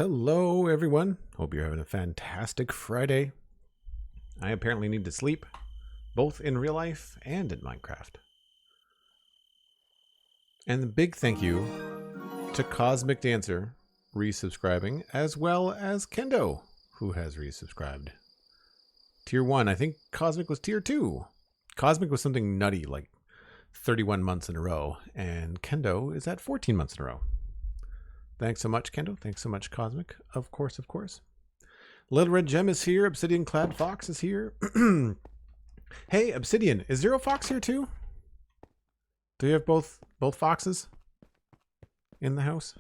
Hello, everyone. Hope you're having a fantastic Friday. I apparently need to sleep, both in real life and in Minecraft. And a big thank you to Cosmic Dancer resubscribing, as well as Kendo, who has resubscribed. Tier 1, I think Cosmic was Tier 2. Cosmic was something nutty, like 31 months in a row, and Kendo is at 14 months in a row. Thanks so much, Kendo. Thanks so much, Cosmic. Of course, of course. Little Red Gem is here. Obsidian Clad Fox is here. Hey, Obsidian, is Zero Fox here too? Do you have both foxes in the house?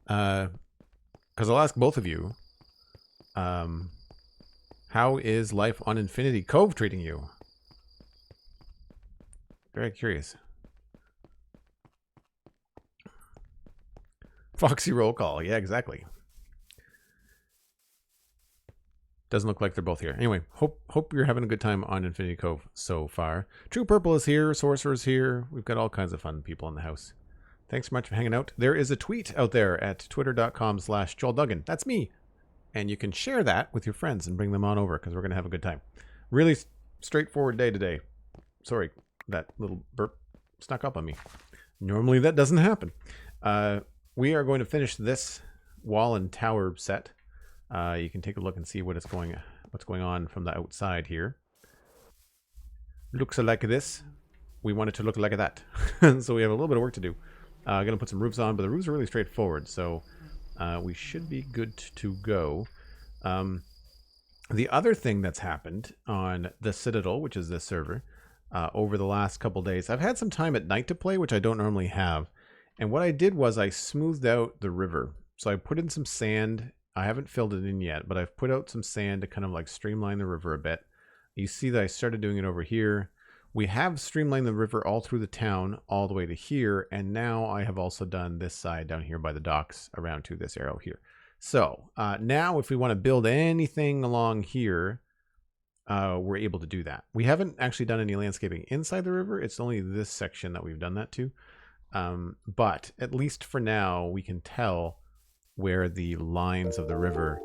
Because I'll ask both of you. How is life on Infinity Cove treating you? Very curious. Foxy roll call. Yeah, exactly. Doesn't look like they're both here. Anyway, hope you're having a good time on Infinity Cove so far. True Purple is here. Sorcerer's here. We've got all kinds of fun people in the house. Thanks so much for hanging out. There is a tweet out there at twitter.com/JoelDuggan. That's me. And you can share that with your friends and bring them on over because we're going to have a good time. Really straightforward day today. Sorry, that little burp snuck up on me. Normally that doesn't happen. We are going to finish this wall and tower set. You can take a look and see what's going on from the outside here. Looks like this. We want it to look like that. So we have a little bit of work to do. I'm going to put some roofs on, but the roofs are really straightforward. So we should be good to go. The other thing that's happened on the Citadel, which is this server, over the last couple days, I've had some time at night to play, which I don't normally have. And what I did was I smoothed out the river. So I put in some sand. I haven't filled it in yet, but I've put out some sand to kind of like streamline the river a bit. You see that I started doing it over here. We have streamlined the river all through the town, all the way to here. And now I have also done this side down here by the docks around to this arrow here. So now if we want to build anything along here, we're able to do that. We haven't actually done any landscaping inside the river. It's only this section that we've done that to. But at least for now, we can tell where the lines of the river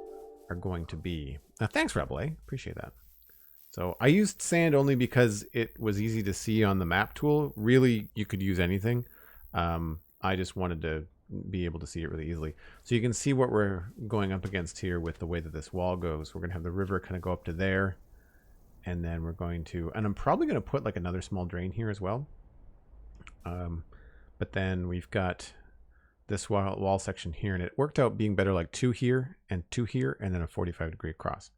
are going to be. Thanks, Rebel. Appreciate that. So I used sand only because it was easy to see on the map tool. Really, you could use anything. I just wanted to be able to see it really easily. So you can see what we're going up against here with the way that this wall goes. We're going to have the river kind of go up to there. And then we're going to... And I'm probably going to put like another small drain here as well. But then we've got this wall section here, and it worked out being better like 2 here, and 2 here, and then a 45-degree cross.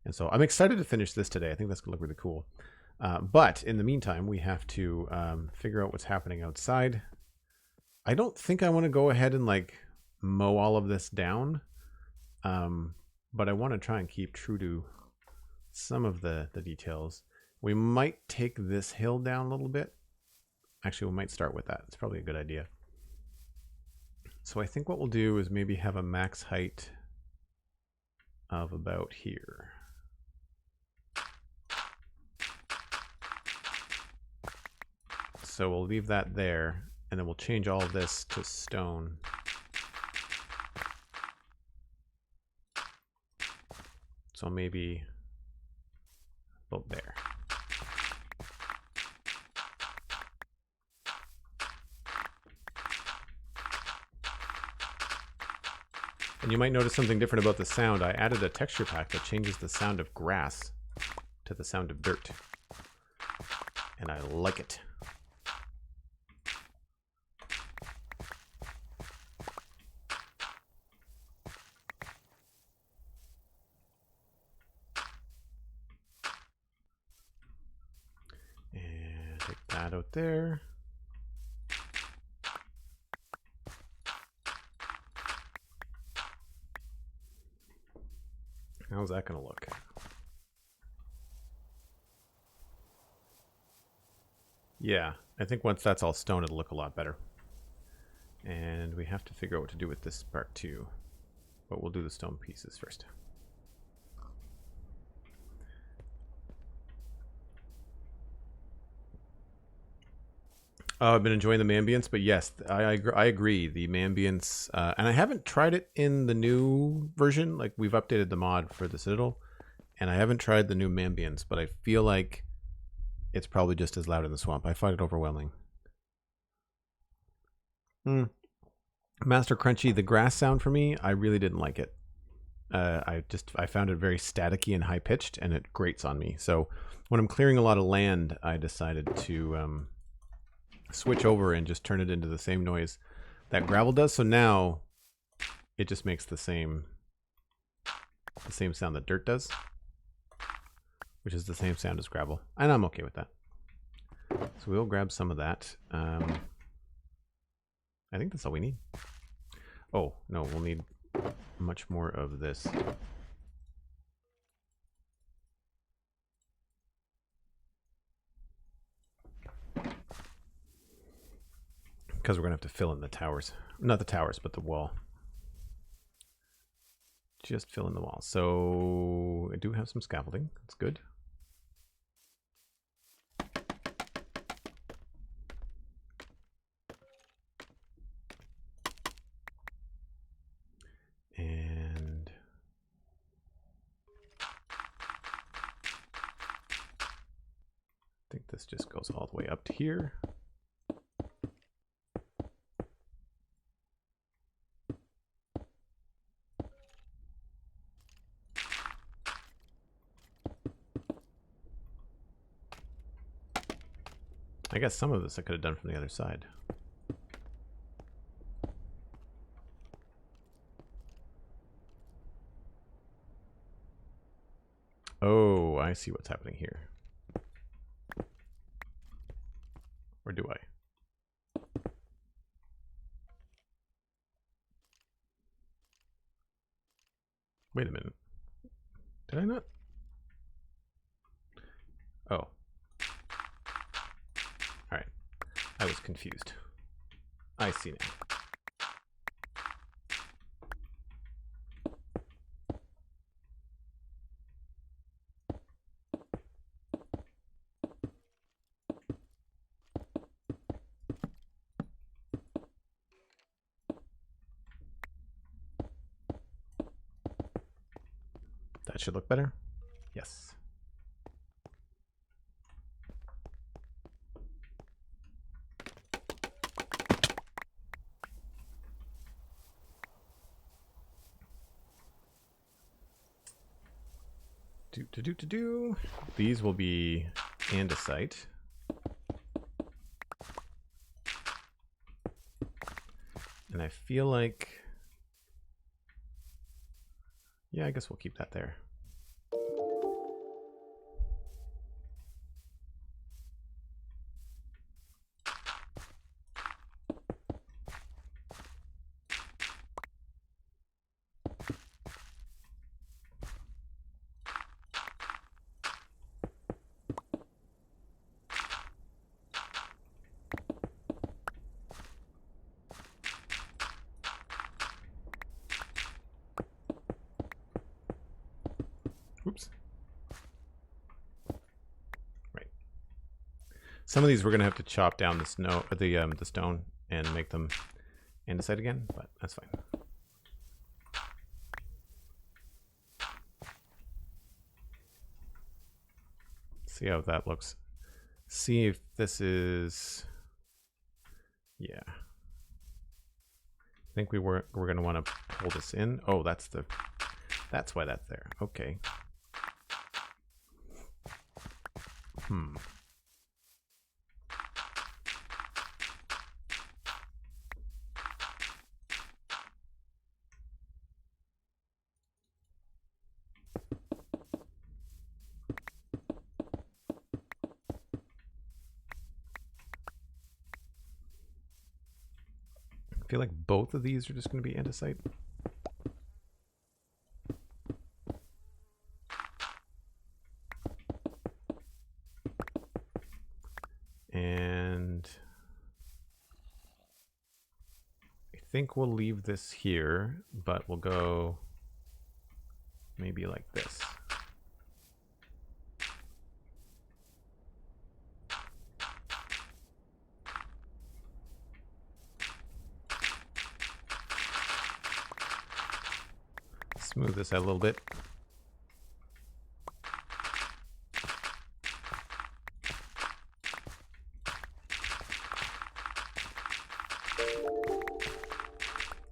And so I'm excited to finish this today. I think that's going to look really cool. But in the meantime, we have to figure out what's happening outside. I don't think I want to go ahead and like mow all of this down, but I want to try and keep true to some of the details. We might take this hill down a little bit. Actually, we might start with that. It's probably a good idea. So I think what we'll do is maybe have a max height of about here. So we'll leave that there, and then we'll change all of this to stone. So maybe about there. And you might notice something different about the sound. I added a texture pack that changes the sound of grass to the sound of dirt. And I like it. And take that out there. How's that going to look? Yeah, I think once that's all stone, it'll look a lot better. And we have to figure out what to do with this part too. But we'll do the stone pieces first. I've been enjoying the ambience, but yes, I agree. The ambience, and I haven't tried it in the new version. Like we've updated the mod for the Citadel, and I haven't tried the new ambience, but I feel like it's probably just as loud in the swamp. I find it overwhelming. Master Crunchy, the grass sound for me, I really didn't like it. I found it very staticky and high pitched, and it grates on me. So when I'm clearing a lot of land, I decided to switch over and just turn it into the same noise that gravel does. So now it just makes the same sound that dirt does, which is the same sound as gravel, and I'm okay with that. So we'll grab some of that. I think that's all we need. Oh no, we'll need much more of this. Because we're going to have to fill in the towers. Not the towers, but the wall. Just fill in the wall. So I do have some scaffolding. That's good. And I think this just goes all the way up to here. I guess some of this I could have done from the other side. Oh, I see what's happening here. Or do I? Wait a minute. Did I not? Oh. Alright. I was confused. I see now. That should look better. Yes. These will be andesite. And I feel like, yeah, I guess we'll keep that there. Oops. Right. Some of these we're gonna have to chop down the stone and make them andesite again, but that's fine. See how that looks. See if this is, yeah. I think we're gonna want to pull this in. Oh, that's why that's there. Okay. I feel like both of these are just going to be andesite. And I think we'll leave this here, but we'll go maybe like this. Smooth this out a little bit.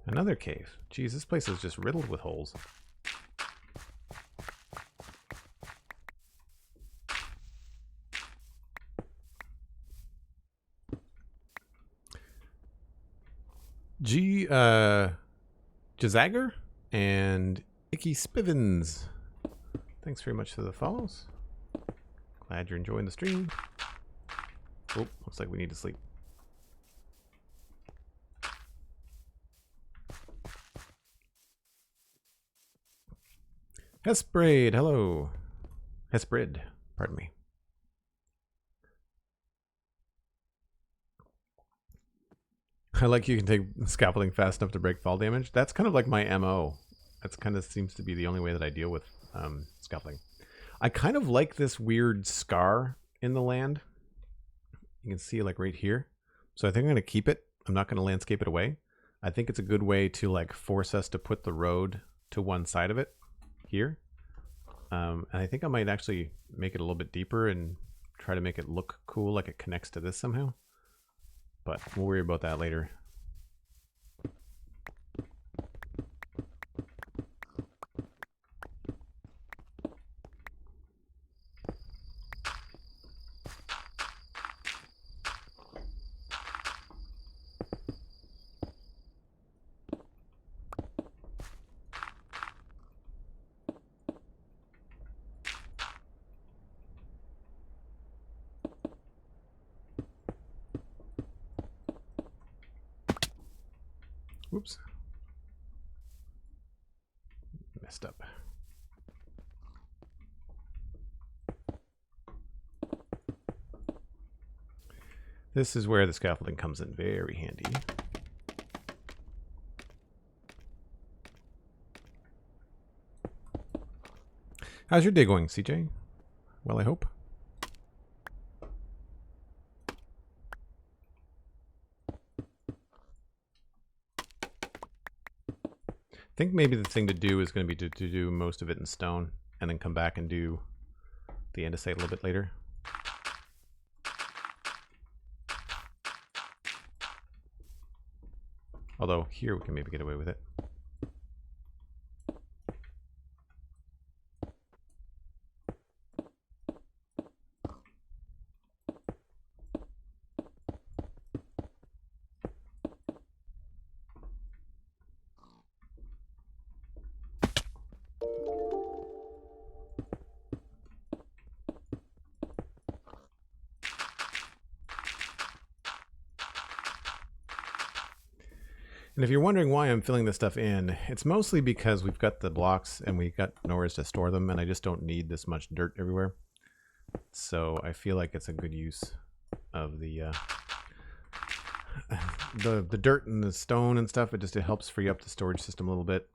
Another cave. Geez, this place is just riddled with holes. Jazagger and Icky Spivens. Thanks very much for the follows. Glad you're enjoying the stream. Oh, looks like we need to sleep. Hesprid, hello. Hesprid, pardon me. I like you can take scaffolding fast enough to break fall damage. That's kind of like my MO. That's kind of seems to be the only way that I deal with scaffolding. I kind of like this weird scar in the land. You can see like right here. So I think I'm going to keep it. I'm not going to landscape it away. I think it's a good way to like force us to put the road to one side of it here. And I think I might actually make it a little bit deeper and try to make it look cool, like it connects to this somehow. But we'll worry about that later. Oops. Messed up. This is where the scaffolding comes in very handy. How's your day going, CJ? Well, I hope. I think maybe the thing to do is going to be to do most of it in stone and then come back and do the andesite a little bit later. Although here we can maybe get away with it. And if you're wondering why I'm filling this stuff in, it's mostly because we've got the blocks and we got nowhere to store them, and I just don't need this much dirt everywhere. So I feel like it's a good use of the dirt and the stone and stuff. It helps free up the storage system a little bit.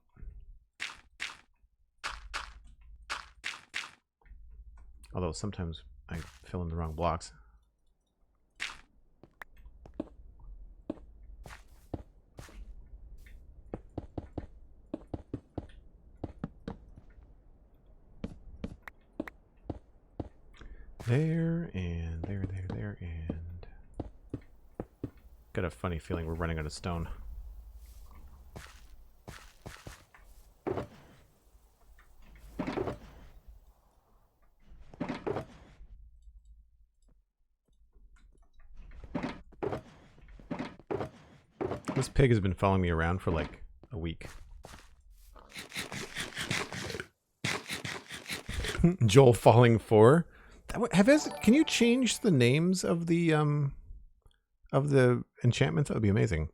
Although sometimes I fill in the wrong blocks. There, and there, and... Got a funny feeling we're running out of stone. This pig has been following me around for like a week. Joel falling 4. Can you change the names of the enchantments? That would be amazing.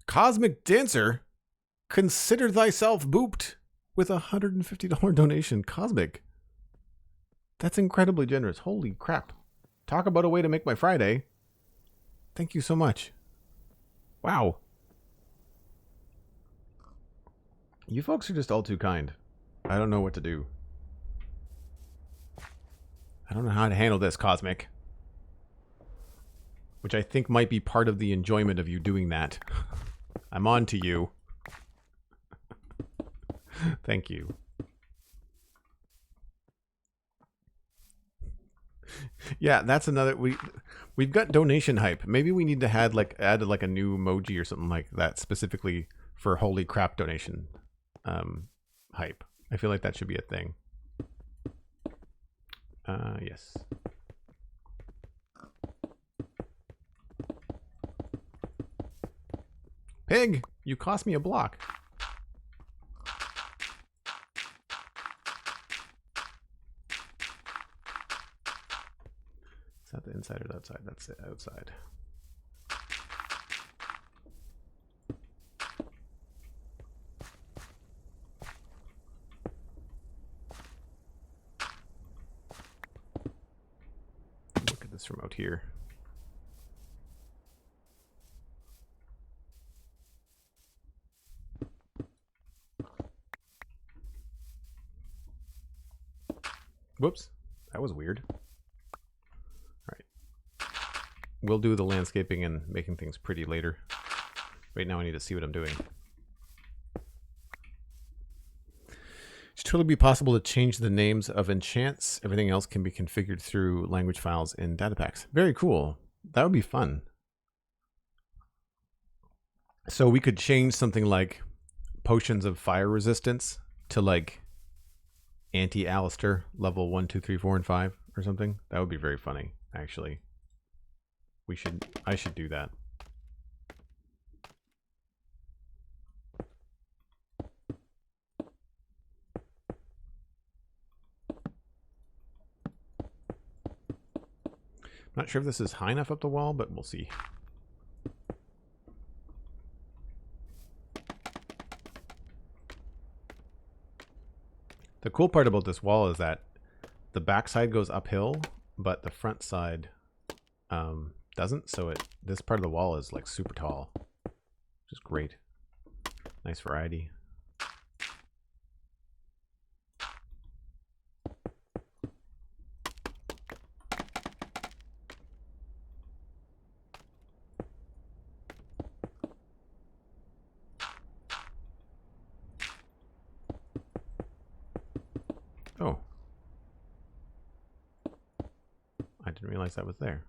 Cosmic Dancer, consider thyself booped with a $150 donation. Cosmic, that's incredibly generous. Holy crap! Talk about a way to make my Friday. Thank you so much. Wow, you folks are just all too kind. I don't know what to do. I don't know how to handle this, Cosmic. Which I think might be part of the enjoyment of you doing that. I'm on to you. Thank you. Yeah, that's another we've got donation hype. Maybe we need to add like a new emoji or something like that specifically for holy crap donation hype. I feel like that should be a thing. Yes. Pig, you cost me a block. Is that the inside or the outside? That's the outside. Look at this from out here. Whoops, that was weird. All right. We'll do the landscaping and making things pretty later. Right now I need to see what I'm doing. It should totally be possible to change the names of enchants. Everything else can be configured through language files in data packs. Very cool. That would be fun. So we could change something like potions of fire resistance to like anti-Alistair level 1, 2, 3, 4, and 5 or something. That would be very funny, actually. I should do that. Not sure if this is high enough up the wall, but we'll see. The cool part about this wall is that the back side goes uphill, but the front side doesn't. So this part of the wall is like super tall, which is great. Nice variety. Oh. I didn't realize that was there.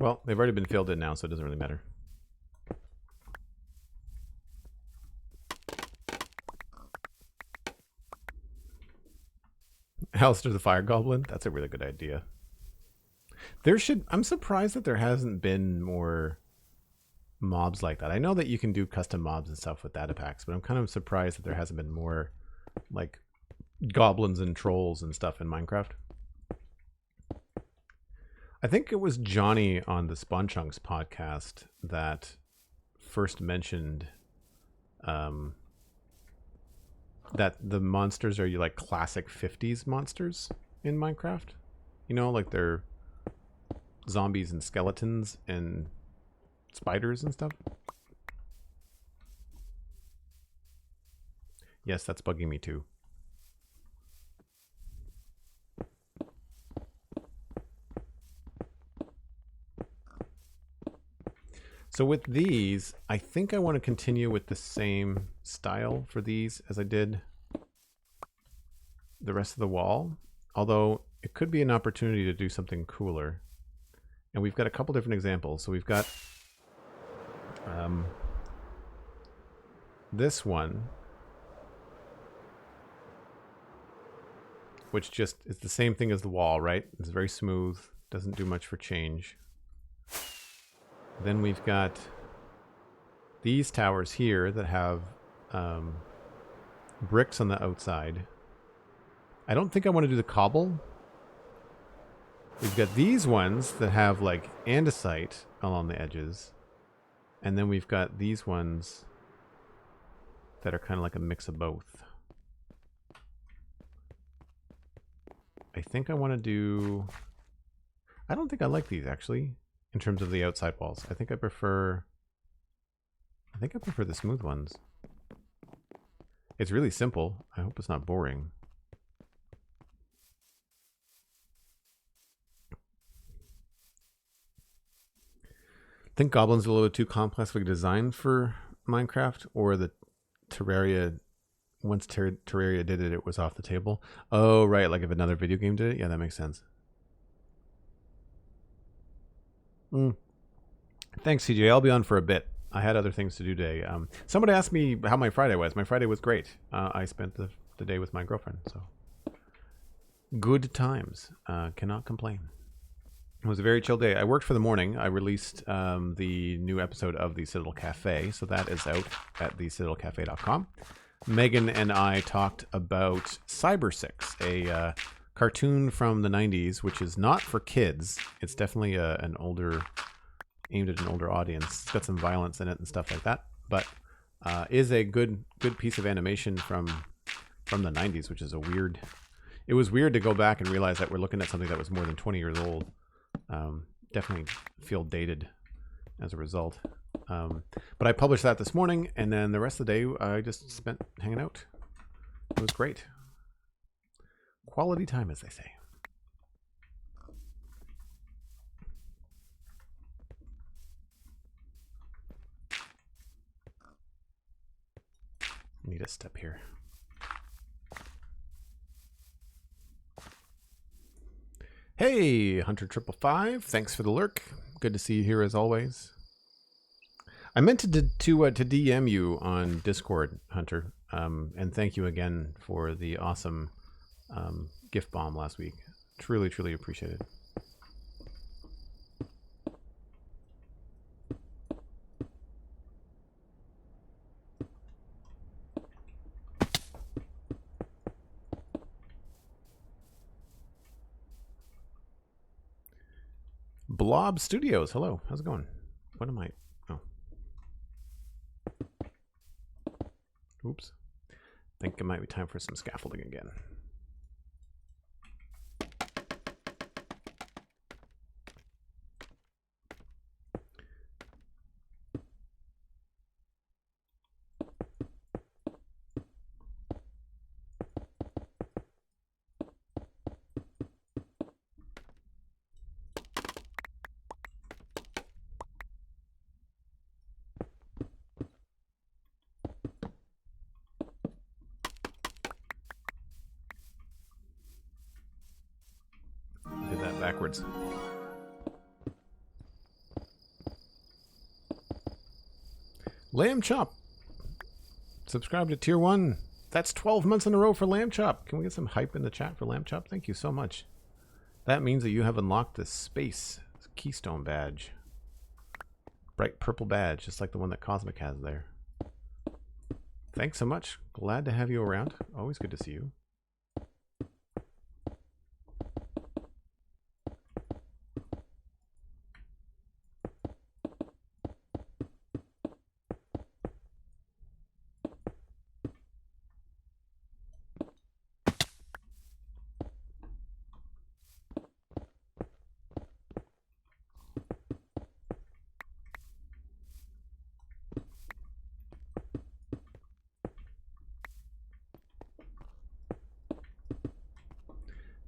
Well, they've already been filled in now, so it doesn't really matter. Alistair the Fire Goblin? That's a really good idea. I'm surprised that there hasn't been more mobs like that. I know that you can do custom mobs and stuff with data packs, but I'm kind of surprised that there hasn't been more like goblins and trolls and stuff in Minecraft. I think it was Johnny on the Spawn Chunks podcast that first mentioned that the monsters are like classic 50s monsters in Minecraft. You know, like they're zombies and skeletons and spiders and stuff. Yes, that's bugging me too. So with these, I think I want to continue with the same style for these as I did the rest of the wall. Although it could be an opportunity to do something cooler. And we've got a couple different examples. So we've got this one, which just is the same thing as the wall, right? It's very smooth, doesn't do much for change. Then we've got these towers here that have bricks on the outside. I don't think I want to do the cobble. We've got these ones that have like andesite along the edges. And then we've got these ones that are kind of like a mix of both. I think I want to do... I don't think I like these actually. In terms of the outside walls, I think I prefer the smooth ones. It's really simple. I hope it's not boring. think Goblin's a little bit too complex of a design for Minecraft, or the Terraria. Once Terraria did it, it was off the table. Oh, right. Like if another video game did it? Yeah, that makes sense. Thanks, CJ. I'll be on for a bit. I had other things to do today. Somebody asked me how my Friday was. My Friday was great. I spent the day with my girlfriend, so good times. Cannot complain. It was a very chill day. I worked for the morning. I released the new episode of the Citadel Cafe, so that is out at thecitadelcafe.com. Megan and I talked about Cyber 6, a cartoon from the 90s, which is not for kids. It's definitely aimed at an older audience. It's got some violence in it and stuff like that, but is a good piece of animation from the 90s, which is it was weird to go back and realize that we're looking at something that was more than 20 years old. Definitely feel dated as a result. But I published that this morning, and then the rest of the day I just spent hanging out. It was great. Quality time, as they say. Need a step here. Hey, Hunter555, thanks for the lurk. Good to see you here as always. I meant to DM you on Discord, Hunter, and thank you again for the awesome gift bomb last week. Truly, truly appreciated. Blob Studios, hello, how's it going? What am I? Oh. Oops. Think it might be time for some scaffolding again. Backwards. Lamb Chop. Subscribe to Tier 1. That's 12 months in a row for Lamb Chop. Can we get some hype in the chat for Lamb Chop? Thank you so much. That means that you have unlocked this space keystone badge. Bright purple badge, just like the one that Cosmic has there. Thanks so much. Glad to have you around. Always good to see you.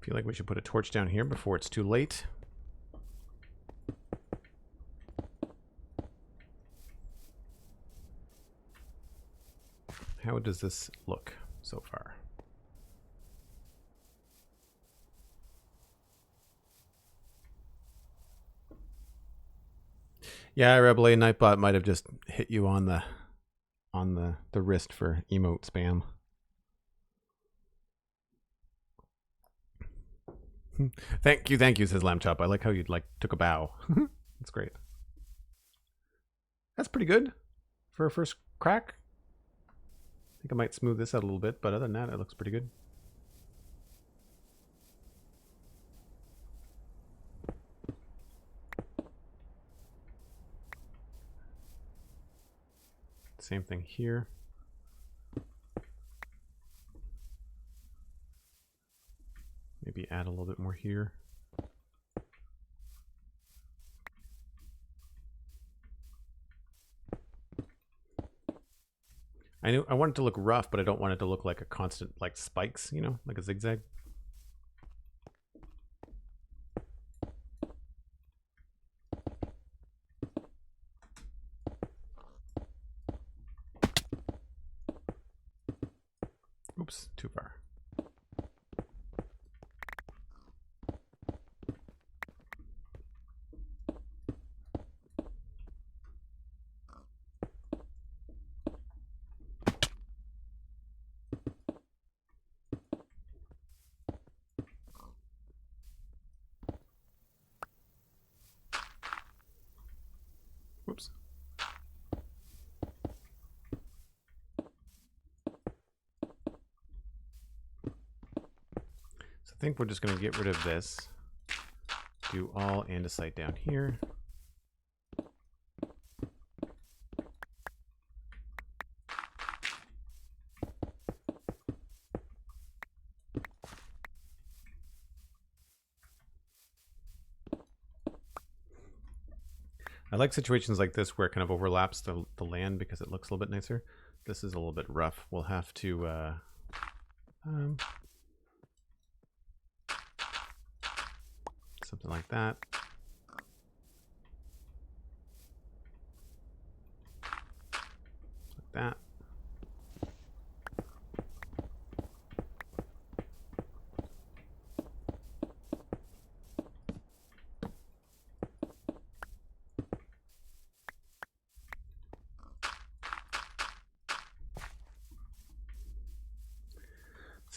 Feel like we should put a torch down here before it's too late. How does this look so far? Yeah, Rebel A Nightbot might have just hit you on the wrist for emote spam. Thank you, says Lamb Chop. I like how you took a bow. That's great. That's pretty good for a first crack. I think I might smooth this out a little bit, but other than that, it looks pretty good. Same thing here. Maybe add a little bit more here. I want it to look rough, but I don't want it to look like a constant, like spikes, you know, like a zigzag. Oops, too far. Whoops. So I think we're just going to get rid of this. Do all andesite down here. I like situations like this where it kind of overlaps the land because it looks a little bit nicer. This is a little bit rough. We'll have to something like that. Like that.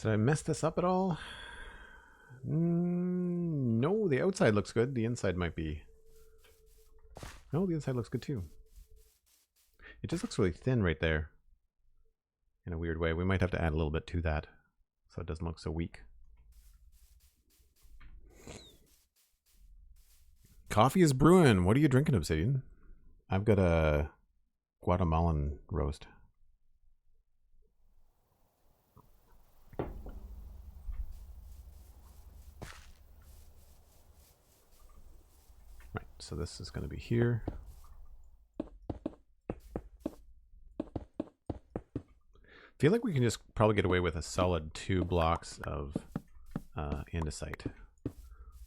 Did I mess this up at all? No, the outside looks good. The inside might be... No, the inside looks good too. It just looks really thin right there. In a weird way. We might have to add a little bit to that so it doesn't look so weak. Coffee is brewing. What are you drinking, Obsidian? I've got a Guatemalan roast. Right, so this is going to be here. I feel like we can just probably get away with a solid 2 blocks of andesite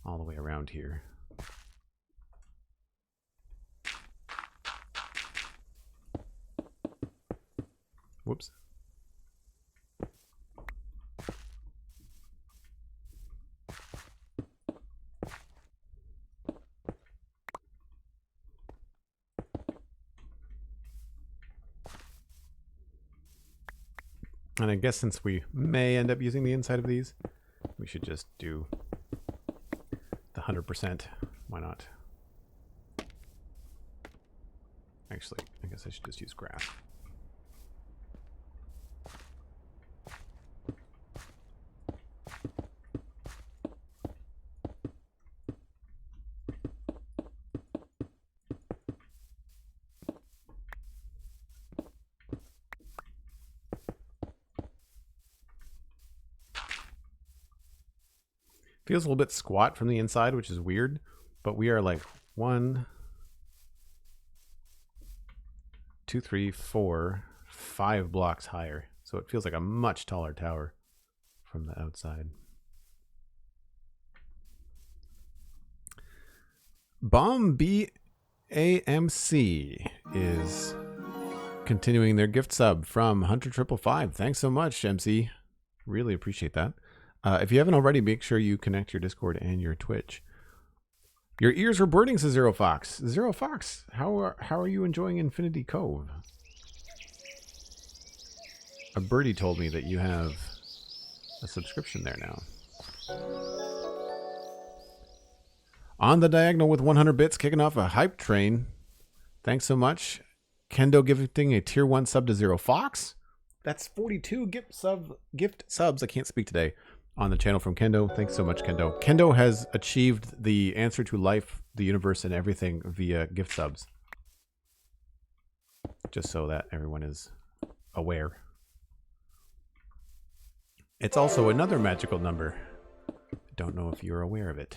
all the way around here. Whoops. And I guess since we may end up using the inside of these, we should just do the 100%. Why not? Actually, I guess I should just use grass. Feels a little bit squat from the inside, which is weird, but we are like 1, 2, 3, 4, 5 blocks higher. So it feels like a much taller tower from the outside. Bomb BAMC is continuing their gift sub from Hunter555. Thanks so much, MC. Really appreciate that. If you haven't already, make sure you connect your Discord and your Twitch. Your ears were burning, says Zero Fox. Zero Fox, how are you enjoying Infinity Cove? A birdie told me that you have a subscription there now. On the diagonal with 100 bits, kicking off a hype train. Thanks so much. Kendo gifting a tier 1 sub to Zero Fox. That's 42 gift subs. I can't speak today. On the channel from Kendo. Thanks so much, Kendo. Kendo has achieved the answer to life, the universe, and everything via gift subs. Just so that everyone is aware. It's also another magical number. Don't know if you're aware of it.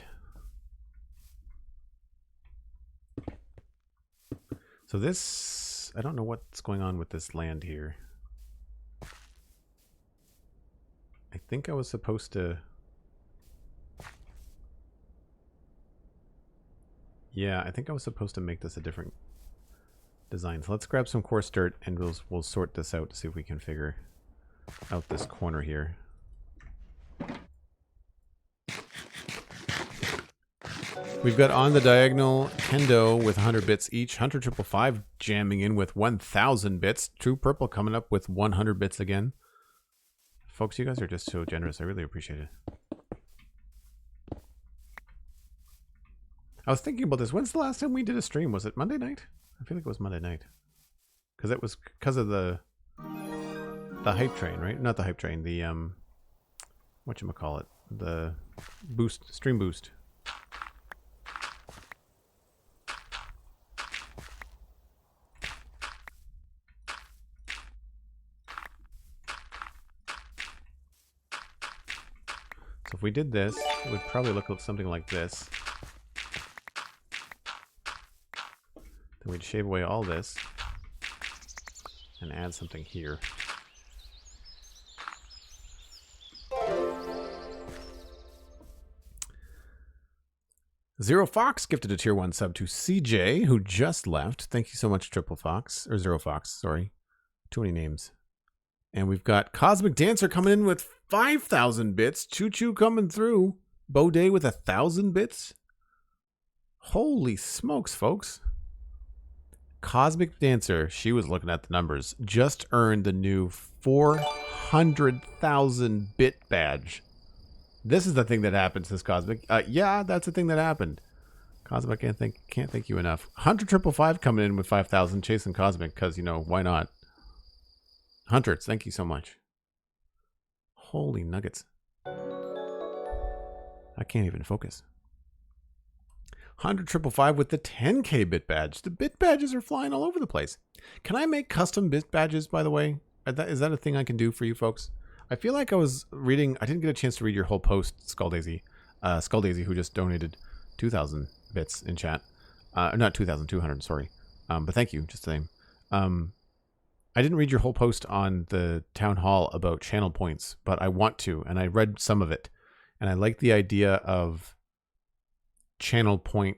So this, I don't know what's going on with this land here. I think I was supposed to... Yeah, I think I was supposed to make this a different design. So let's grab some coarse dirt and we'll sort this out to see if we can figure out this corner here. We've got on the diagonal Kendo with 100 bits each. Hunter 555 jamming in with 1,000 bits. True Purple coming up with 100 bits again. Folks, you guys are just so generous. I really appreciate it. I was thinking about this. When's the last time we did a stream? Was it Monday night? I feel like it was Monday night. Because it was because of the hype train, right? Not the hype train. The, whatchamacallit? The boost, stream boost. So if we did this, it would probably look something like this. Then we'd shave away all this and add something here. Zero Fox gifted a tier 1 sub to CJ, who just left. Thank you so much, Triple Fox. Or Zero Fox, sorry. Too many names. And we've got Cosmic Dancer coming in with 5,000 bits. Choo Choo coming through. Baudet with 1,000 bits. Holy smokes, folks. Cosmic Dancer, she was looking at the numbers, just earned the new 400,000 bit badge. This is the thing that happened, says Cosmic. Yeah, that's the thing that happened. Cosmic, can't thank you enough. Hunter 555 coming in with 5,000, chasing Cosmic, because, you know, why not? Hunters, thank you so much. Holy nuggets. I can't even focus. 100,555 with the 10k bit badge. The bit badges are flying all over the place. Can I make custom bit badges, by the way? Is that a thing I can do for you folks? I feel like I was reading, I didn't get a chance to read your whole post, Skulldaisy. Skulldaisy, who just donated 2,000 bits in chat. Not 2,200, sorry. But thank you, just the same. I didn't read your whole post on the town hall about channel points, but I want to, and I read some of it. And I like the idea of channel point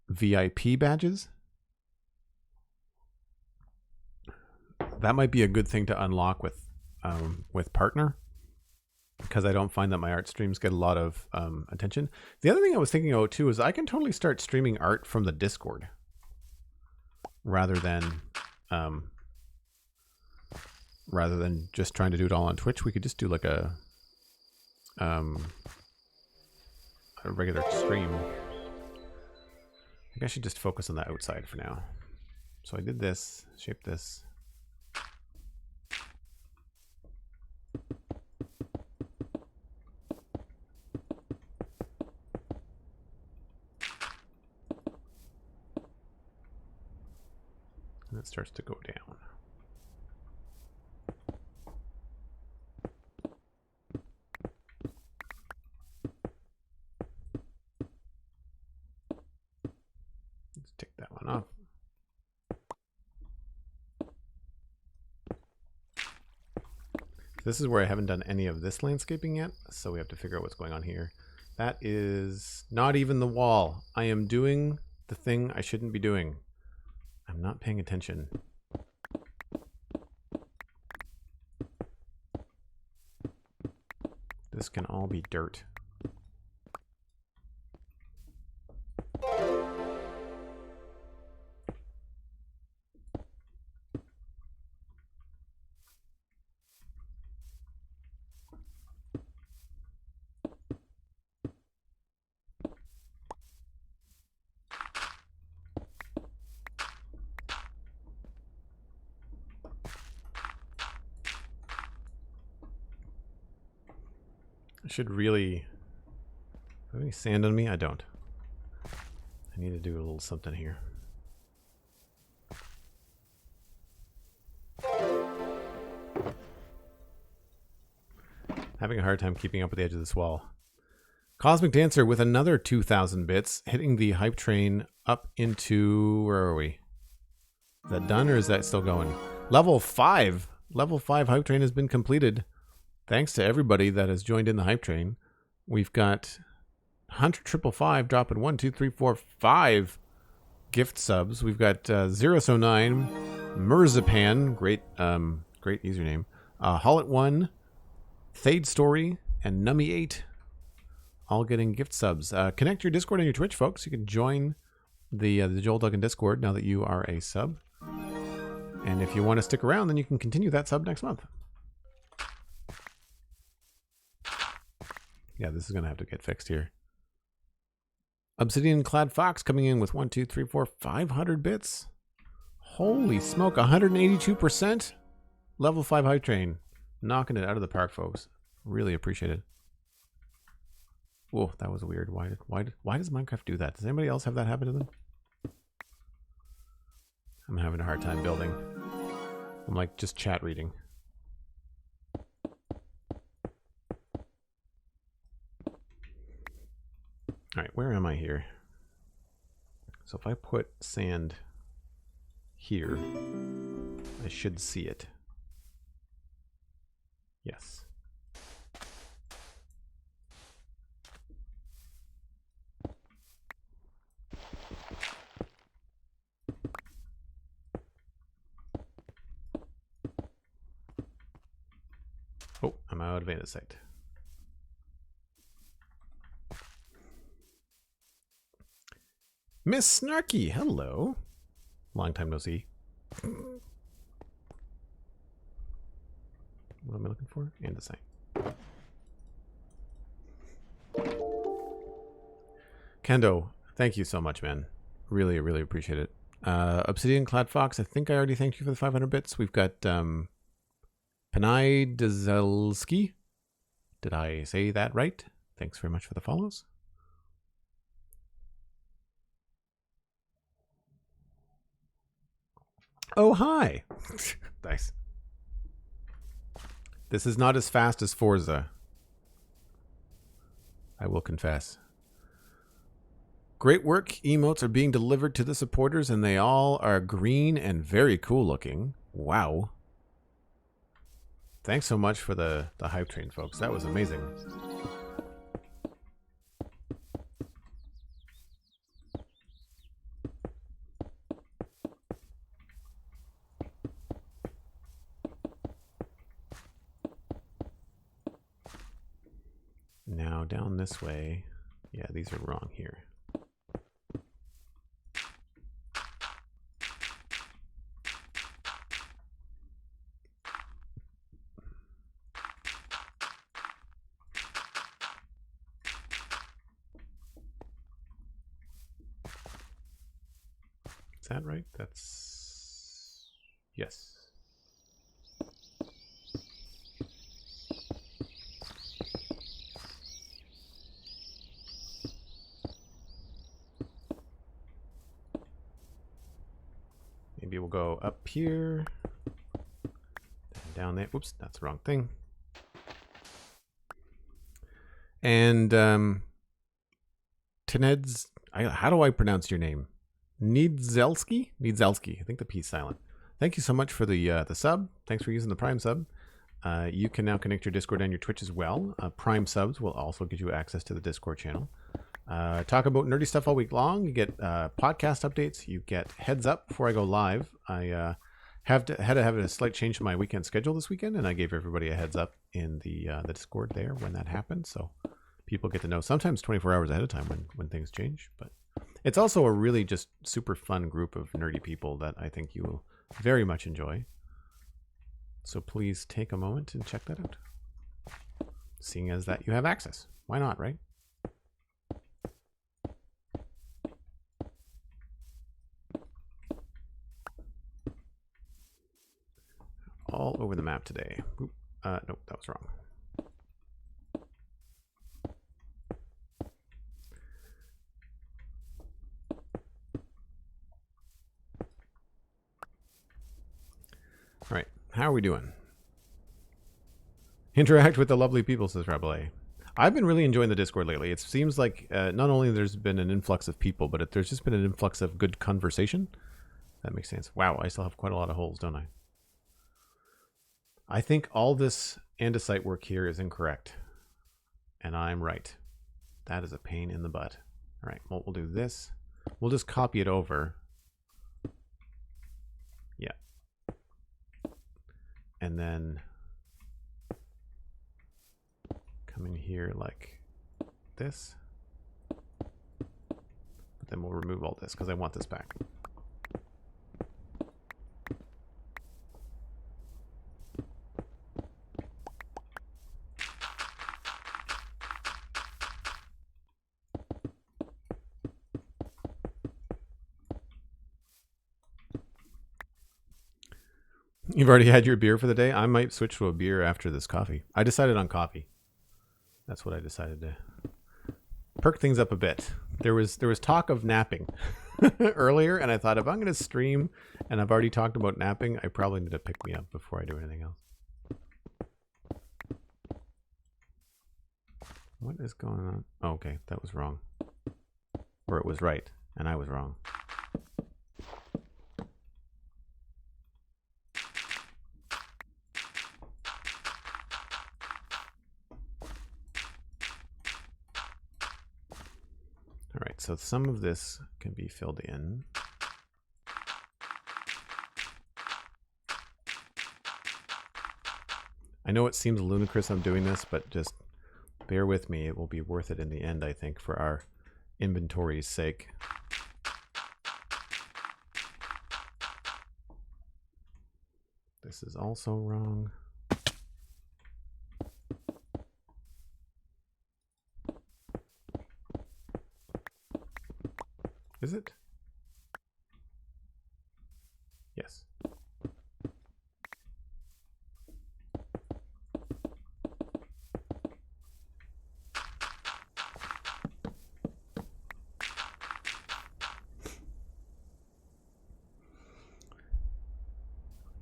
VIP badges. That might be a good thing to unlock with partner, because I don't find that my art streams get a lot of attention. The other thing I was thinking about too is I can totally start streaming art from the Discord rather than just trying to do it all on Twitch. We could just do like a regular stream. I think I should just focus on the outside for now. So I did this, shaped this. And it starts to go down. Let's take that one off. This is where I haven't done any of this landscaping yet, so we have to figure out what's going on here. That is not even the wall. I am doing the thing I shouldn't be doing. I'm not paying attention. This can all be dirt. I should really... Do I have any sand on me? I don't. I need to do a little something here. Having a hard time keeping up with the edge of this wall. Cosmic Dancer with another 2,000 bits, hitting the hype train up into... Where are we? Is that done or is that still going? Level 5! Level 5 hype train has been completed. Thanks to everybody that has joined in the hype train. We've got Hunter 555 dropping 1, 2, 3, 4, 5 gift subs. We've got 009, Murzapan, great username. Hollet1, Thade Story, and Nummy8 all getting gift subs. Connect your Discord and your Twitch, folks. You can join the Joel Duggan Discord now that you are a sub. And if you want to stick around, then you can continue that sub next month. Yeah, this is going to have to get fixed here. Obsidian Clad Fox coming in with 500 bits. Holy smoke, 182%. Level 5 hype train. Knocking it out of the park, folks. Really appreciate it. Whoa, that was weird. Why does Minecraft do that? Does anybody else have that happen to them? I'm having a hard time building. I'm like just chat reading. All right, where am I here? So if I put sand here, I should see it. Yes. Oh, I'm out of andesite. Miss Snarky, hello. Long time no see. What am I looking for? Andesite. Kendo, thank you so much, man. Really, really appreciate it. Obsidian Clad Fox, I think I already thanked you for the 500 bits. We've got Panay Dzelski. Did I say that right? Thanks very much for the follows. Oh, hi. Nice. This is not as fast as Forza. I will confess. Great work. Emotes are being delivered to the supporters, and they all are green and very cool looking. Wow. Thanks so much for the hype train, folks. That was amazing. Now down this way. Yeah, these are wrong here. Is that right? That's... Yes. Maybe we'll go up here. Down there. Whoops, that's the wrong thing. And Tened's... how do I pronounce your name? Niedzelski? Niedzelski. I think the P's silent. Thank you so much for the sub. Thanks for using the Prime sub. You can now connect your Discord and your Twitch as well. Prime subs will also get you access to the Discord channel. Talk about nerdy stuff all week long. You get podcast updates. You get heads up before I go live. I had to have a slight change to my weekend schedule this weekend, and I gave everybody a heads up in the Discord there when that happened. So people get to know sometimes 24 hours ahead of time when things change. But it's also a really just super fun group of nerdy people that I think you will very much enjoy. So please take a moment and check that out. Seeing as that you have access. Why not, right? All over the map today. Oop, nope, that was wrong. All right, how are we doing? Interact with the lovely people, says Rabelais. I've been really enjoying the Discord lately. It seems like not only there's been an influx of people, but there's just been an influx of good conversation. That makes sense. Wow, I still have quite a lot of holes, don't I? I think all this andesite work here is incorrect. And I'm right. That is a pain in the butt. All right, well, we'll do this. We'll just copy it over. Yeah. And then coming here like this. But then we'll remove all this because I want this back. You've already had your beer for the day? I might switch to a beer after this coffee. I decided on coffee. That's what I decided to perk things up a bit. There was talk of napping earlier, and I thought if I'm going to stream and I've already talked about napping, I probably need to pick me up before I do anything else. What is going on? Oh, okay, that was wrong. Or it was right, and I was wrong. All right, so some of this can be filled in. I know it seems ludicrous I'm doing this, but just bear with me. It will be worth it in the end, I think, for our inventory's sake. This is also wrong. Is it? Yes.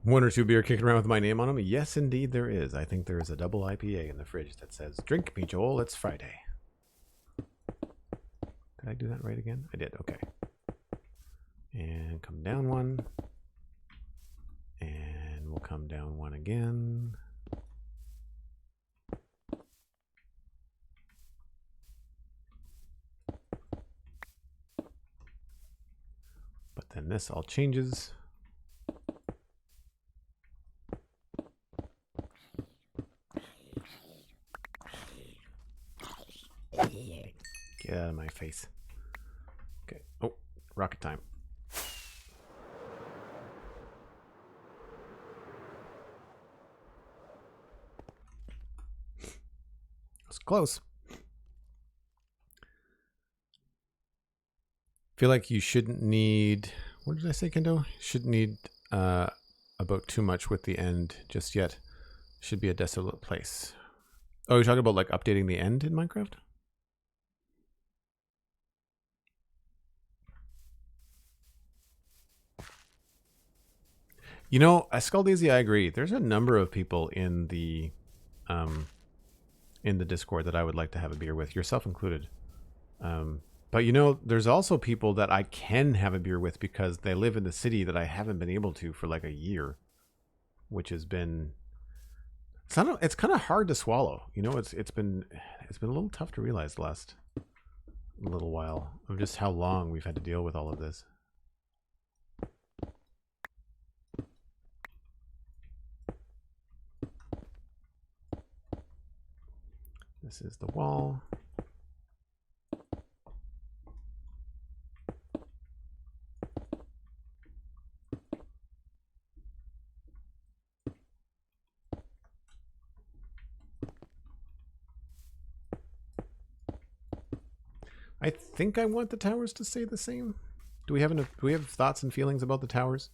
One or two beer kicking around with my name on them? Yes, indeed there is. I think there is a double IPA in the fridge that says, "Drink me, Joel, it's Friday." Did I do that right again? I did, okay. And come down one. And we'll come down one again. But then this all changes. Get out of my face. Okay. Oh, rocket time. It's close. Feel like you shouldn't need, what did I say, Kendo? Shouldn't need about too much with the end just yet. Should be a desolate place. Oh, you're talking about like updating the end in Minecraft? You know, Skulldaisy, I agree. There's a number of people in the Discord that I would like to have a beer with, yourself included. But you know, there's also people that I can have a beer with because they live in the city that I haven't been able to for like a year, which has been it's kind of hard to swallow. You know, it's been a little tough to realize the last little while of just how long we've had to deal with all of this. This is the wall. I think I want the towers to stay the same. Do we have thoughts and feelings about the towers?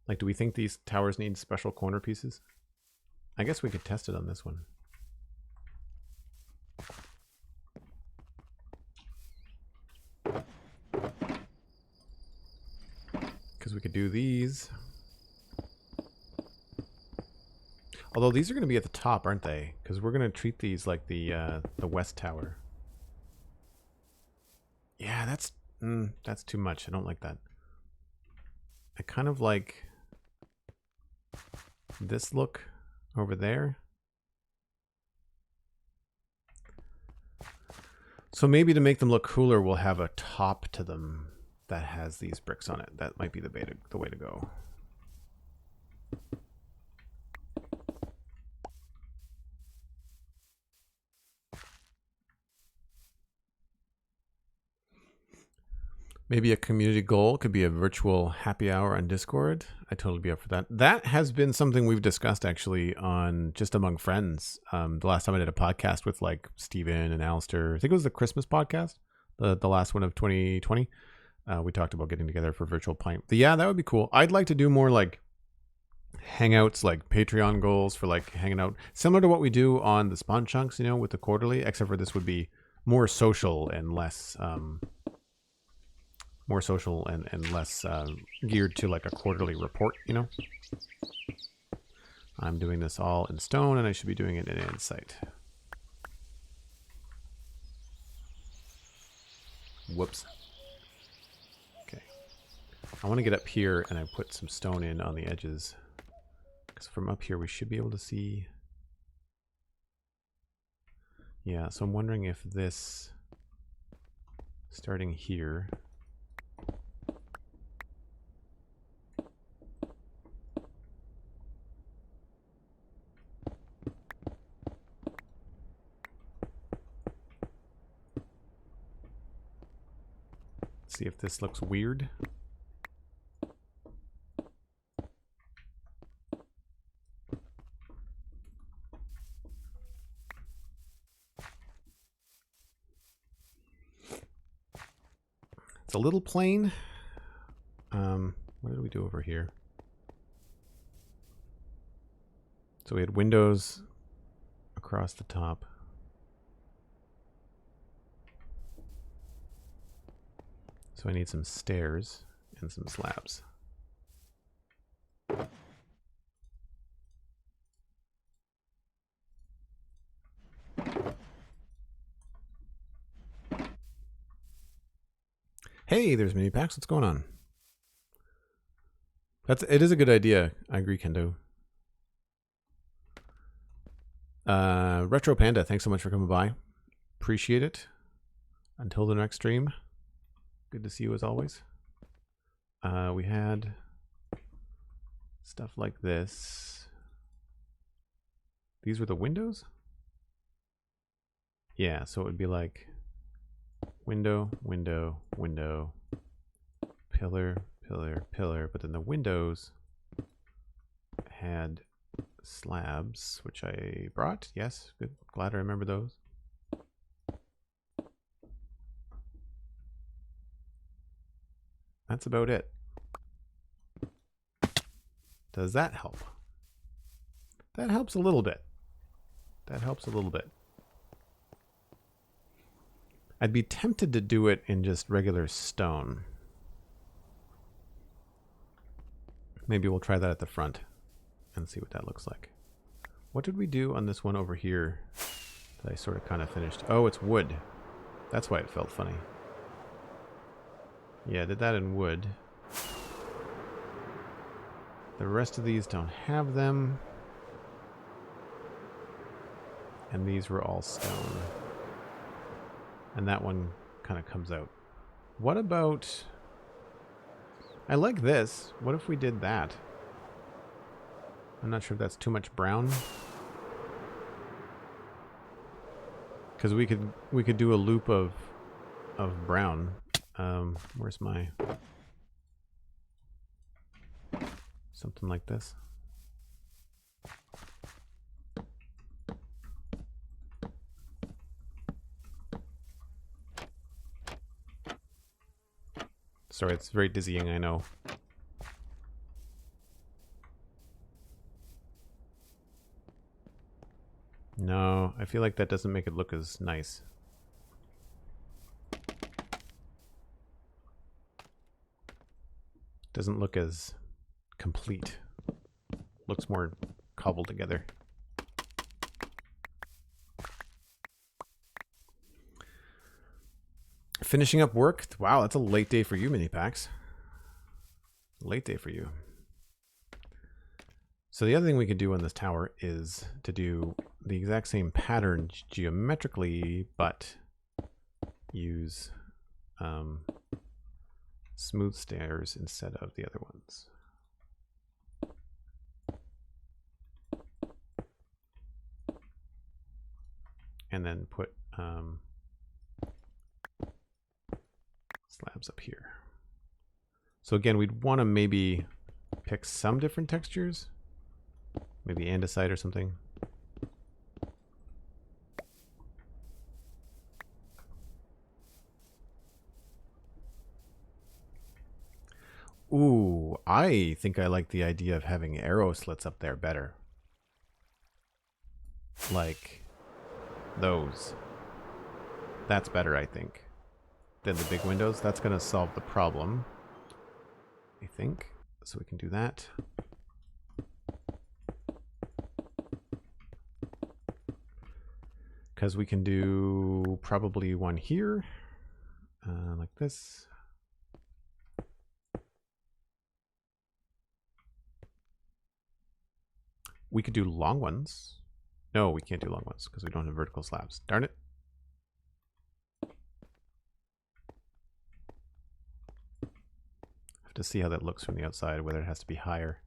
Like, do we think these towers need special corner pieces? I guess we could test it on this one. Because we could do these. Although these are going to be at the top, aren't they? Because we're going to treat these like the West Tower. Yeah, that's too much. I don't like that. I kind of like this look over there. So maybe to make them look cooler, we'll have a top to them that has these bricks on it. That might be the way to go. Maybe a community goal could be a virtual happy hour on Discord. I'd totally be up for that. That has been something we've discussed actually on just among friends. The last time I did a podcast with like Steven and Alistair, I think it was the Christmas podcast, the last one of 2020. We talked about getting together for virtual pint. But yeah, that would be cool. I'd like to do more like hangouts, like Patreon goals for like hanging out, similar to what we do on the Spawn Chunks, you know, with the quarterly, except for this would be more social and less geared to like a quarterly report, you know. I'm doing this all in stone and I should be doing it in Insight. Whoops. Okay. I want to get up here and I put some stone in on the edges. Because from up here we should be able to see. Yeah, so I'm wondering if this, starting here, see if this looks weird. It's a little plain. What did we do over here? So we had windows across the top. So I need some stairs and some slabs. Hey, there's mini packs. What's going on? It is a good idea. I agree, Kendo. Retro Panda, thanks so much for coming by. Appreciate it. Until the next stream. Good to see you as always. We had stuff like this. These were the windows? Yeah, so it would be like window, window, window, pillar, pillar, pillar, but then the windows had slabs, which I brought. Yes, good. Glad I remember those. That's about it. Does that help? That helps a little bit. That helps a little bit. I'd be tempted to do it in just regular stone. Maybe we'll try that at the front and see what that looks like. What did we do on this one over here that I sort of kind of finished? Oh, it's wood. That's why it felt funny. Yeah, I did that in wood. The rest of these don't have them. And these were all stone. And that one kind of comes out. What about... I like this. What if we did that? I'm not sure if that's too much brown. Because we could do a loop of brown. Where's my... something like this. Sorry, it's very dizzying, I know. No, I feel like that doesn't make it look as nice. Doesn't look as complete. Looks more cobbled together. Finishing up work. Wow, that's a late day for you, mini packs. Late day for you. So the other thing we could do on this tower is to do the exact same pattern geometrically, but use smooth stairs instead of the other ones. And then put slabs up here. So again, we'd want to maybe pick some different textures. Maybe andesite or something. Ooh, I think I like the idea of having arrow slits up there better. Like those. That's better, I think, than the big windows. That's going to solve the problem, I think. So we can do that. Because we can do probably one here, like this. We could do long ones. No, we can't do long ones because we don't have vertical slabs. Darn it. Have to see how that looks from the outside, whether it has to be higher.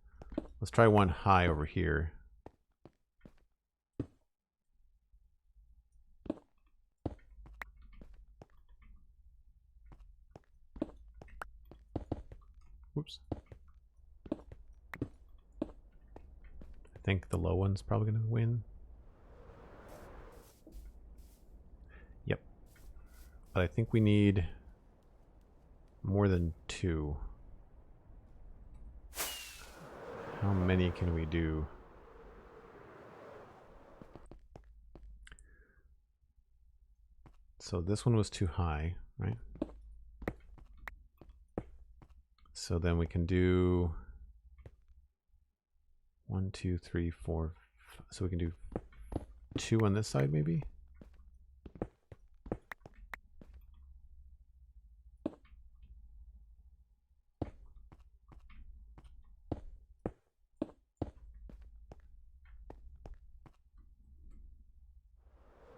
Let's try one high over here. Whoops. I think the low one's probably going to win. Yep. But I think we need more than 2. How many can we do? So this one was too high, right? So then we can do 1, 2, 3, 4. So we can do 2 on this side, maybe.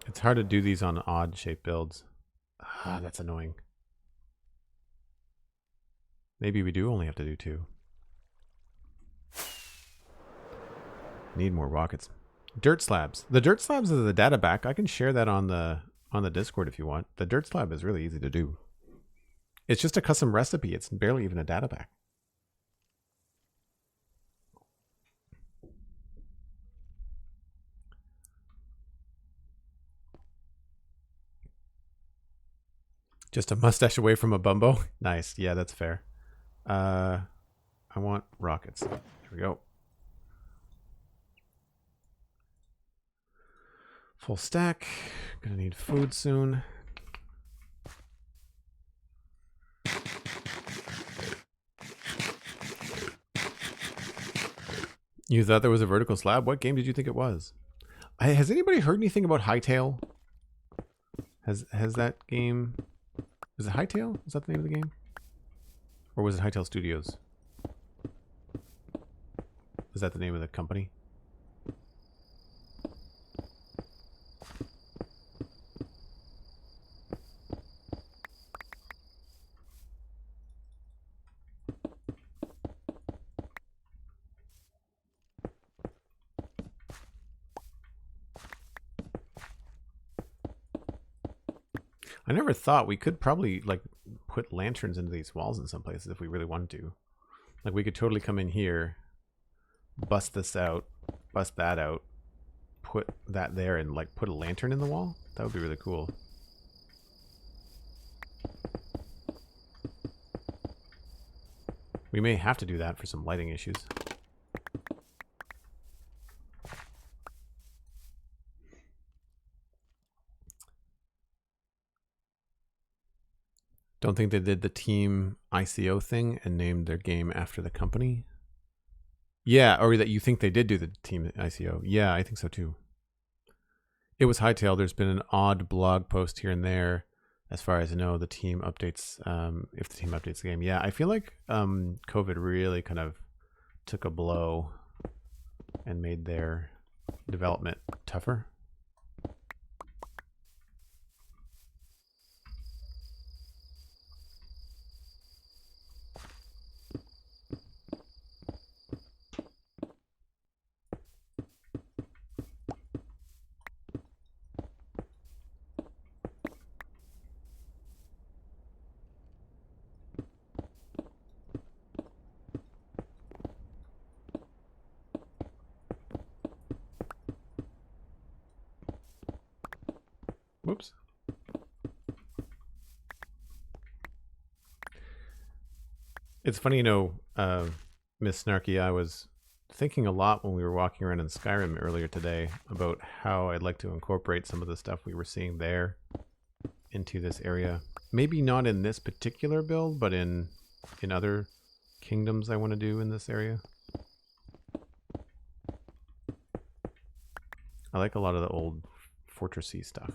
It's hard to do these on odd shaped builds. Ah, that's annoying. Maybe we do only have to do 2. Need more rockets. Dirt slabs. The dirt slabs is the data back. I can share that on the Discord if you want. The dirt slab is really easy to do. It's just a custom recipe. It's barely even a data back. Just a mustache away from a bumbo. Nice. Yeah, that's fair. I want rockets. Here we go. Full stack. Gonna need food soon. You thought there was a vertical slab? What game did you think it was? Has anybody heard anything about Hightail? Has that game... Is it Hightail? Is that the name of the game? Or was it Hightail Studios? Is that the name of the company? I never thought we could probably like put lanterns into these walls in some places if we really wanted to. Like we could totally come in here, bust this out, bust that out, put that there and like put a lantern in the wall. That would be really cool. We may have to do that for some lighting issues. Don't think they did the team ICO thing and named their game after the company. Yeah, or that you think they did do the team ICO. Yeah, I think so too. It was Hightail. There's been an odd blog post here and there. As far as I know, the team updates, if the team updates the game. Yeah, I feel like COVID really kind of took a blow and made their development tougher. It's funny, Miss Snarky, I was thinking a lot when we were walking around in Skyrim earlier today about how I'd like to incorporate some of the stuff we were seeing there into this area. Maybe not in this particular build, but in other kingdoms I want to do in this area. I like a lot of the old fortressy stuff.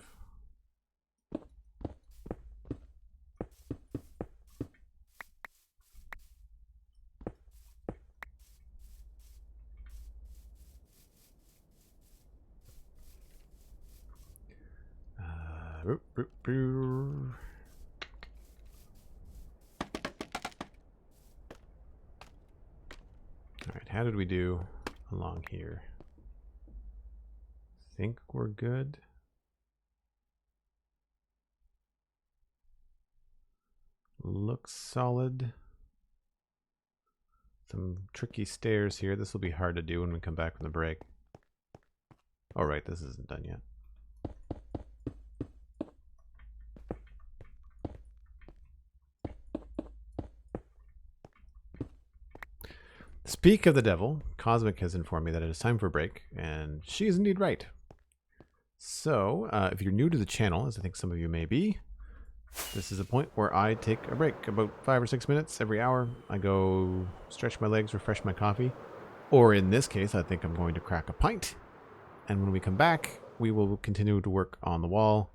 Alright, how did we do along here? Think we're good. Looks solid. Some tricky stairs here. This will be hard to do when we come back from the break. Oh, right, this isn't done yet. Speak of the devil, Cosmic has informed me that it is time for a break, and she is indeed right. So, if you're new to the channel, as I think some of you may be, this is a point where I take a break, about 5 or 6 minutes every hour. I go stretch my legs, refresh my coffee, or in this case, I think I'm going to crack a pint. And when we come back, we will continue to work on the wall,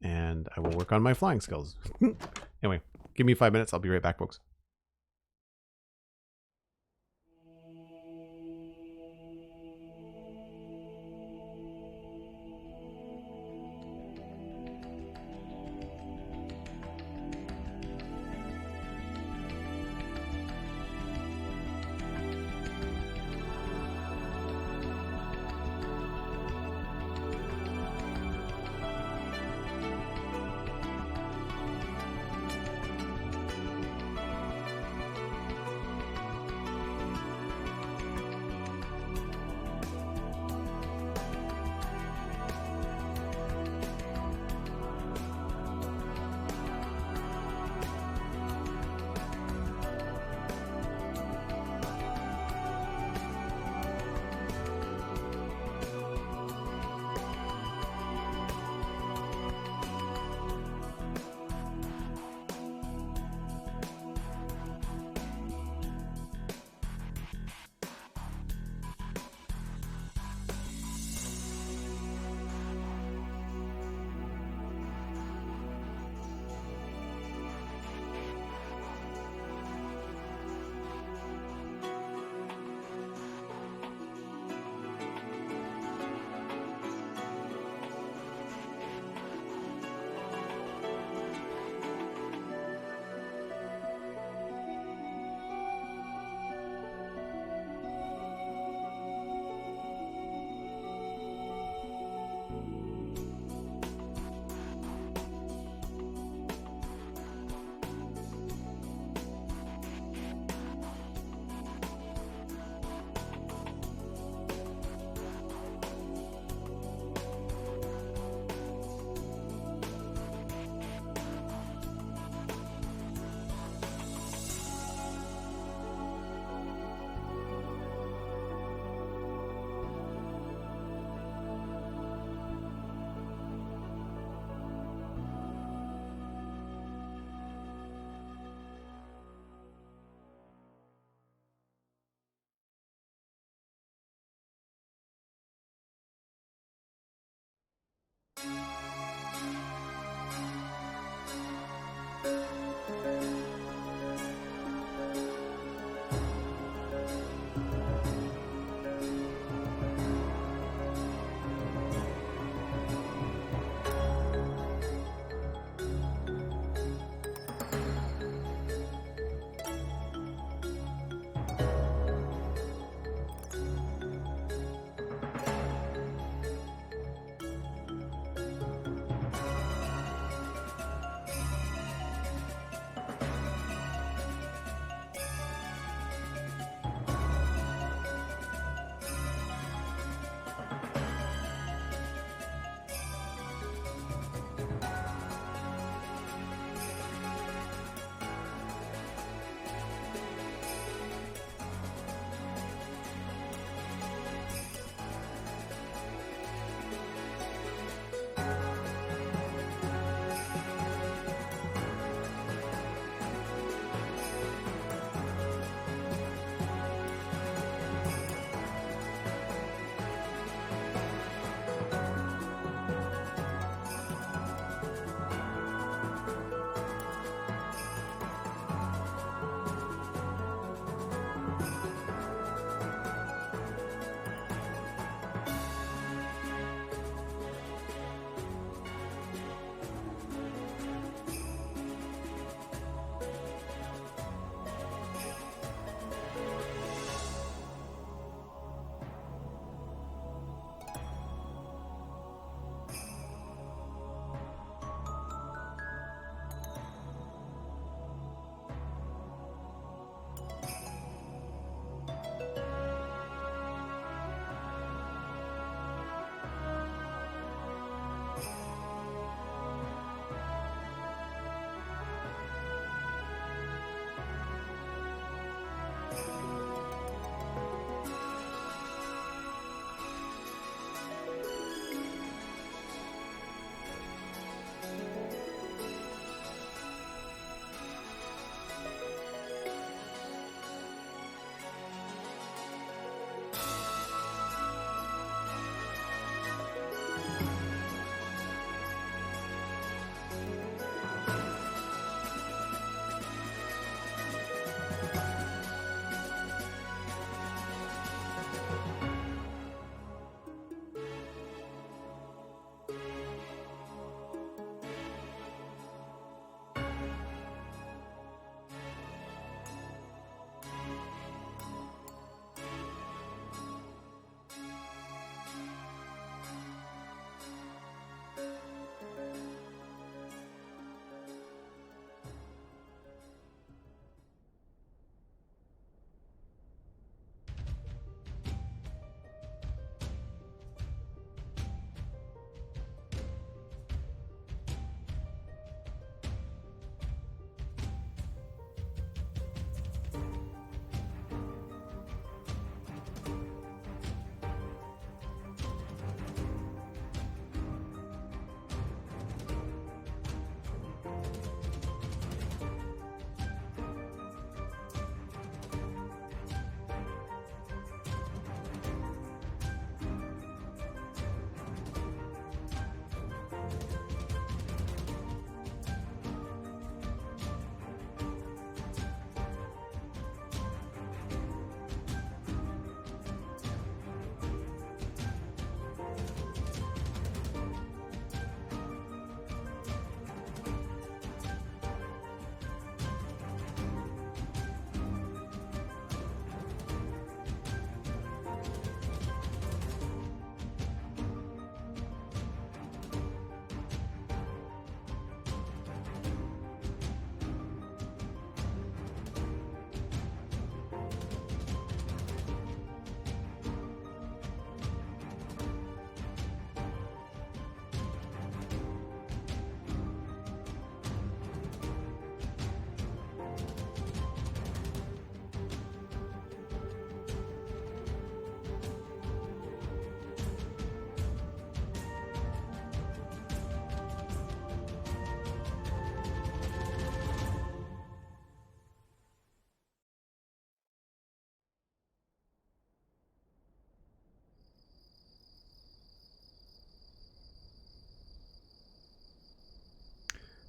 and I will work on my flying skills. Anyway, give me 5 minutes. I'll be right back, folks.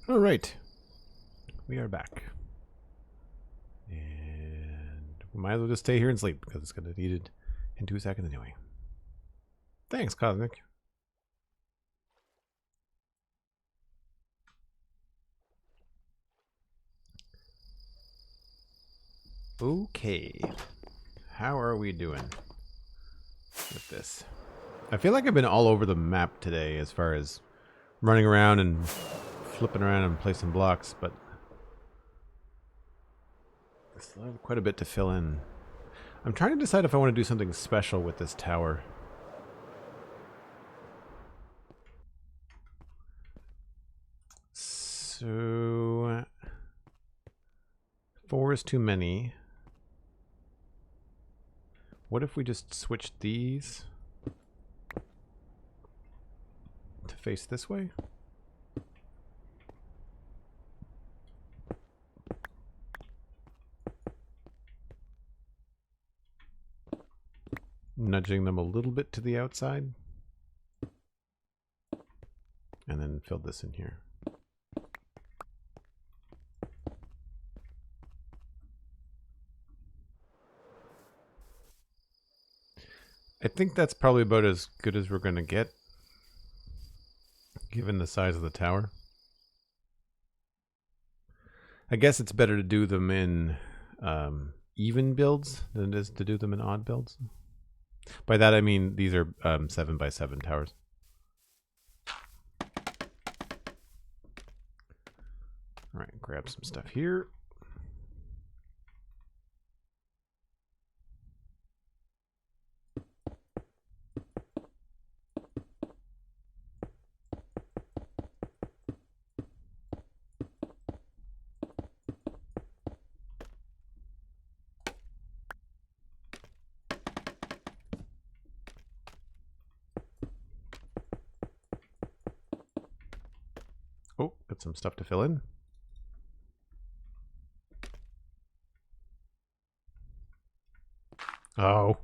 All right, we are back, and we might as well just stay here and sleep because it's gonna need it in 2 seconds anyway. Thanks, Cosmic. Okay, how are we doing with this? I feel like I've been all over the map today as far as running around and flipping around and placing blocks, but still have quite a bit to fill in. I'm trying to decide if I want to do something special with this tower. So 4 is too many. What if we just switch these to face this way? Nudging them a little bit to the outside. And then fill this in here. I think that's probably about as good as we're going to get, given the size of the tower. I guess it's better to do them in even builds than it is to do them in odd builds. By that I mean these are 7x7 towers. All right, grab some stuff here. Oh, got some stuff to fill in. Oh.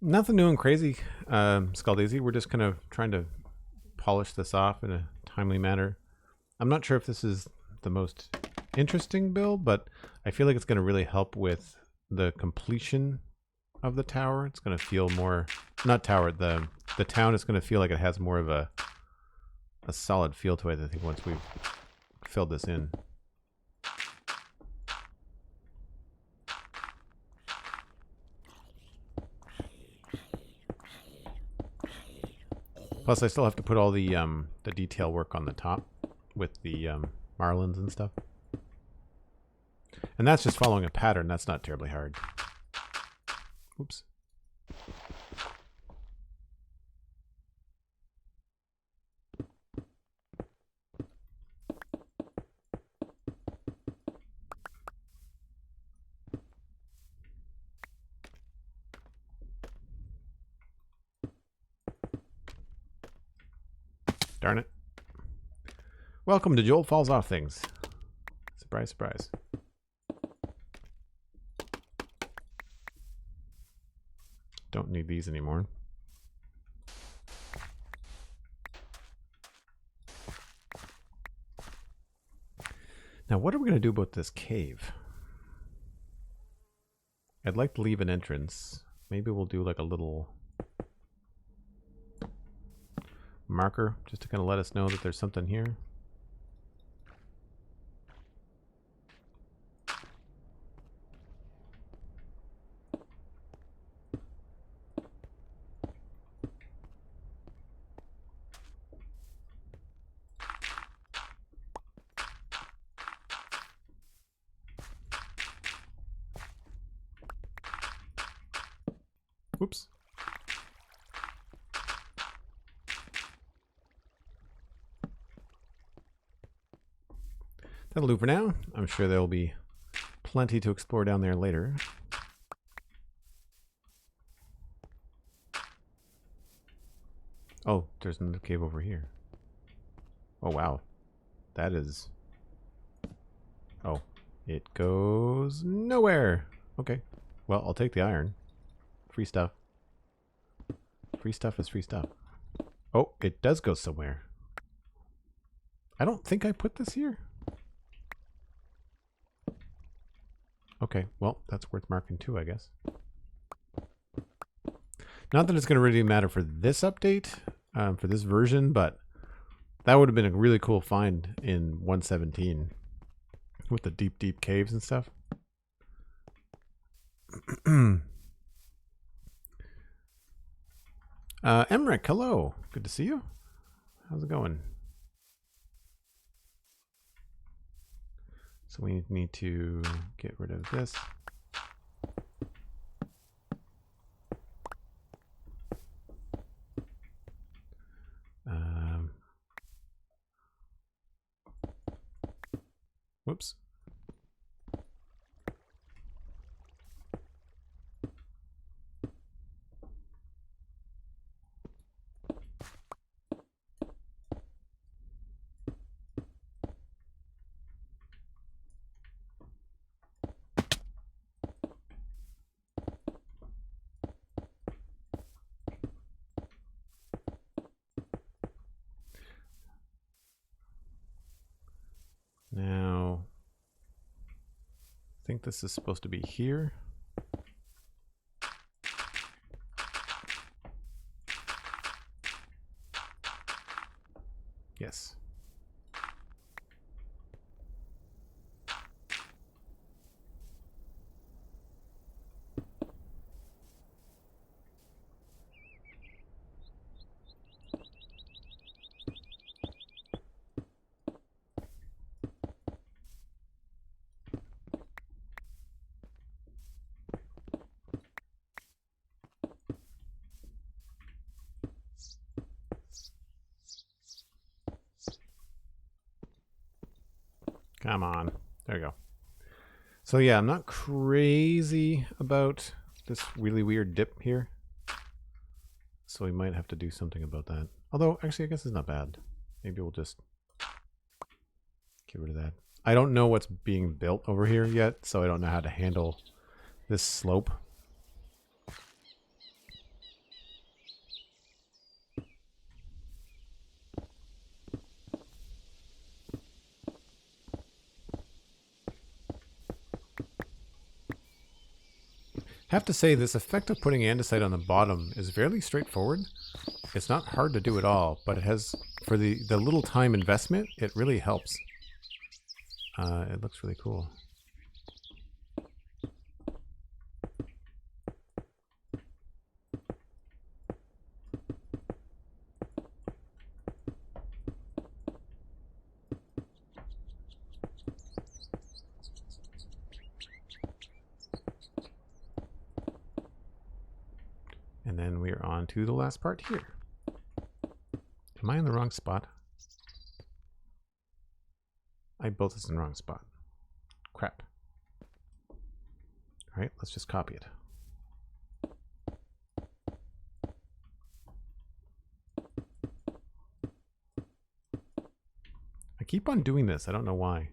Nothing new and crazy, Skull Daisy. We're just kind of trying to polish this off in a timely manner. I'm not sure if this is the most interesting build, but I feel like it's going to really help with the completion of the tower. It's going to feel more, not tower, the town is going to feel like it has more of a solid feel to it, I think, once we've filled this in. Plus, I still have to put all the detail work on the top with the marlins and stuff. And that's just following a pattern. That's not terribly hard. Oops. Darn it. Welcome to Joel Falls Off Things. Surprise, surprise. Don't need these anymore. Now, what are we going to do about this cave? I'd like to leave an entrance. Maybe we'll do like a little marker just to kind of let us know that there's something here. Oops. That'll do for now. I'm sure there'll be plenty to explore down there later. Oh, there's another cave over here. Oh, wow. That is... Oh, it goes nowhere. Okay. Well, I'll take the iron. Free stuff. Free stuff is free stuff. Oh, it does go somewhere. I don't think I put this here. Okay, well, that's worth marking too, I guess. Not that it's going to really matter for this update, for this version, but that would have been a really cool find in 1.17 with the deep, deep caves and stuff. Emmerich, hello. Good to see you. How's it going? So we need to get rid of this. Whoops. Now, I think this is supposed to be here. Yes. Come on. There you go. So yeah, I'm not crazy about this really weird dip here. So we might have to do something about that. Although, actually, I guess it's not bad. Maybe we'll just get rid of that. I don't know what's being built over here yet, so I don't know how to handle this slope. Have to say, this effect of putting andesite on the bottom is fairly straightforward. It's not hard to do at all, but it has, for the little time investment, it really helps. It looks really cool. And then we're on to the last part here. Am I in the wrong spot? I built this in the wrong spot. Crap. All right, let's just copy it. I keep on doing this. I don't know why.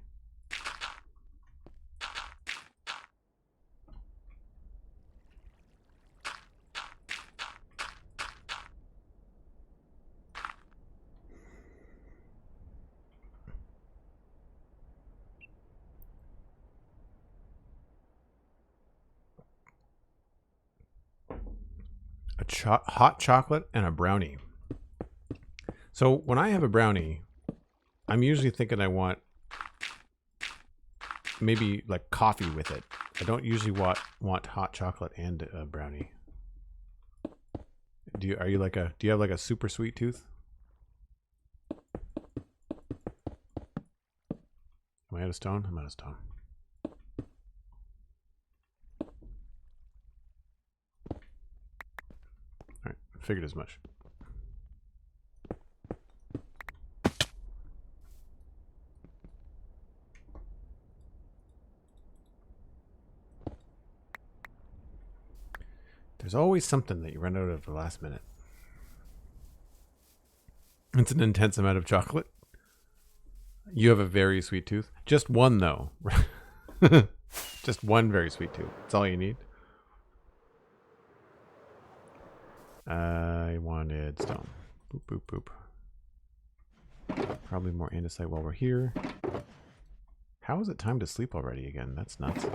Hot chocolate and a brownie. So when I have a brownie, I'm usually thinking I want maybe like coffee with it. I don't usually want hot chocolate and a brownie. Do you have like a super sweet tooth? Am I out of stone? I'm out of stone. Alright, figured as much. There's always something that you run out of at the last minute. It's an intense amount of chocolate. You have a very sweet tooth. Just one, though. Just one very sweet tooth. That's all you need. I wanted stone. Boop, boop, boop. Probably more andesite while we're here. How is it time to sleep already again? That's nuts.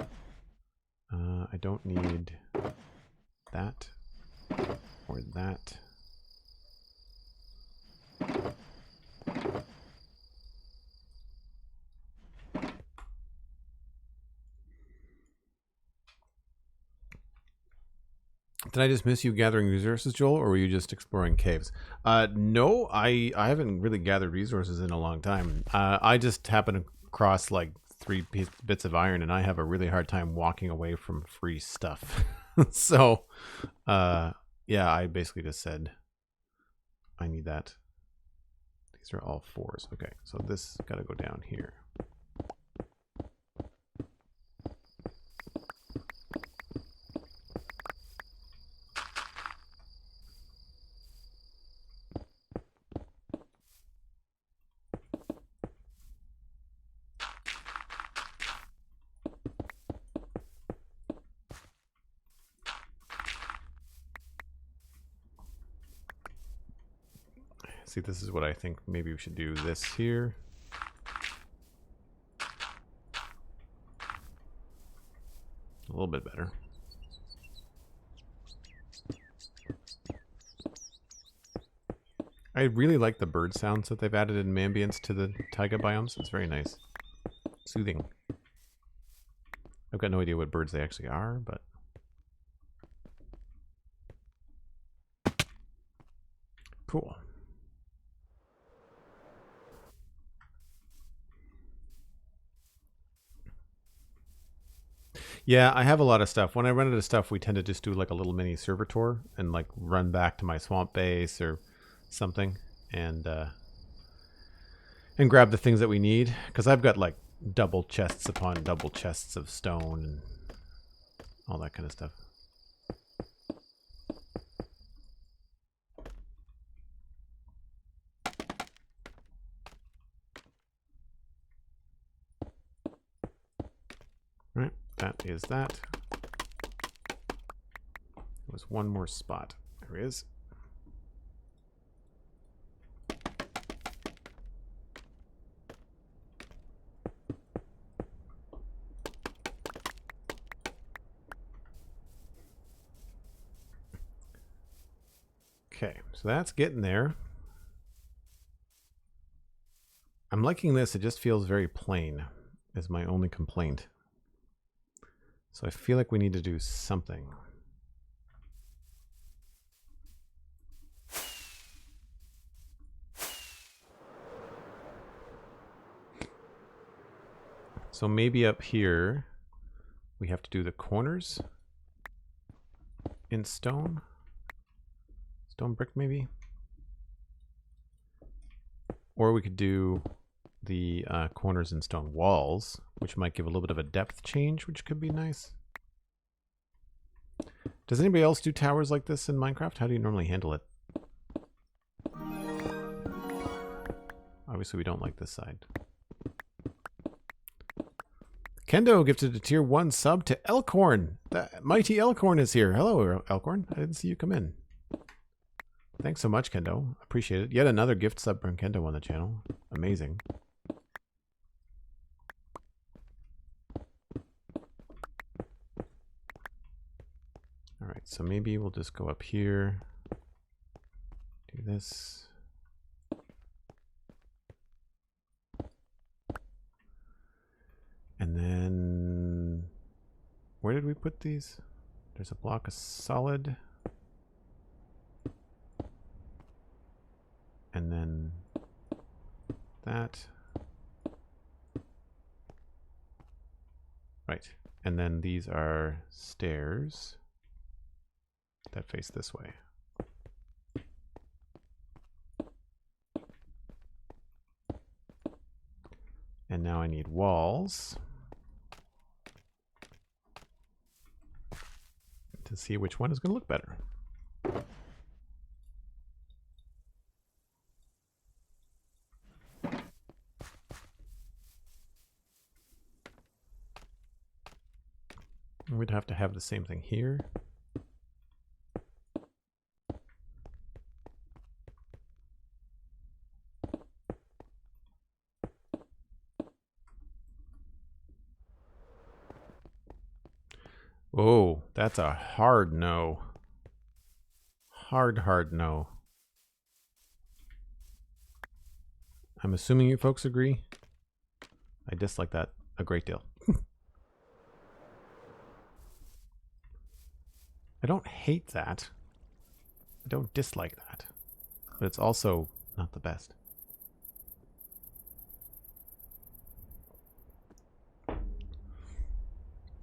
I don't need that or that. Did I just miss you gathering resources, Joel, or were you just exploring caves? No, I haven't really gathered resources in a long time. I just happened across like 3 bits of iron, and I have a really hard time walking away from free stuff. So, yeah, I basically just said, I need that. These are all 4s. Okay, so this got to go down here. See, this is what I think maybe we should do this here. A little bit better. I really like the bird sounds that they've added in ambience to the taiga biomes. It's very nice. Soothing. I've got no idea what birds they actually are, but... Cool. Yeah, I have a lot of stuff. When I run out of stuff, we tend to just do like a little mini server tour and like run back to my swamp base or something and grab the things that we need. Because I've got like double chests upon double chests of stone and all that kind of stuff. All right, that is that. There was one more spot. There is. Okay, so that's getting there. I'm liking this. It just feels very plain, is my only complaint. So I feel like we need to do something. So maybe up here, we have to do the corners in stone. Stone brick, maybe? Or we could do the corners in stone walls, which might give a little bit of a depth change, which could be nice. Does anybody else do towers like this in Minecraft? How do you normally handle it? Obviously, we don't like this side. Kendo gifted a tier 1 sub to Elkhorn. The mighty Elkhorn is here. Hello, Elkhorn. I didn't see you come in. Thanks so much, Kendo. Appreciate it. Yet another gift sub from Kendo on the channel. Amazing. All right, so maybe we'll just go up here. Do this. And then, where did we put these? There's a block of solid. And then that. Right. And then these are stairs that face this way. And now I need walls to and see which one is going to look better. We'd have to have the same thing here. Oh, that's a hard no. Hard no. I'm assuming you folks agree. I dislike that a great deal. I don't hate that. I don't dislike that. But it's also not the best.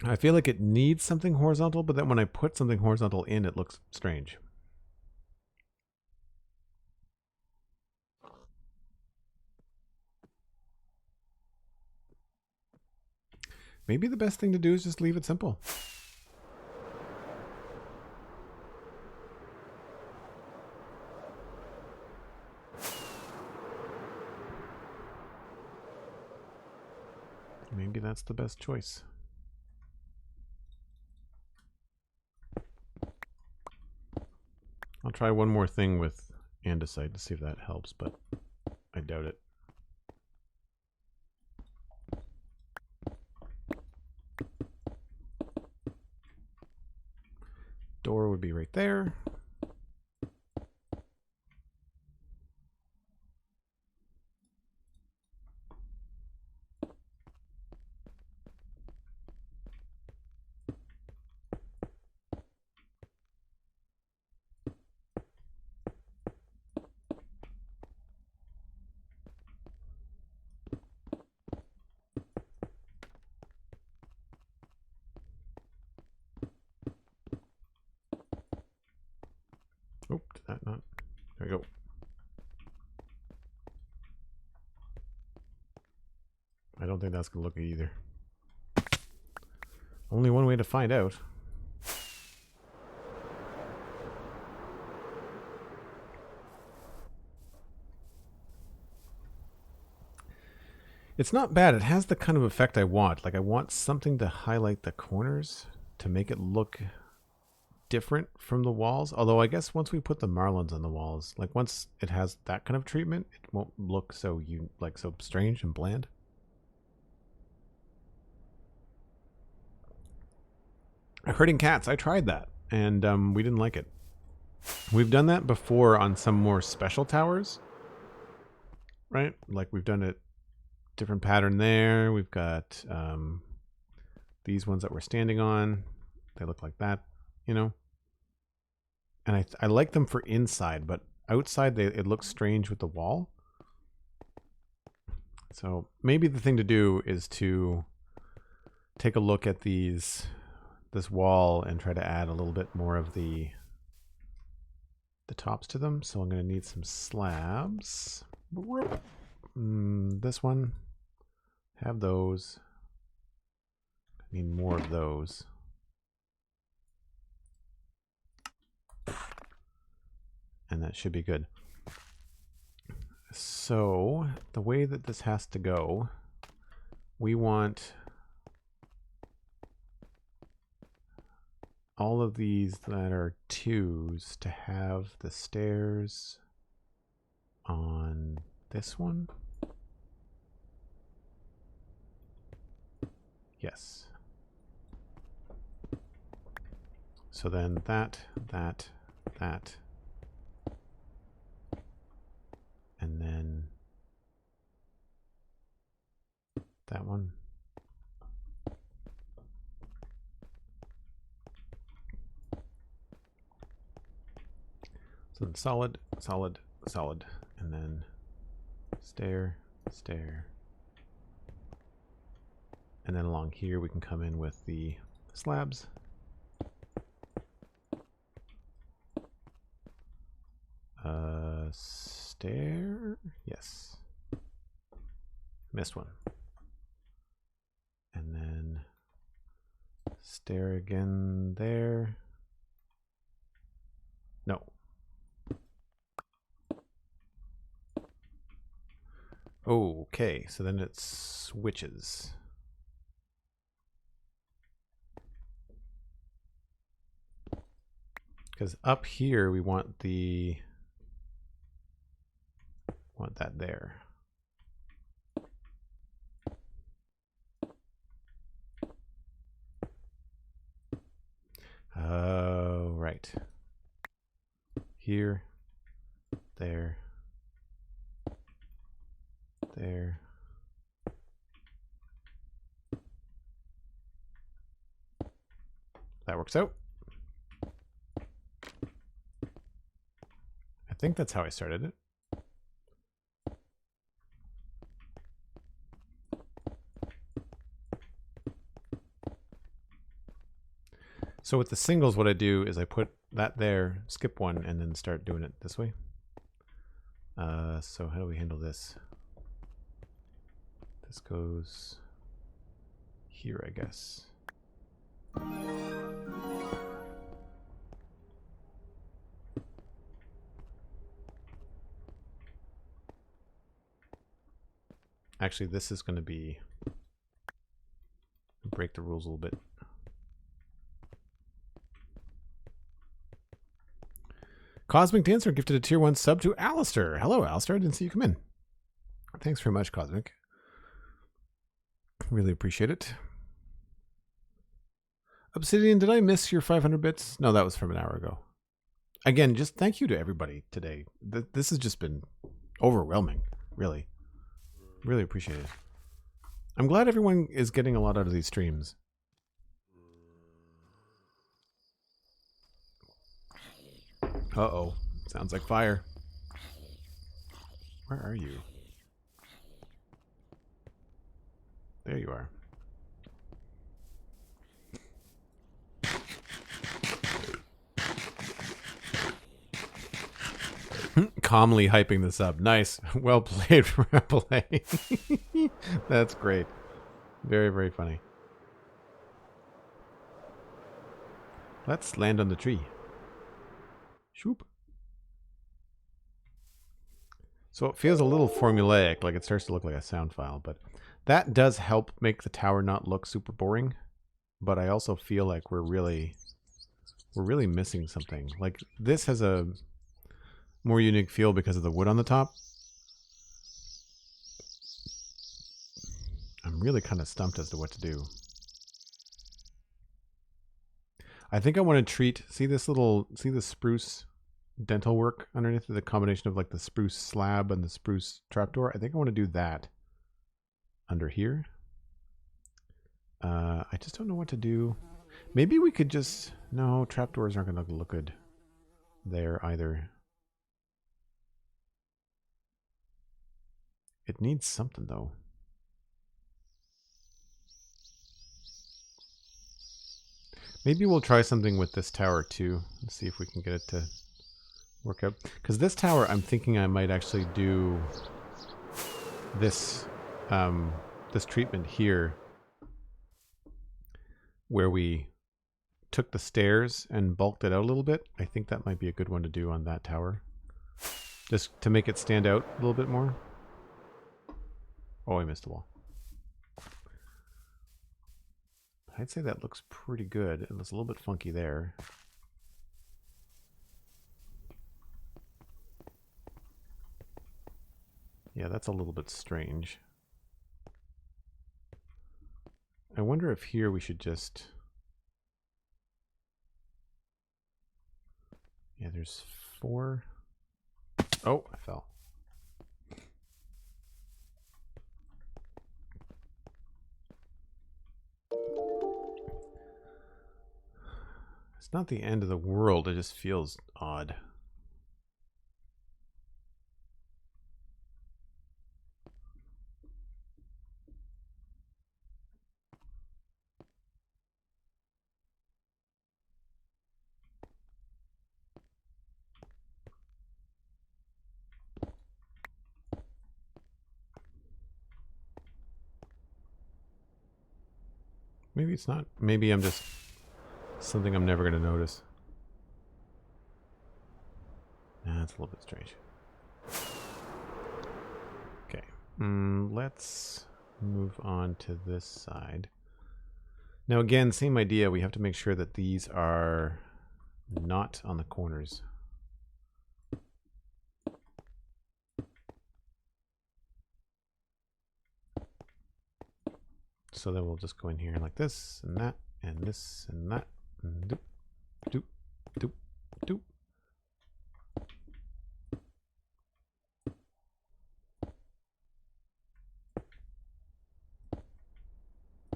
I feel like it needs something horizontal, but then when I put something horizontal in, it looks strange. Maybe the best thing to do is just leave it simple. Maybe that's the best choice. I'll try one more thing with andesite to see if that helps, but I doubt it. Door would be right there. Oh, did that not? There we go. I don't think that's going to look good either. Only one way to find out. It's not bad. It has the kind of effect I want. Like I want something to highlight the corners to make it look different from the walls. Although I guess once we put the marlins on the walls, like once it has that kind of treatment, it won't look so so strange and bland. Herding cats, I tried that and we didn't like it. We've done that before on some more special towers, right? Like we've done it different pattern there. We've got these ones that we're standing on. They look like that, you know. And I like them for inside, but outside it looks strange with the wall. So maybe the thing to do is to take a look at this wall and try to add a little bit more of the tops to them. So I'm going to need some slabs. This one, have those. I need more of those. And that should be good. So the way that this has to go, we want all of these that are 2s to have the stairs on this one. Yes. So then that, and then that one. So then solid, solid, solid, and then stair, stair. And then along here we can come in with the slabs. Stair, yes. Missed one. And then stair again there. Okay, so then it switches. Because up here we want that there. Oh, right. Here, there, there. That works out. I think that's how I started it. So with the singles, what I do is I put that there, skip one, and then start doing it this way. So how do we handle this? This goes here, I guess. Actually, this is going to be break the rules a little bit. Cosmic Dancer gifted a tier 1 sub to Alistair. Hello, Alistair. I didn't see you come in. Thanks very much, Cosmic. Really appreciate it. Obsidian, did I miss your 500 bits? No, that was from an hour ago. Again, just thank you to everybody today. This has just been overwhelming, really. Really appreciate it. I'm glad everyone is getting a lot out of these streams. Uh-oh. Sounds like fire. Where are you? There you are. Calmly hyping this up. Nice. Well played, Replay. That's great. Very, very funny. Let's land on the tree. Shoop. So it feels a little formulaic, like it starts to look like a sound file, but that does help make the tower not look super boring. But I also feel like we're really missing something. Like this has a more unique feel because of the wood on the top. I'm really kind of stumped as to what to do. I think I want to treat, see the spruce dental work underneath, the combination of like the spruce slab and the spruce trapdoor. I think I want to do that under here. I just don't know what to do. Maybe we could just, no, trapdoors aren't going to look good there either. It needs something though. Maybe we'll try something with this tower too and see if we can get it to work out. Because this tower, I'm thinking I might actually do this this treatment here, where we took the stairs and bulked it out a little bit. I think that might be a good one to do on that tower, just to make it stand out a little bit more. Oh, I missed a wall. I'd say that looks pretty good. It was a little bit funky there. Yeah, that's a little bit strange. I wonder if here we should just... Yeah, there's 4. Oh, I fell. It's not the end of the world, it just feels odd. Maybe it's not. Maybe I'm just something I'm never going to notice. Nah, that's a little bit strange. Okay. Let's move on to this side. Now again, same idea. We have to make sure that these are not on the corners. So then we'll just go in here like this and that and this and that. And doop, doop, doop, doop.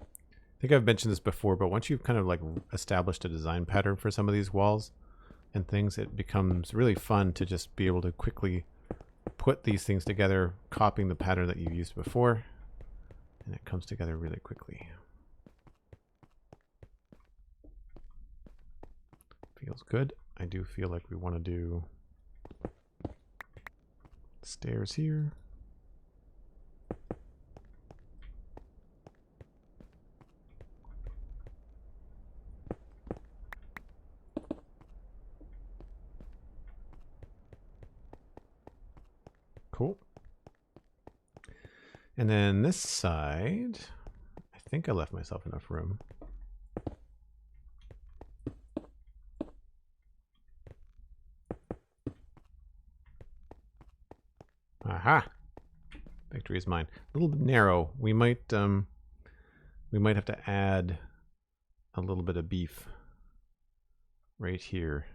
I think I've mentioned this before, but once you've kind of like established a design pattern for some of these walls and things, it becomes really fun to just be able to quickly put these things together, copying the pattern that you've used before, and it comes together really quickly. Feels good. I do feel like we want to do stairs here. Cool. And then this side, I think I left myself enough room. Aha! Victory is mine. A little bit narrow. We might have to add a little bit of beef right here.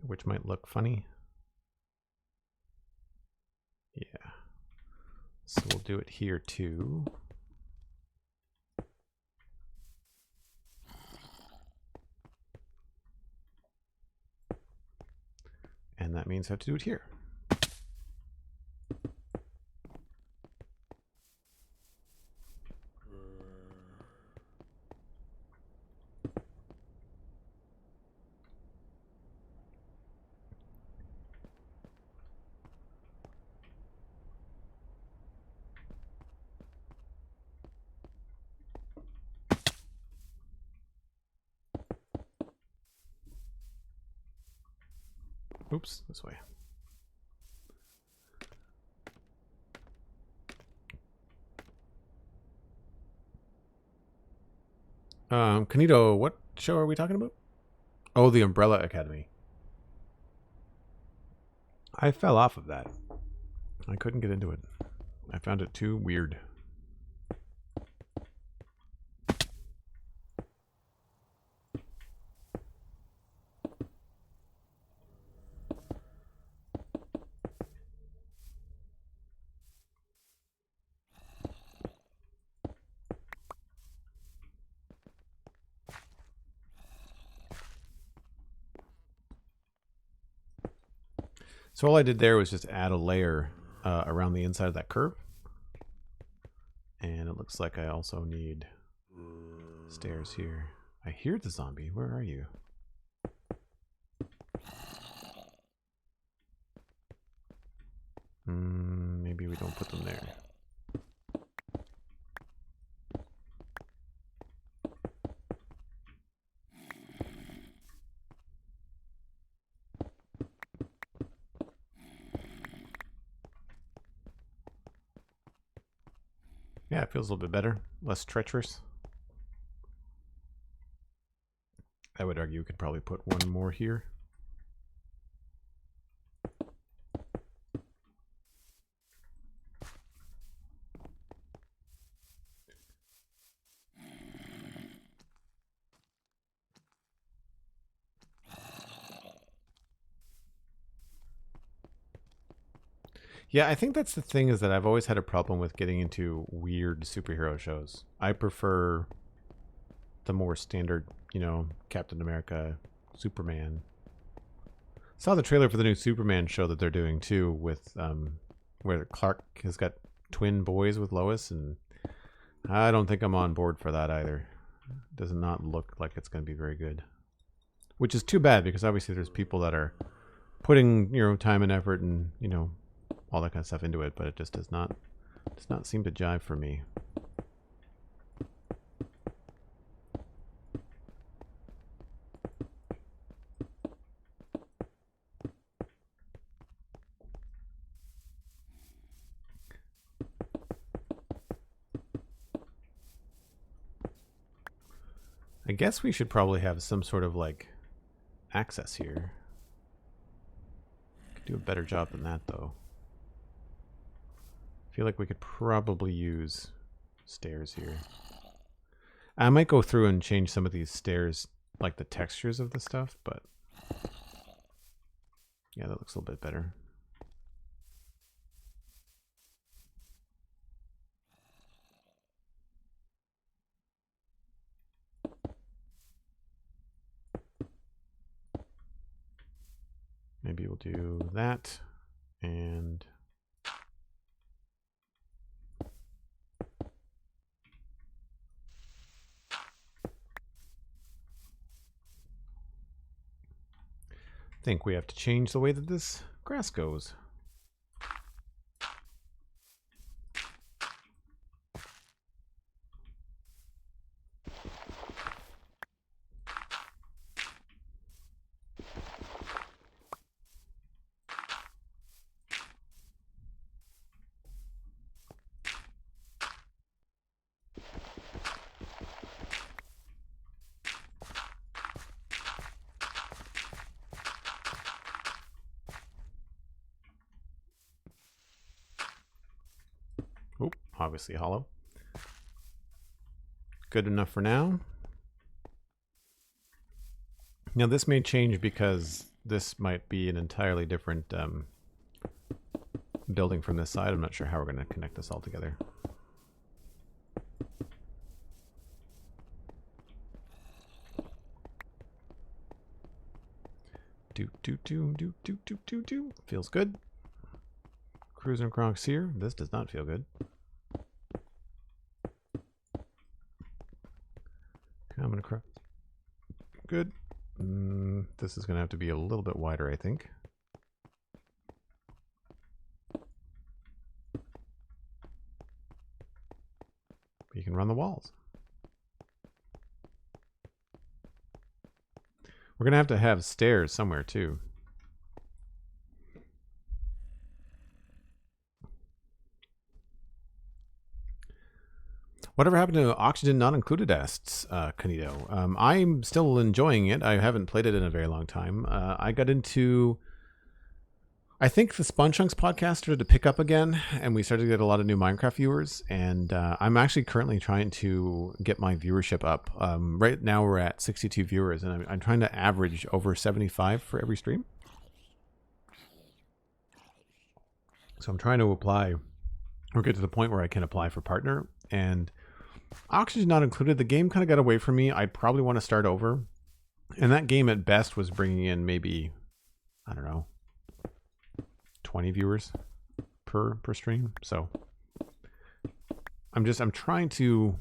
Which might look funny. Yeah. So we'll do it here too. And that means I have to do it here. Oops, this way. Canito, what show are we talking about? Oh, the Umbrella Academy. I fell off of that. I couldn't get into it. I found it too weird. So all I did there was just add a layer around the inside of that curve. And it looks like I also need stairs here. I hear the zombie. Where are you? Maybe we don't put them there. Yeah, it feels a little bit better. Less treacherous. I would argue we could probably put one more here. Yeah, I think that's the thing, is that I've always had a problem with getting into weird superhero shows. I prefer the more standard, you know, Captain America, Superman. Saw the trailer for the new Superman show that they're doing too, with where Clark has got twin boys with Lois, and I don't think I'm on board for that either. It does not look like it's going to be very good. Which is too bad, because obviously there's people that are putting, you know, time and effort and, you know, all that kind of stuff into it, but it just does not seem to jive for me. I guess we should probably have some sort of like access here. Could do a better job than that though. I feel like we could probably use stairs here. I might go through and change some of these stairs, like the textures of the stuff, but yeah, that looks a little bit better. Maybe we'll do that and I think we have to change the way that this grass goes. Oop, obviously hollow. Good enough for now. Now this may change because this might be an entirely different building from this side. I'm not sure how we're going to connect this all together. Do. Feels good. Cruising across here. This does not feel good. Coming across. Good. This is going to have to be a little bit wider, I think. But you can run the walls. We're going to have stairs somewhere, too. Whatever happened to Oxygen Not Included, asks Canito. I'm still enjoying it. I haven't played it in a very long time. I got into... I think the Spawn Chunks podcast started to pick up again, and we started to get a lot of new Minecraft viewers, and I'm actually currently trying to get my viewership up. Right now we're at 62 viewers, and I'm trying to average over 75 for every stream. So I'm trying to apply, or get to the point where I can apply for partner, and Oxygen Not Included, the game kind of got away from me. I'd probably want to start over, and that game at best was bringing in maybe, I don't know, 20 viewers per stream. So I'm trying to,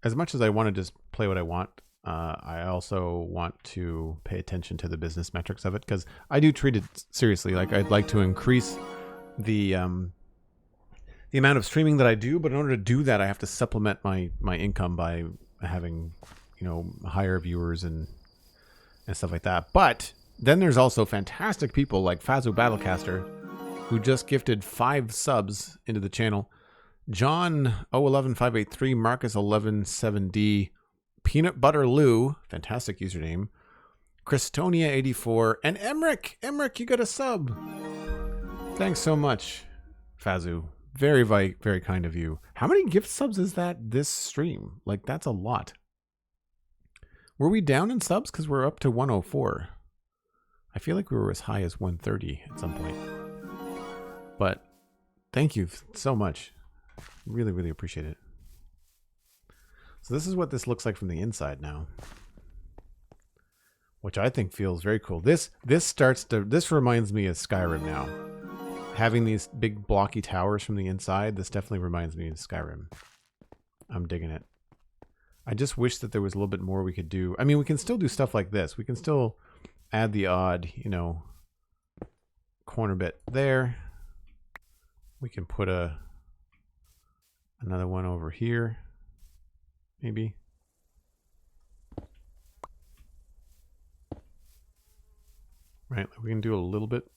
as much as I want to just play what I want, I also want to pay attention to the business metrics of it, because I do treat it seriously. Like, I'd like to increase the amount of streaming that I do, but in order to do that, I have to supplement my income by having, you know, higher viewers and stuff like that. But then there's also fantastic people like Fazu Battlecaster, who just gifted 5 subs into the channel. John 011583, Marcus 117D, Peanut Butter Lou, fantastic username, Christonia 84, and Emric. Emric, you got a sub. Thanks so much, Fazu. Very, very kind of you. How many gift subs is that this stream? Like, that's a lot. Were we down in subs? Because we're up to 104. I feel like we were as high as 130 at some point. But thank you so much. Really, really appreciate it. So this is what this looks like from the inside now, which I think feels very cool. This reminds me of Skyrim now. Having these big blocky towers from the inside, this definitely reminds me of Skyrim. I'm digging it. I just wish that there was a little bit more we could do. I mean, we can still do stuff like this. We can still add the odd, you know, corner bit there. We can put another one over here, maybe. Right, we can do a little bit.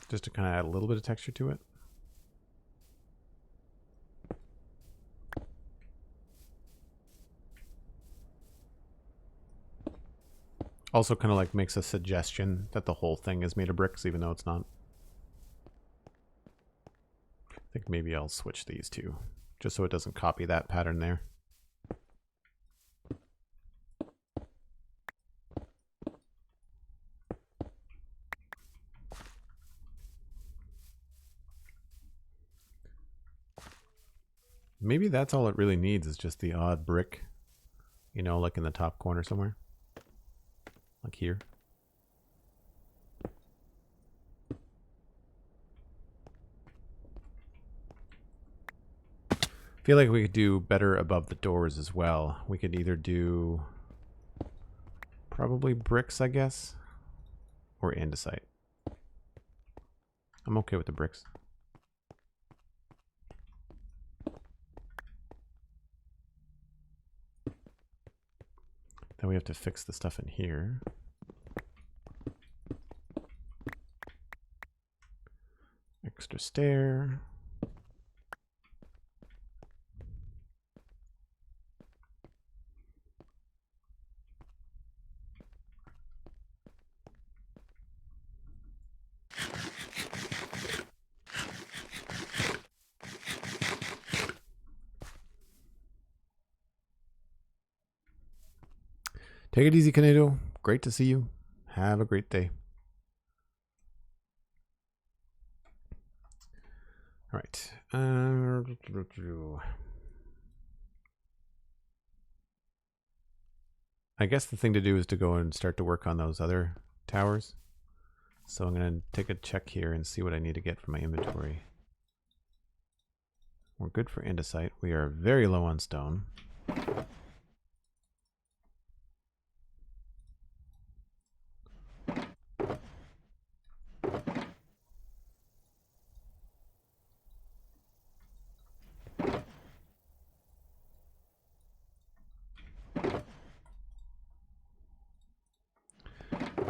just to kind of add a little bit of texture to it. Also kind of like makes a suggestion that the whole thing is made of bricks, even though it's not. I think maybe I'll switch these two, just so it doesn't copy that pattern there. Maybe that's all it really needs, is just the odd brick, you know, like in the top corner somewhere. Like here. I feel like we could do better above the doors as well. We could either do probably bricks, I guess, or andesite. I'm okay with the bricks. Then we have to fix the stuff in here. Extra stair. Take it easy, Canado. Great to see you. Have a great day. All right. I guess the thing to do is to go and start to work on those other towers. So I'm going to take a check here and see what I need to get from my inventory. We're good for andesite. We are very low on stone.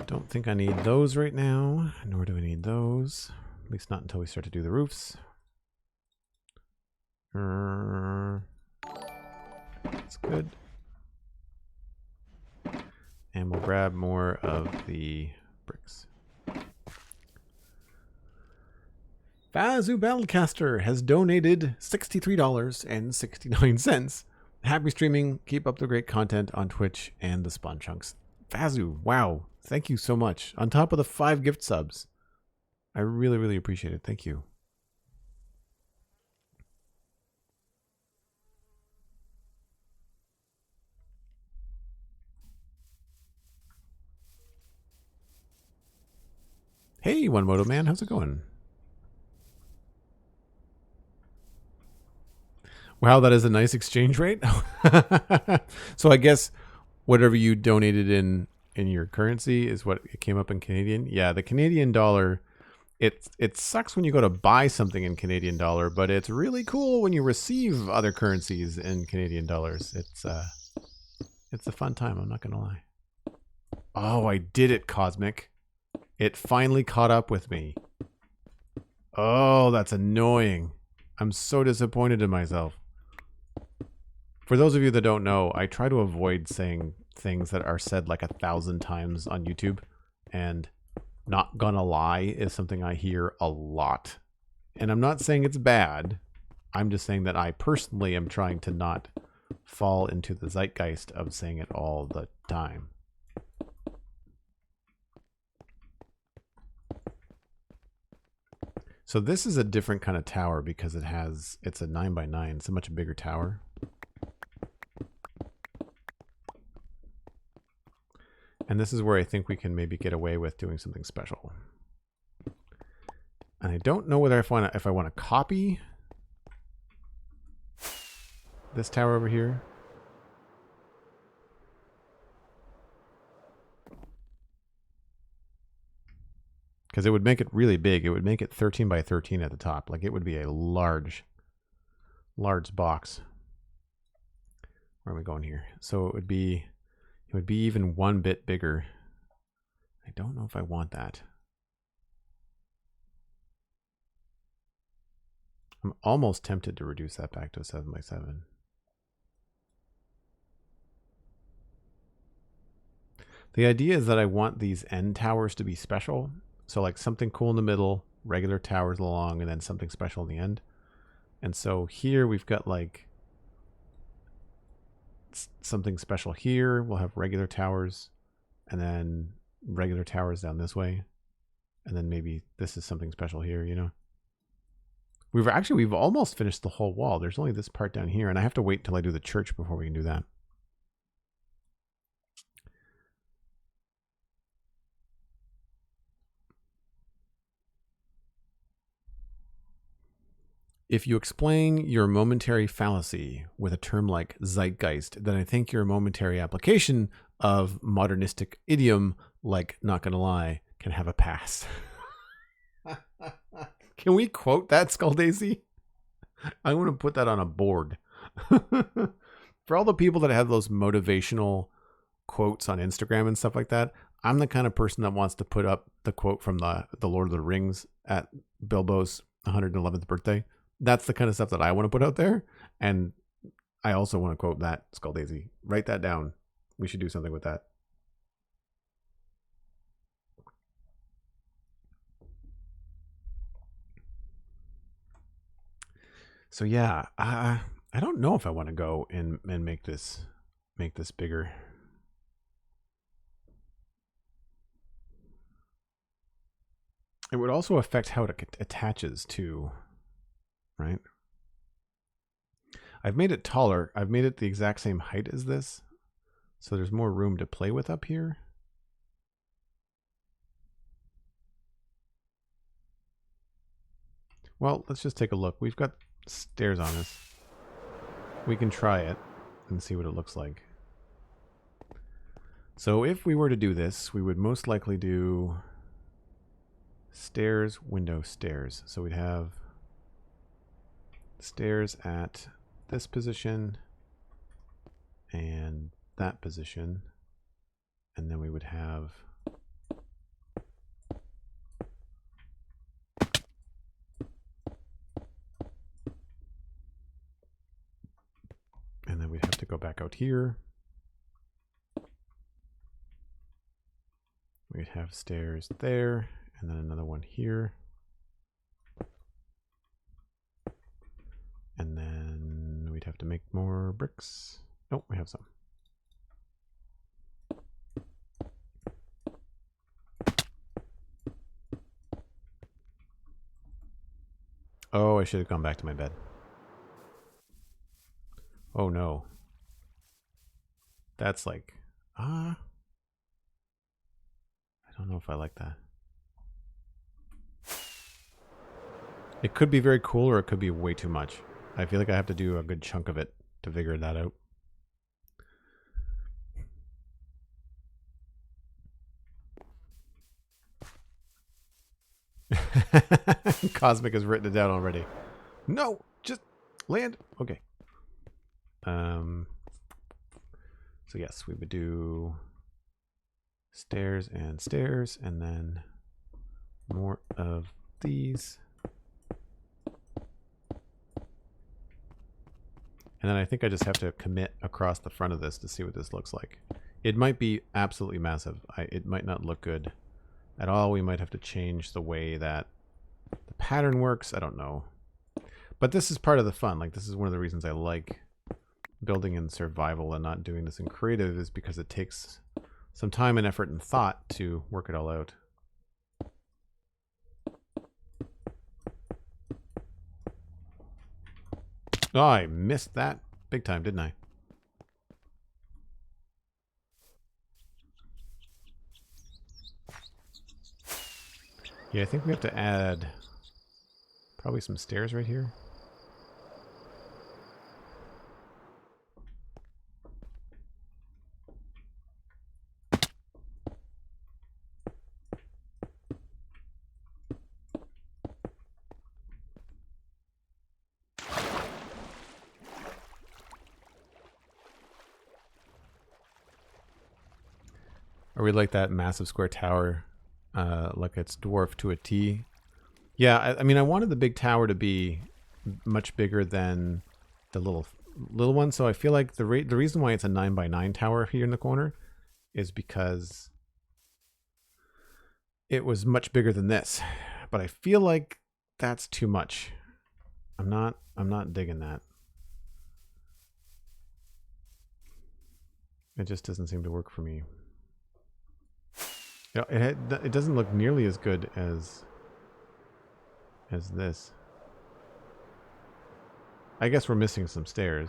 Don't think I need those right now, nor do I need those. At least not until we start to do the roofs. That's good. And we'll grab more of the bricks. Fazu Battlecaster has donated $63.69. Happy streaming. Keep up the great content on Twitch and the Spawn Chunks. Fazu, wow. Thank you so much. On top of the 5 gift subs. I really, really appreciate it. Thank you. Hey, One Moto Man. How's it going? Wow, that is a nice exchange rate. So I guess whatever you donated in your currency is what it came up in Canadian. Yeah, the Canadian dollar, it sucks when you go to buy something in Canadian dollar, but it's really cool when you receive other currencies in Canadian dollars. It's a fun time, I'm not gonna lie. Oh, I did it, Cosmic. It finally caught up with me. Oh, that's annoying. I'm so disappointed in myself. For those of you that don't know, I try to avoid saying things that are said like 1,000 times on YouTube, and not gonna lie is something I hear a lot. And I'm not saying it's bad. I'm just saying that I personally am trying to not fall into the zeitgeist of saying it all the time. So this is a different kind of tower because it's a 9x9. It's a much bigger tower. And this is where I think we can maybe get away with doing something special. And I don't know whether if I want to copy this tower over here. Because it would make it really big. It would make it 13x13 at the top. Like it would be a large box. Where are we going here? So it would be even one bit bigger. I don't know if I want that. I'm almost tempted to reduce that back to a 7x7. The idea is that I want these end towers to be special. So like something cool in the middle, regular towers along, and then something special in the end. And so here we've got like something special here. We'll have regular towers and then regular towers down this way. And then maybe this is something special here, you know? We've almost finished the whole wall. There's only this part down here, and I have to wait till I do the church before we can do that. If you explain your momentary fallacy with a term like zeitgeist, then I think your momentary application of modernistic idiom like not gonna lie can have a pass. Can we quote that, Skull Daisy? I want to put that on a board. For all the people that have those motivational quotes on Instagram and stuff like that, I'm the kind of person that wants to put up the quote from the Lord of the Rings at Bilbo's 111th birthday. That's the kind of stuff that I want to put out there. And I also want to quote that, Skull Daisy. Write that down. We should do something with that. So yeah, I don't know if I want to go and make this bigger. It would also affect how it attaches to, right? I've made it taller. I've made it the exact same height as this. So there's more room to play with up here. Well, let's just take a look. We've got stairs on this. We can try it and see what it looks like. So if we were to do this, we would most likely do stairs, window, stairs. So we'd have stairs at this position and that position. And then we would have we'd have to go back out here. We'd have stairs there, and then another one here. And then we'd have to make more bricks. Oh, we have some. Oh, I should have gone back to my bed. Oh no. That's like, I don't know if I like that. It could be very cool or it could be way too much. I feel like I have to do a good chunk of it to figure that out. Cosmic has written it down already. No, just land. Okay. So yes, we would do stairs, and then more of these. And then I think I just have to commit across the front of this to see what this looks like. It might be absolutely massive. It might not look good at all. We might have to change the way that the pattern works. I don't know. But this is part of the fun. Like, this is one of the reasons I like building in survival and not doing this in creative, is because it takes some time and effort and thought to work it all out. Oh, I missed that big time, didn't I? Yeah, I think we have to add probably some stairs right here. Or we like that massive square tower, like it's dwarfed to a T. Yeah, I mean, I wanted the big tower to be much bigger than the little one. So I feel like the reason why it's a 9x9 tower here in the corner is because it was much bigger than this. But I feel like that's too much. I'm not digging that. It just doesn't seem to work for me. You know, it doesn't look nearly as good as this. I guess we're missing some stairs.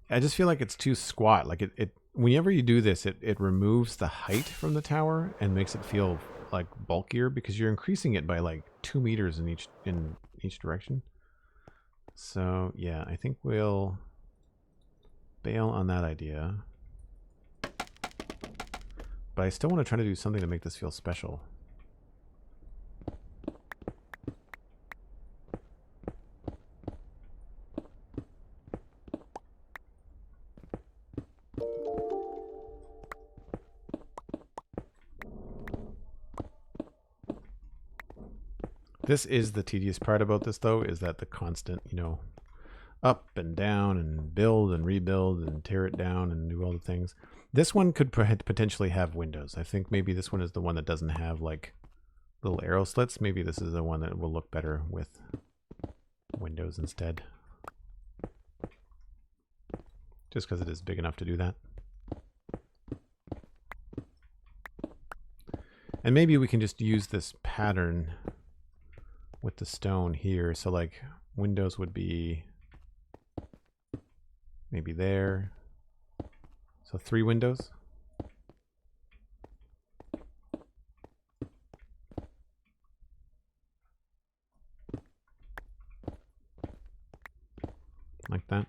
I just feel like it's too squat. Like it whenever you do this, it removes the height from the tower and makes it feel like bulkier because you're increasing it by like 2 meters in each direction. So yeah, I think we'll bail on that idea. But I still want to try to do something to make this feel special. This is the tedious part about this, though, is that the constant, you know, up and down and build and rebuild and tear it down and do all the things. This one could potentially have windows. I think maybe this one is the one that doesn't have like little arrow slits. Maybe this is the one that will look better with windows instead. Just because it is big enough to do that. And maybe we can just use this pattern with the stone here. So like windows would be maybe there. So 3 windows. Like that.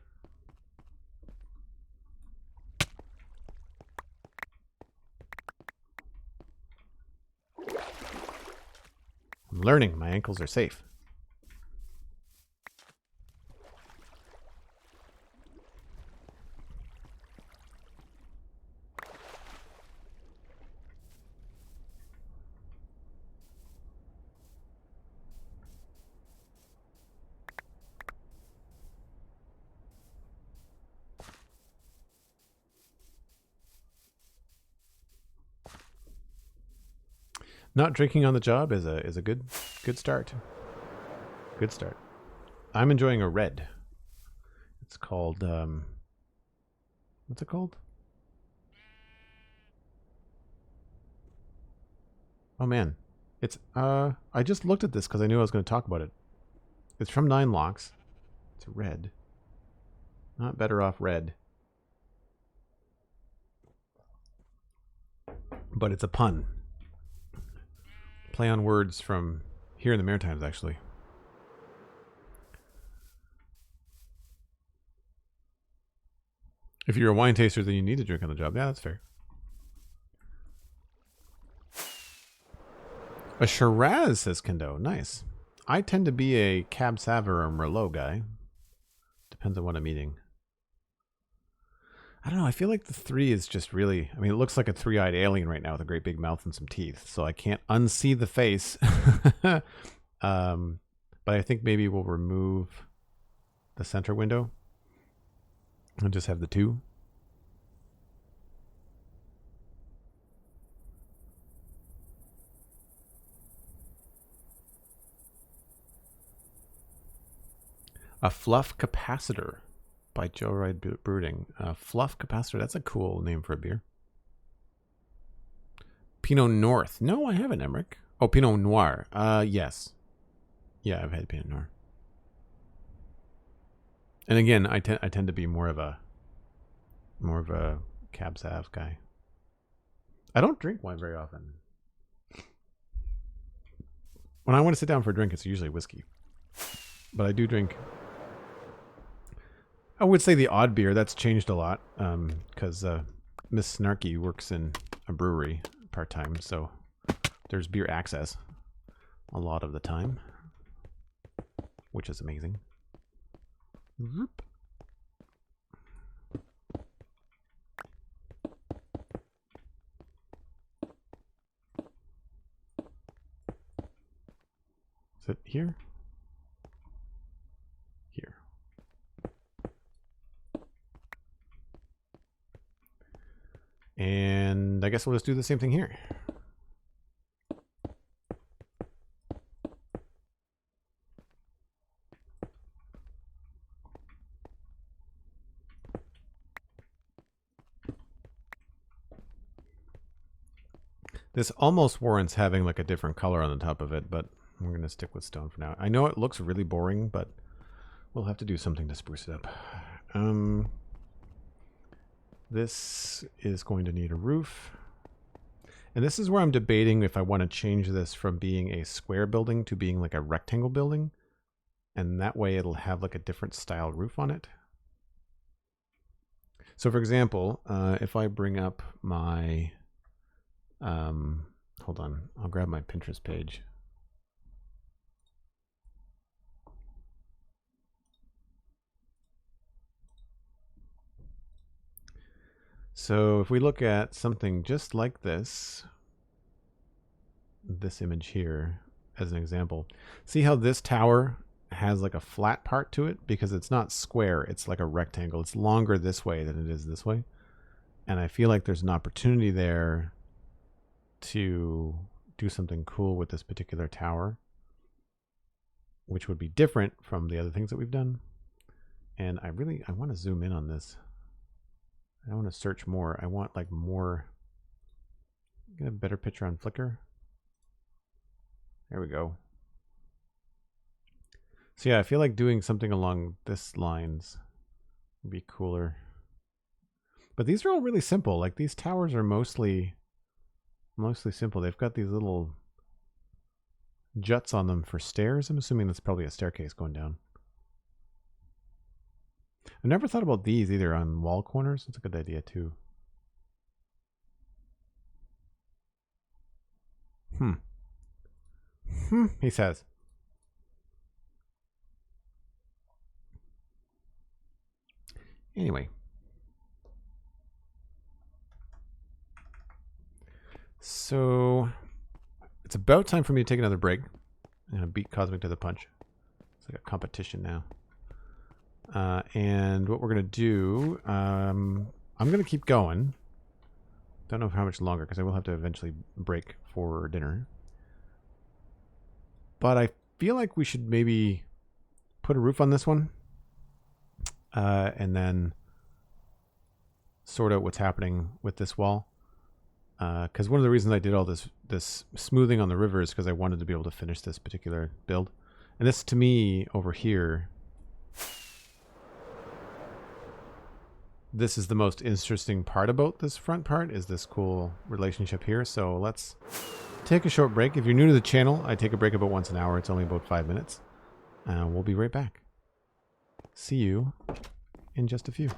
I'm learning. My ankles are safe. Not drinking on the job is a good start. Good start. I'm enjoying a red. It's called what's it called? Oh man. It's I just looked at this because I knew I was going to talk about it. It's from 9 Locks. It's red. Not Better Off Red. But it's a pun. Play on words from here in the Maritimes, actually. If you're a wine taster, then you need to drink on the job. Yeah, that's fair. A Shiraz, says Kendo. Nice. I tend to be a Cab Sav or a Merlot guy. Depends on what I'm eating. I don't know. I feel like the 3 is just really... I mean, it looks like a 3-eyed alien right now with a great big mouth and some teeth. So I can't unsee the face. But I think maybe we'll remove the center window. And just have the 2. A fluff capacitor by Joyride Brooding. Fluff capacitor. That's a cool name for a beer. Pinot North. No, I haven't, Emmerich. Oh, Pinot Noir. Yes. Yeah, I've had Pinot Noir. And again, I tend to be more of a Cab Sav guy. I don't drink wine very often. When I want to sit down for a drink, it's usually whiskey. But I do drink... I would say the odd beer. That's changed a lot because Miss Snarky works in a brewery part-time, so there's beer access a lot of the time, which is amazing. Whoop. Is it here? Here. And I guess we'll just do the same thing here. This almost warrants having like a different color on the top of it, but we're going to stick with stone for now. I know it looks really boring, but we'll have to do something to spruce it up. This is going to need a roof. And this is where I'm debating if I want to change this from being a square building to being like a rectangle building. And that way it'll have like a different style roof on it. So for example, if I bring up my, hold on, I'll grab my Pinterest page. So if we look at something just like this image here as an example, see how this tower has like a flat part to it because it's not square, it's like a rectangle. It's longer this way than it is this way. And I feel like there's an opportunity there to do something cool with this particular tower, which would be different from the other things that we've done. And I want to zoom in on this. I want to search more. I want like more. Get a better picture on Flickr. There we go. So yeah, I feel like doing something along this lines would be cooler. But these are all really simple. Like these towers are mostly simple. They've got these little juts on them for stairs. I'm assuming that's probably a staircase going down. I never thought about these either on wall corners. That's a good idea too. He says. Anyway. So it's about time for me to take another break. I'm gonna beat Cosmic to the punch. It's like a competition now. And what we're going to do, I'm going to keep going. Don't know for how much longer because I will have to eventually break for dinner. But I feel like we should maybe put a roof on this one. And then sort out what's happening with this wall. Because one of the reasons I did all this smoothing on the river is because I wanted to be able to finish this particular build. And this, to me, over here, this is the most interesting part about this front part, is this cool relationship here. So let's take a short break. If you're new to the channel, I take a break about once an hour. It's only about 5 minutes. We'll be right back. See you in just a few.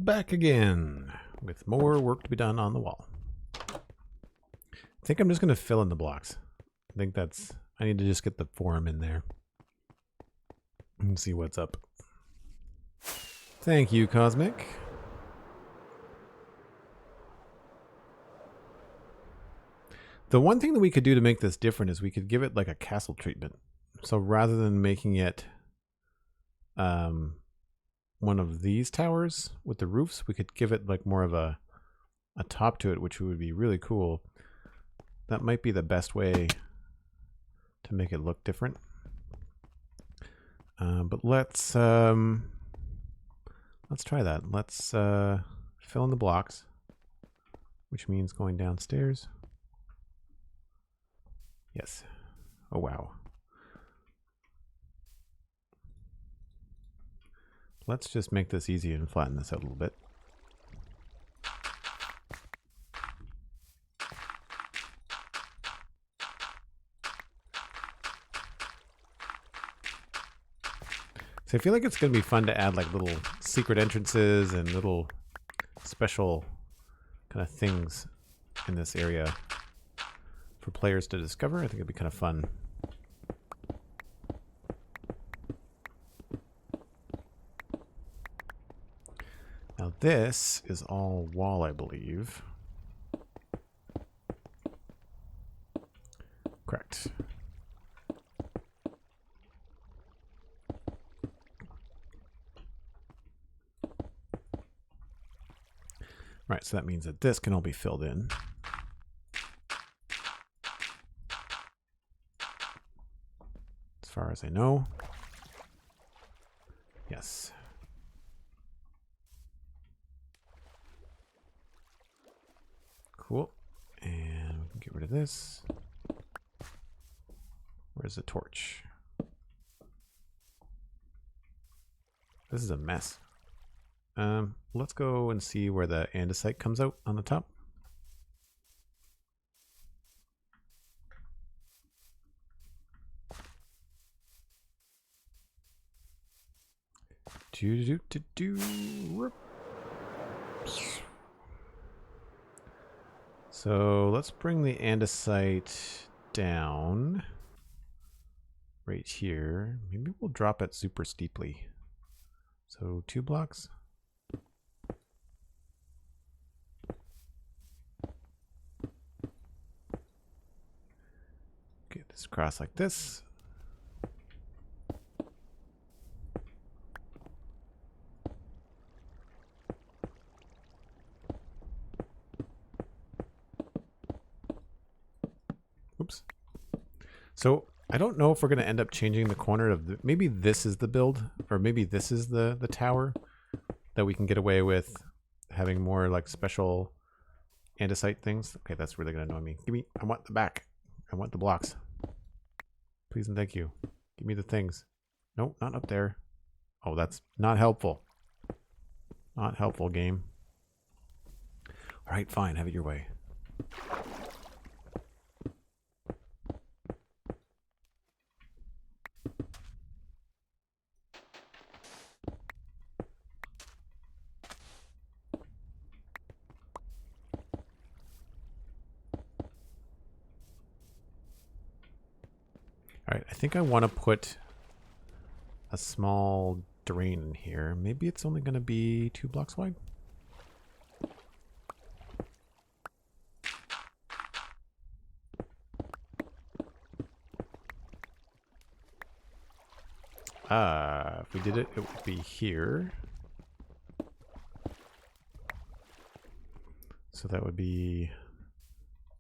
back again with more work to be done on the wall. I think I'm just going to fill in the blocks. I need to just get the form in there and see what's up. Thank you, Cosmic. The one thing that we could do to make this different is we could give it like a castle treatment. So rather than making it one of these towers with the roofs, we could give it like more of a top to it, which would be really cool. That might be the best way to make it look different. But let's try that. Let's fill in the blocks, which means going downstairs. Yes. Oh, wow. Let's just make this easy and flatten this out a little bit. So I feel like it's going to be fun to add like little secret entrances and little special kind of things in this area for players to discover. I think it'd be kind of fun. Now this is all wall, I believe. Correct. Right, so that means that this can all be filled in. As far as I know. Yes. Cool. And we can get rid of this. Where's the torch? This is a mess. Let's go and see where the andesite comes out on the top. So let's bring the andesite down right here. Maybe we'll drop it super steeply. So 2 blocks. Get this across like this. Oops. So I don't know if we're going to end up changing the corner of the, maybe this is the build, or maybe this is the tower that we can get away with having more like special andesite things. Okay, that's really going to annoy me. I want the back. I want the blocks. Please and thank you. Give me the things. Nope, not up there. Oh, that's not helpful. Not helpful, game. All right, fine. Have it your way. All right, I think I want to put a small drain in here. Maybe it's only going to be 2 blocks wide. If we did it, it would be here. So that would be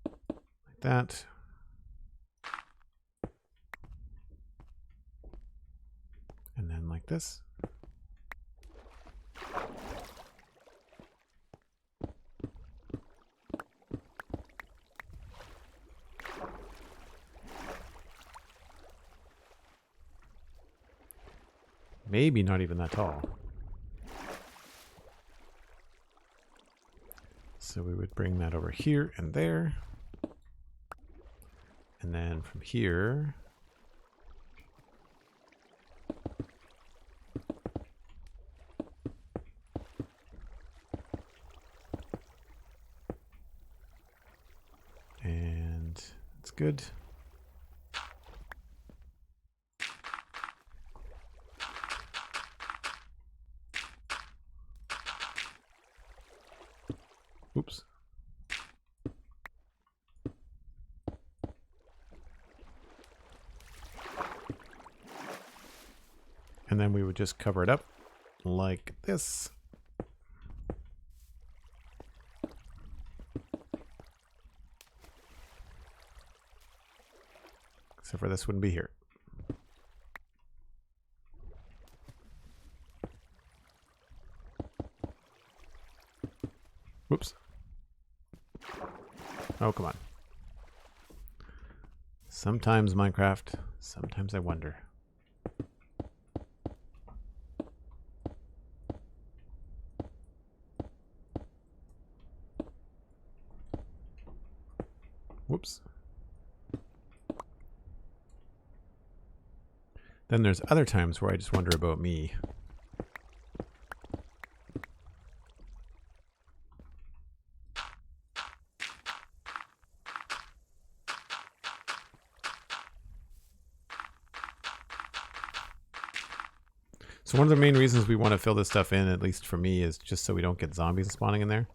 like that. And then like this. Maybe not even that tall. So we would bring that over here and there. And then from here, Looks good. Oops. And then we would just cover it up like this. Except for this wouldn't be here. Whoops. Oh, come on. Sometimes Minecraft, sometimes I wonder. Whoops. Then there's other times where I just wonder about me. So one of the main reasons we want to fill this stuff in, at least for me, is just so we don't get zombies spawning in there.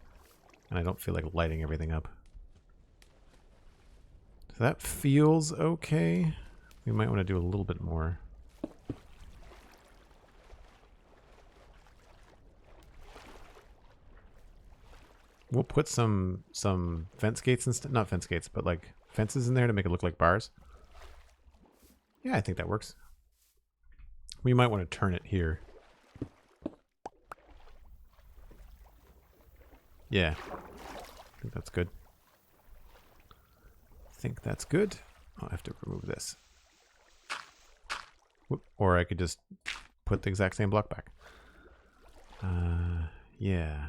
And I don't feel like lighting everything up. So that feels okay. We might want to do a little bit more. We'll put some fence gates and not fence gates, but like fences in there to make it look like bars. Yeah, I think that works. We might want to turn it here. Yeah. I think that's good. I think that's good. I'll have to remove this. Whoop. Or I could just put the exact same block back. Yeah.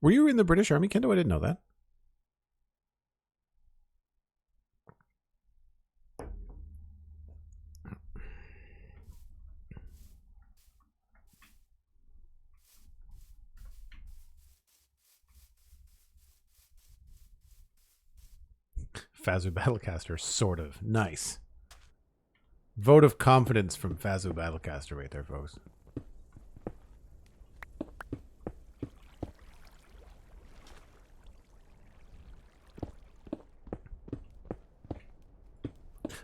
Were you in the British Army, Kendo? I didn't know that. Fazu Battlecaster, sort of. Nice. Vote of confidence from Fazu Battlecaster right there, folks.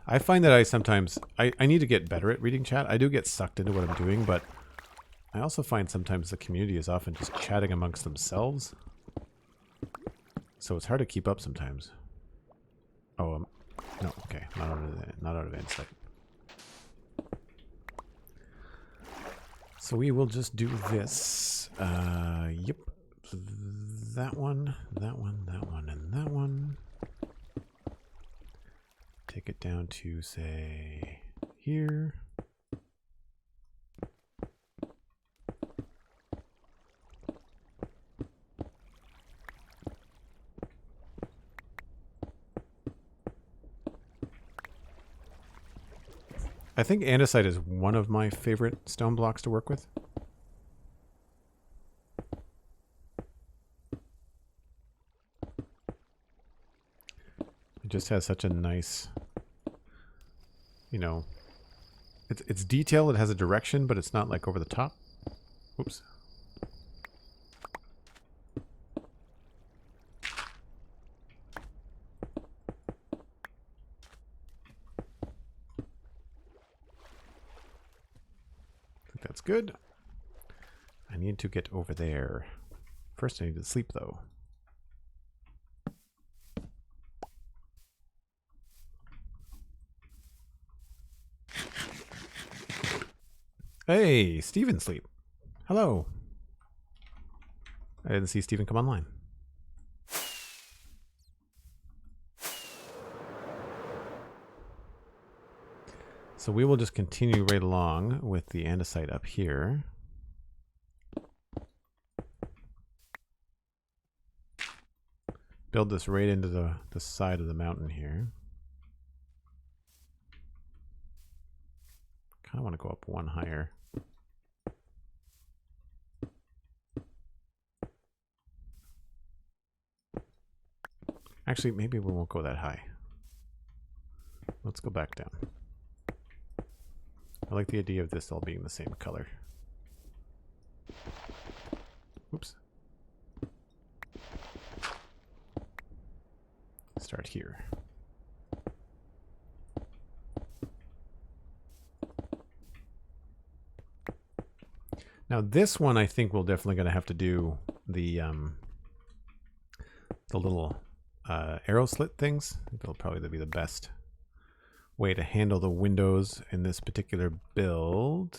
I find that I sometimes... I need to get better at reading chat. I do get sucked into what I'm doing, but I also find sometimes the community is often just chatting amongst themselves. So it's hard to keep up sometimes. Oh, no, okay. Not out of insight. So we will just do this. Yep. That one, that one, that one, and that one. Take it down to, say, here. I think andesite is one of my favorite stone blocks to work with. It just has such a nice, you know, it's detail, it has a direction, but it's not like over the top. Oops. I think that's good. I need to get over there. First I need to sleep though. Hey, Steven sleep. Hello. I didn't see Steven come online. So we will just continue right along with the andesite up here. Build this right into the side of the mountain here. kind of want to go up one higher. Actually, maybe we won't go that high. Let's go back down. I like the idea of this all being the same color. Oops. Start here. Now this one, I think we're definitely going to have to do the little arrow slit things. I think that'll probably be the best way to handle the windows in this particular build.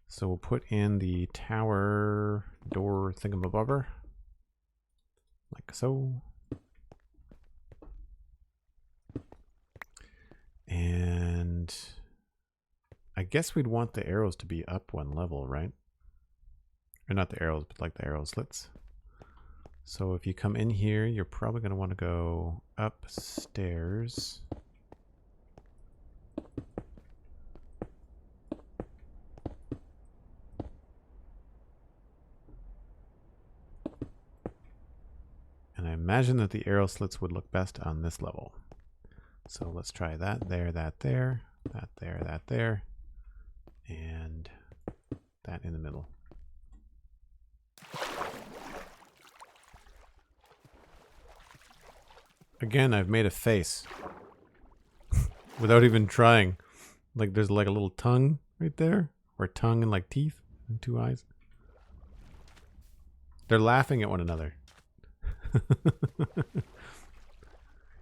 So we'll put in the tower door thingamabobber, like so. And I guess we'd want the arrows to be up one level, right? Or not the arrows, but like the arrow slits. So if you come in here, you're probably going to want to go upstairs. And I imagine that the arrow slits would look best on this level. So let's try that there, that there, that there, that there, and that in the middle. Again, I've made a face without even trying. Like there's like a little tongue right there, or tongue and like teeth and two eyes. They're laughing at one another.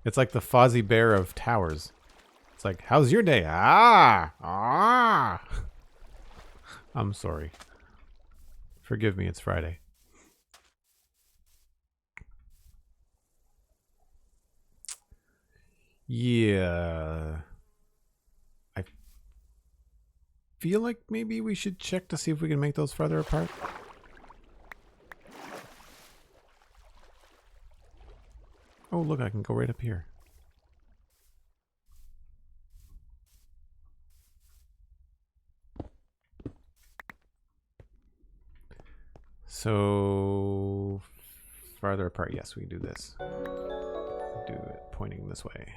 It's like the Fozzie Bear of towers. It's like, how's your day? Ah! Ah! I'm sorry. Forgive me, it's Friday. Yeah. I feel like maybe we should check to see if we can make those farther apart. Oh, look, I can go right up here. So, farther apart, yes, we can do this. Do it pointing this way.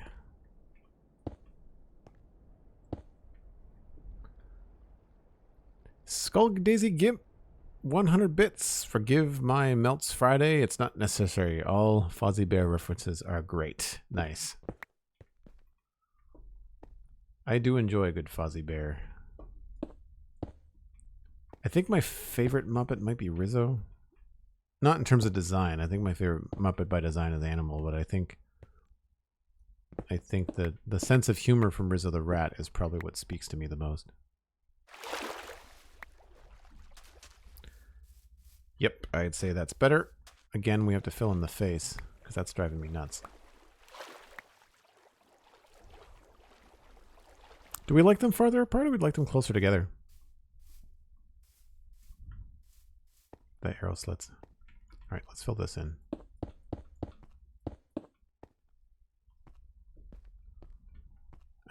Skull Daisy Gimp, 100 bits. Forgive my Melts Friday. It's not necessary. All Fozzie Bear references are great. Nice. I do enjoy a good Fozzie Bear. I think my favorite Muppet might be Rizzo. Not in terms of design. I think my favorite Muppet by design is Animal, but I think that the sense of humor from Rizzo the Rat is probably what speaks to me the most. Yep, I'd say that's better. Again, we have to fill in the face, because that's driving me nuts. Do we like them farther apart, or we'd like them closer together? The arrow slits. Alright, let's fill this in.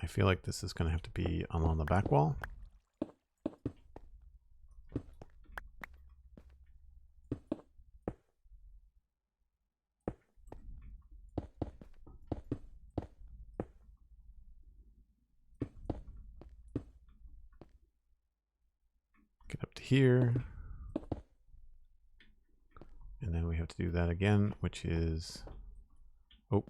I feel like this is going to have to be along the back wall. Get up to here. And then we have to do that again, which is, oh,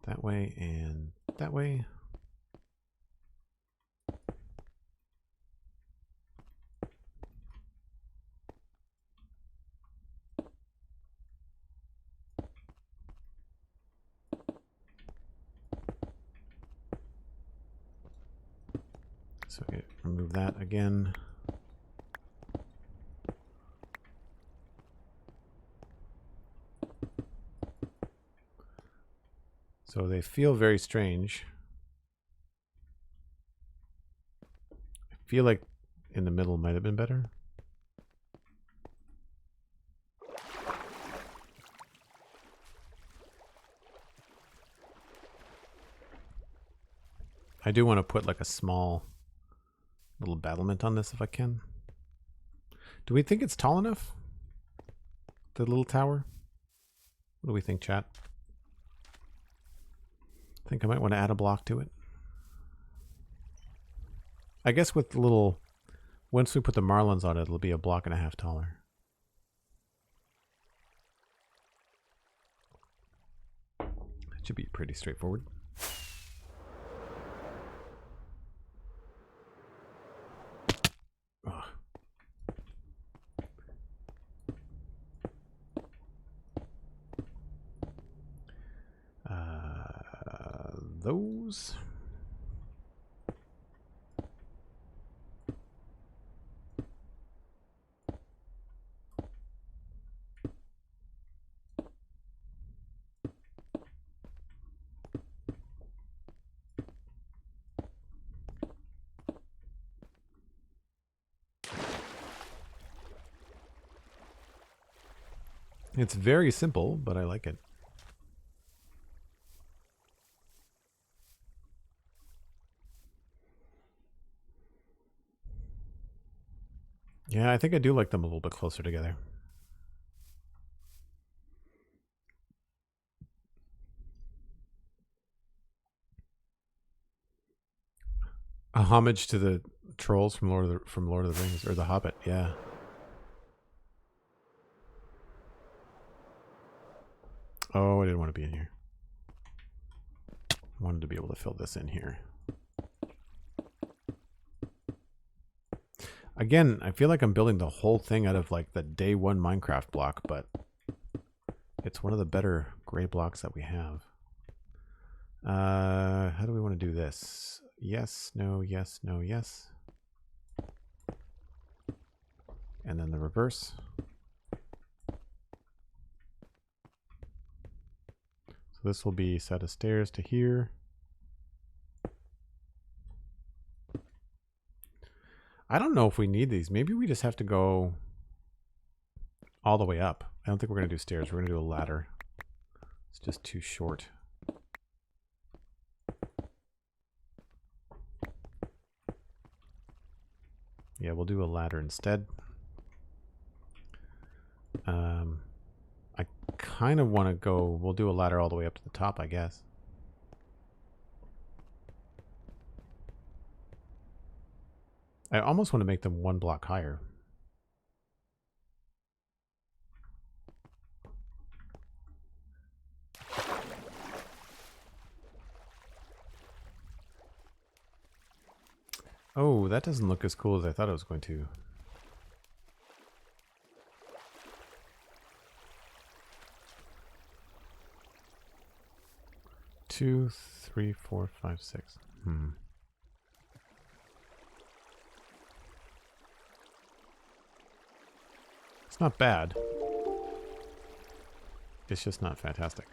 that way and that way. So remove that again. So they feel very strange. I feel like in the middle might have been better. I do want to put like a small little battlement on this if I can. Do we think it's tall enough? The little tower? What do we think, chat? I think I might want to add a block to it. I guess with the little... Once we put the marlins on it, it'll be a block and a half taller. That should be pretty straightforward. Oh. Those... It's very simple, but I like it. Yeah, I think I do like them a little bit closer together. A homage to the trolls from Lord of the Rings, or The Hobbit, yeah. Oh, I didn't want to be in here. I wanted to be able to fill this in here. Again, I feel like I'm building the whole thing out of like the day one Minecraft block, but it's one of the better gray blocks that we have. How do we want to do this? Yes, no, yes, no, yes. And then the reverse. So this will be a set of stairs to here. I don't know if we need these. Maybe we just have to go all the way up. I don't think we're going to do stairs. We're going to do a ladder. It's just too short. Yeah, we'll do a ladder instead. I kind of want to go... We'll do a ladder all the way up to the top, I guess. I almost want to make them one block higher. Oh, that doesn't look as cool as I thought it was going to. Two, three, four, five, six. It's not bad. It's just not fantastic.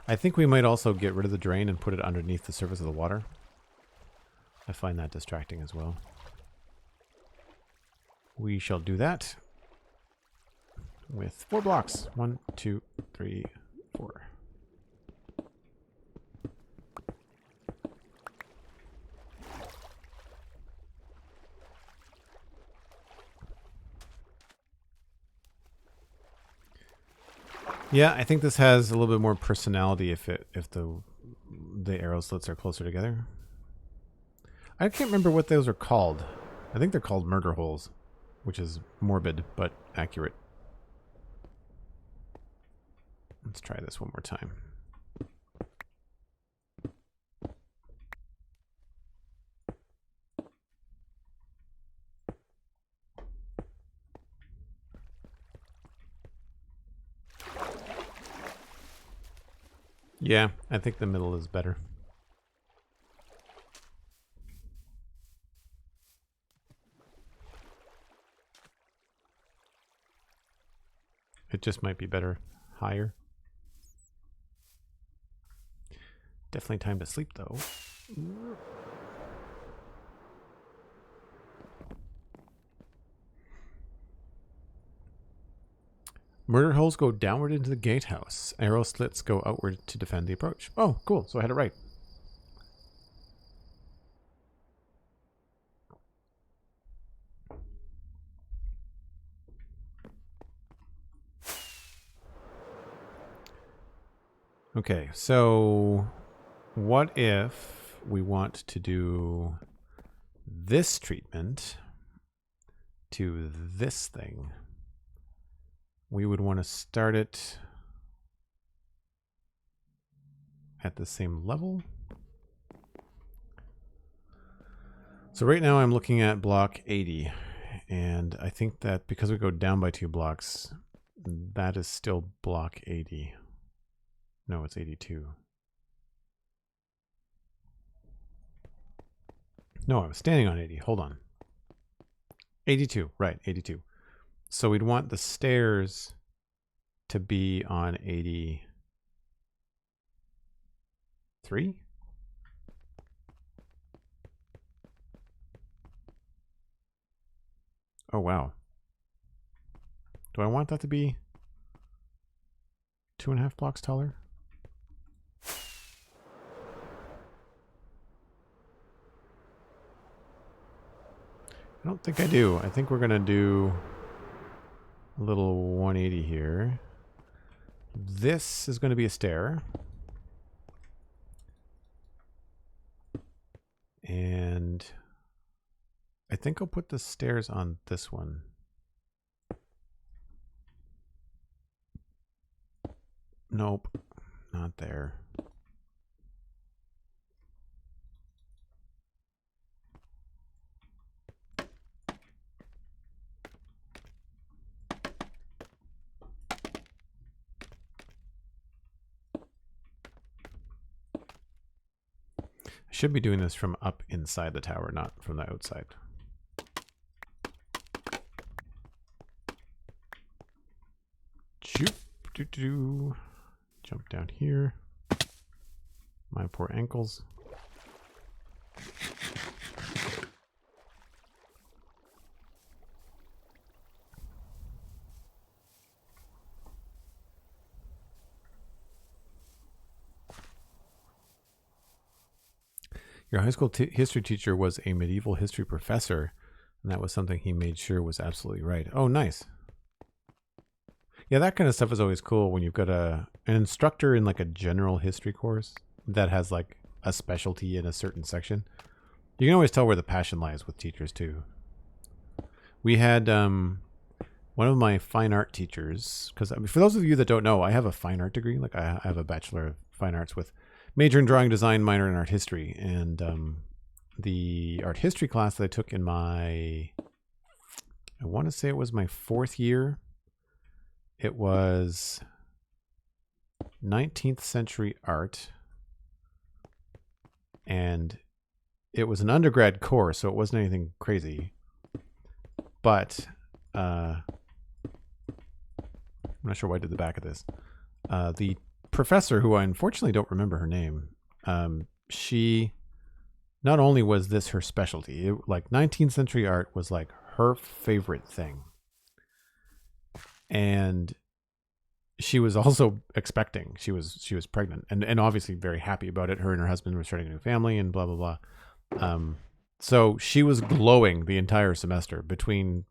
I think we might also get rid of the drain and put it underneath the surface of the water. I find that distracting as well. We shall do that with 4 blocks. 1, 2, 3, 4. Yeah, I think this has a little bit more personality if the arrow slits are closer together. I can't remember what those are called. I think they're called murder holes, which is morbid but accurate. Let's try this one more time. Yeah, I think the middle is better. It just might be better higher. Definitely time to sleep, though. Murder holes go downward into the gatehouse. Arrow slits go outward to defend the approach. Oh, cool. So I had it right. Okay, so what if we want to do this treatment to this thing? We would want to start it at the same level. So right now I'm looking at block 80, and I think that because we go down by 2 blocks, that is still block 80. No, it's 82. No, I was standing on 80. Hold on. 82, right, 82. So we'd want the stairs to be on 83? Oh, wow. Do I want that to be 2.5 blocks taller? I don't think I do. I think we're going to do a little 180 here. This is going to be a stair. And I think I'll put the stairs on this one. Nope, not there. I should be doing this from up inside the tower, not from the outside. Jump down here. My poor ankles. Your high school history teacher was a medieval history professor, and that was something he made sure was absolutely right. Oh, nice. Yeah, that kind of stuff is always cool when you've got an instructor in like a general history course that has like a specialty in a certain section. You can always tell where the passion lies with teachers too. We had one of my fine art teachers, because I mean, for those of you that don't know, I have a fine art degree. Like I have a Bachelor of Fine Arts with major in drawing design, minor in art history. And the art history class that I took in my, I want to say it was my 4th year. It was 19th century art. And it was an undergrad course, so it wasn't anything crazy. But I'm not sure why I did the back of this. The professor, who I unfortunately don't remember her name, she not only was this her specialty, like 19th century art was like her favorite thing. And she was also expecting. She was pregnant and obviously very happy about it. Her and her husband were starting a new family and blah, blah, blah. So she was glowing the entire semester between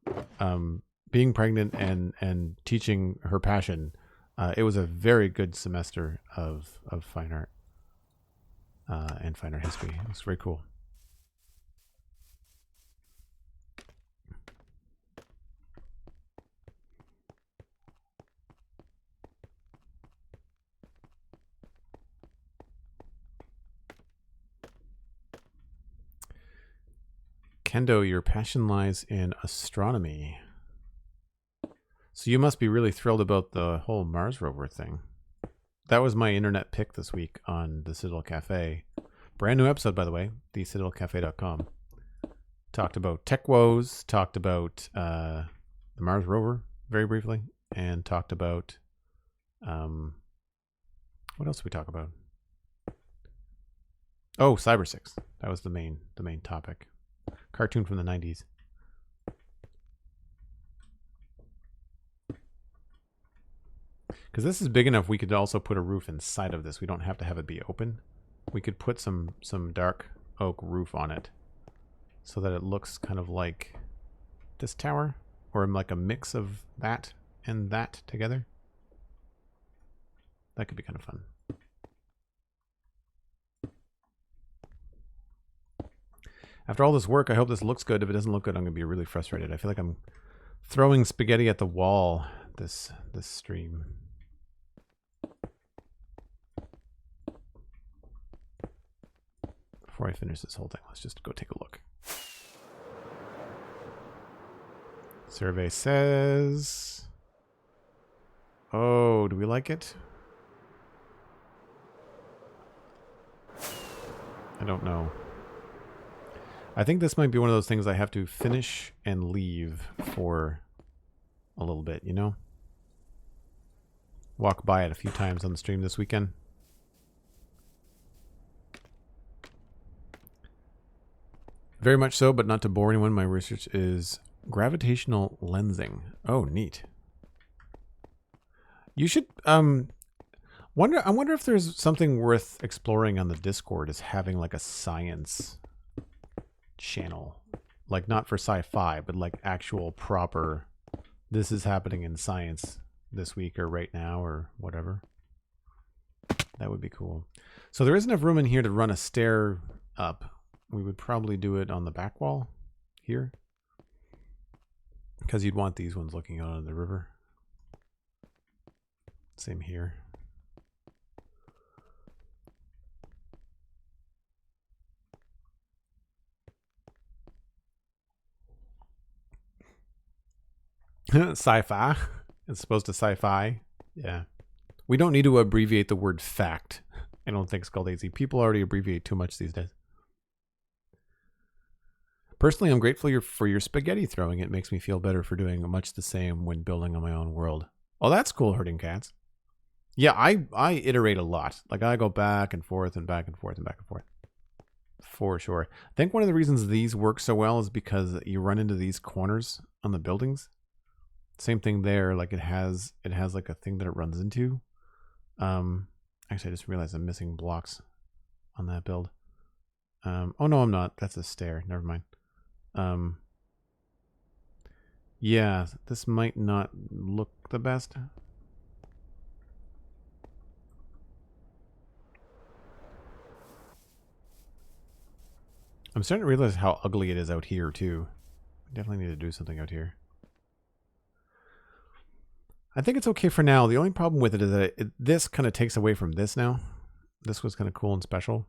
being pregnant and teaching her passion. It was a very good semester of fine art and fine art history. It was very cool. Kendo, your passion lies in astronomy. So you must be really thrilled about the whole Mars rover thing. That was my internet pick this week on the Citadel Cafe. Brand new episode, by the way, thecitadelcafe.com. Talked about tech woes, talked about the Mars rover very briefly, and talked about what else did we talk about? Oh, Cyber 6. That was the main topic. Cartoon from the 90s. Because this is big enough, we could also put a roof inside of this. We don't have to have it be open. We could put some dark oak roof on it so that it looks kind of like this tower, or like a mix of that and that together. That could be kind of fun. After all this work, I hope this looks good. If it doesn't look good, I'm going to be really frustrated. I feel like I'm throwing spaghetti at the wall this stream. Before I finish this whole thing, let's just go take a look. Survey says... Oh, do we like it? I don't know. I think this might be one of those things I have to finish and leave for a little bit, you know? Walk by it a few times on the stream this weekend. Very much so, but not to bore anyone. My research is gravitational lensing. Oh, neat. You should I wonder if there's something worth exploring on the Discord, is having like a science channel. Like not for sci-fi, but like actual proper, this is happening in science this week or right now or whatever. That would be cool. So there isn't enough room in here to run a stair up. We would probably do it on the back wall here, because you'd want these ones looking out on the river. Same here. Sci-fi. It's supposed to sci-fi. Yeah. We don't need to abbreviate the word fact. I don't think, Skuldazy. People already abbreviate too much these days. Personally, I'm grateful for your spaghetti throwing. It makes me feel better for doing much the same when building on my own world. Oh, that's cool, herding cats. Yeah, I iterate a lot. Like I go back and forth and back and forth and back and forth. For sure. I think one of the reasons these work so well is because you run into these corners on the buildings. Same thing there. Like it has like a thing that it runs into. Actually, I just realized I'm missing blocks on that build. Oh no, I'm not. That's a stair. Never mind. Yeah, this might not look the best. I'm starting to realize how ugly it is out here too. I definitely need to do something out here. I think it's okay for now. The only problem with it is that this kind of takes away from this now. This was kind of cool and special.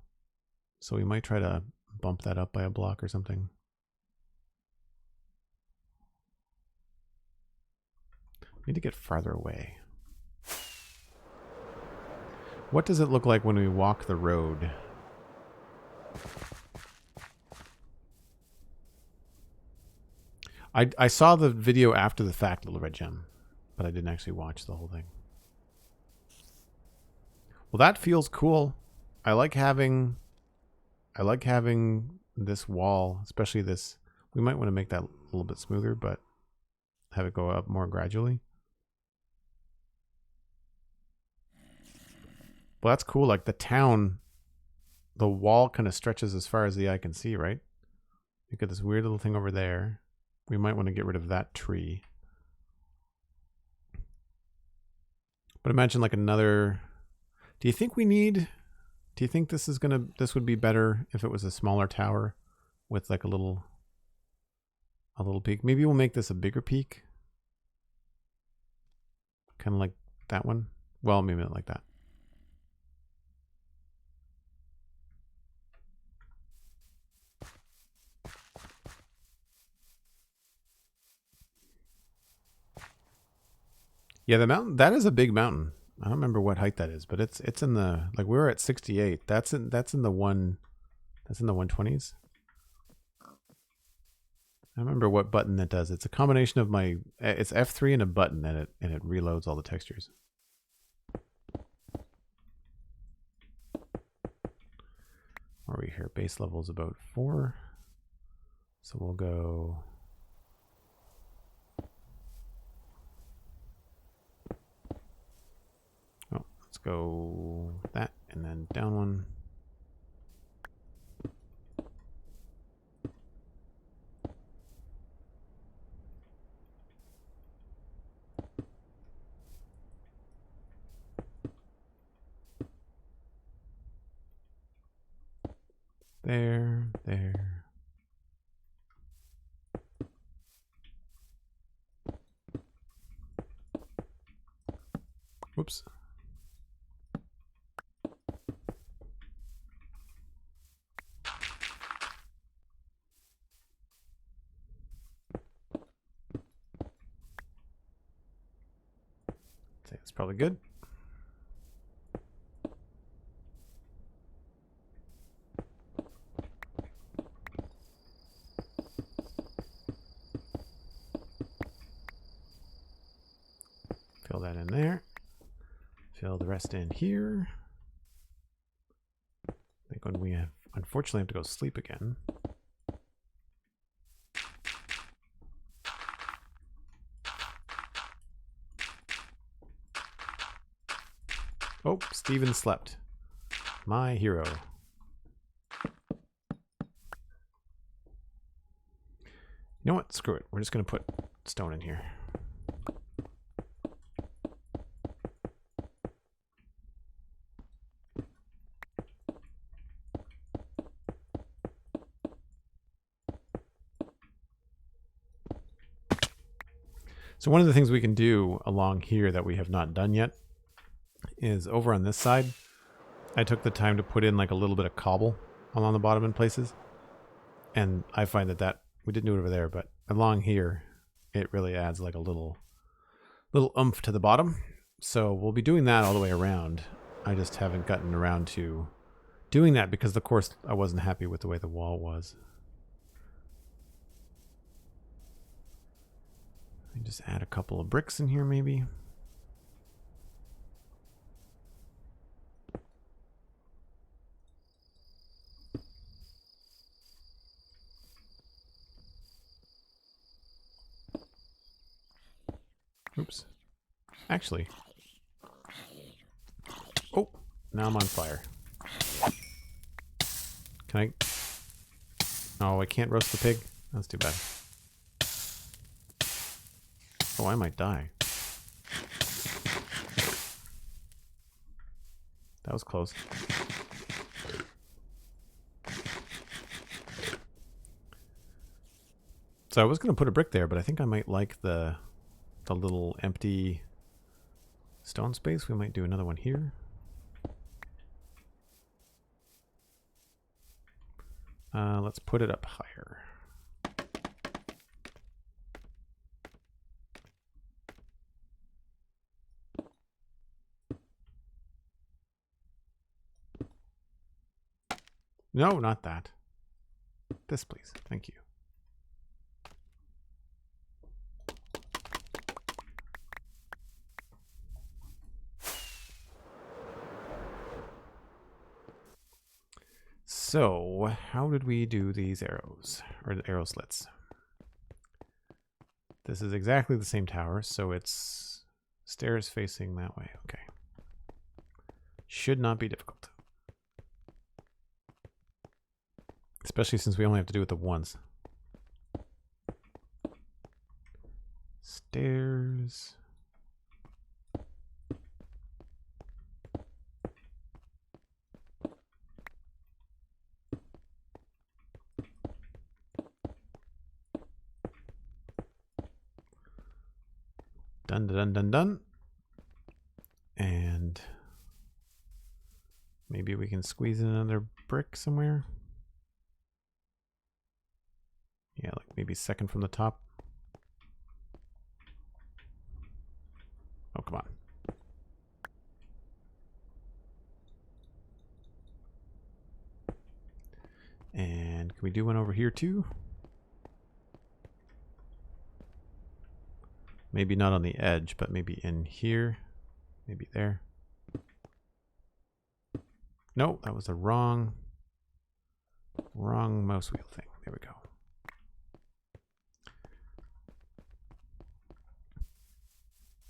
So we might try to bump that up by a block or something. Need to get farther away. What does it look like when we walk the road? I saw the video after the fact, Little Red Gem, but I didn't actually watch the whole thing. Well, that feels cool. I like having this wall, especially this. We might want to make that a little bit smoother, but have it go up more gradually. Well, that's cool. Like the town, the wall kind of stretches as far as the eye can see, right? You got this weird little thing over there. We might want to get rid of that tree. But imagine like another... Do you think this would be better if it was a smaller tower with like a little peak? Maybe we'll make this a bigger peak. Kind of like that one. Well, maybe not like that. Yeah, the mountain, that is a big mountain. I don't remember what height that is, but it's in the, like we were at 68. That's in the 120s. I remember what button that does. It's a combination of it's F3 and a button, and it reloads all the textures. Where are we here? Base level is about 4. So we'll go... go that and then down one. There, there. Whoops. That's probably good. Fill that in there. Fill the rest in here. I think when we have, unfortunately, have to go sleep again. Oh, Steven slept. My hero. You know what? Screw it. We're just going to put stone in here. So one of the things we can do along here that we have not done yet is over on this side. I took the time to put in like a little bit of cobble along the bottom in places. And I find that we didn't do it over there, but along here, it really adds like a little oomph to the bottom. So we'll be doing that all the way around. I just haven't gotten around to doing that because, of course, I wasn't happy with the way the wall was. Just add a couple of bricks in here, maybe. Oops. Actually. Oh, now I'm on fire. Can I? Oh, I can't roast the pig? That's too bad. Oh, I might die. That was close. So I was going to put a brick there, but I think I might like the little empty stone space. We might do another one here. Let's put it up higher. No, not that. This, please. Thank you. So, how did we do these arrows? Or the arrow slits? This is exactly the same tower, so it's stairs facing that way. Okay. Should not be difficult. Especially since we only have to do it the once. Stairs. Done, done, done, done. And maybe we can squeeze in another brick somewhere. Yeah, like maybe second from the top. Oh, come on. And can we do one over here too? Maybe not on the edge, but maybe in here. Maybe there. No, that was the wrong mouse wheel thing. There we go.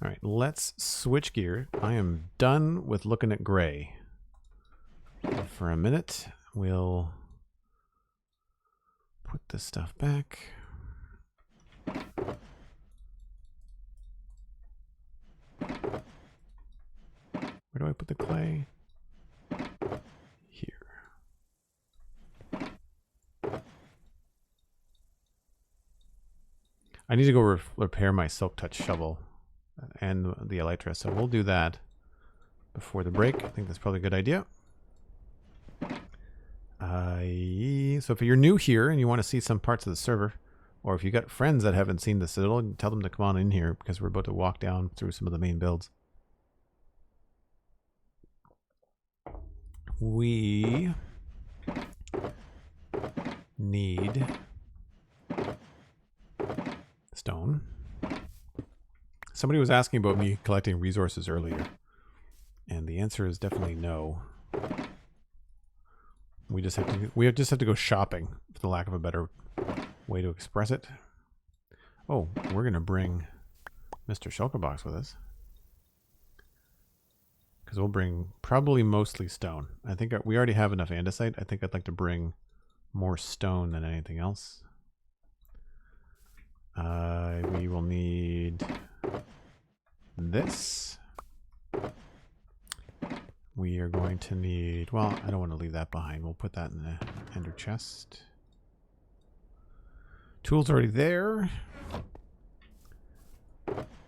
All right, let's switch gear. I am done with looking at gray. For a minute, we'll put this stuff back. Where do I put the clay? Here. I need to go repair my Silk Touch shovel and the Elytra, so we'll do that before the break. I think that's probably a good idea. So if you're new here and you want to see some parts of the server, or if you got friends that haven't seen the Citadel, tell them to come on in here because we're about to walk down through some of the main builds. We need stone. Somebody was asking about me collecting resources earlier, and the answer is definitely no. We just have to go shopping, for the lack of a better way to express it. Oh, we're gonna bring Mr. Shulkerbox with us, because we'll bring probably mostly stone. I think we already have enough andesite. I think I'd like to bring more stone than anything else. We will need this. We are going to need, well, I don't want to leave that behind. We'll put that in the ender chest. Tools already there.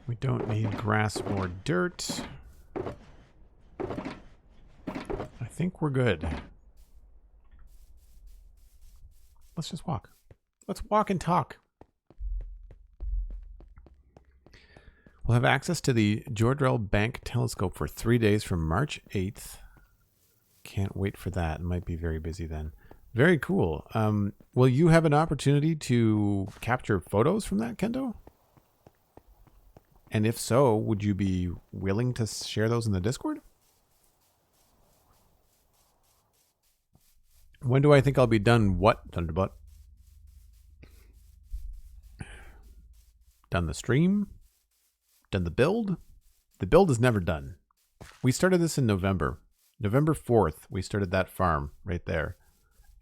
We don't need grass or dirt. I think we're good. Let's just walk. Let's walk and talk. We'll have access to the Jordrell Bank telescope for 3 days from March 8th. Can't wait for that. It might be very busy then. Very cool. Will you have an opportunity to capture photos from that, Kendo? And if so, would you be willing to share those in the Discord? When do I think I'll be done what, Thunderbutt? Done the stream? Done the build? The build is never done. We started this in November. November 4th, we started that farm right there.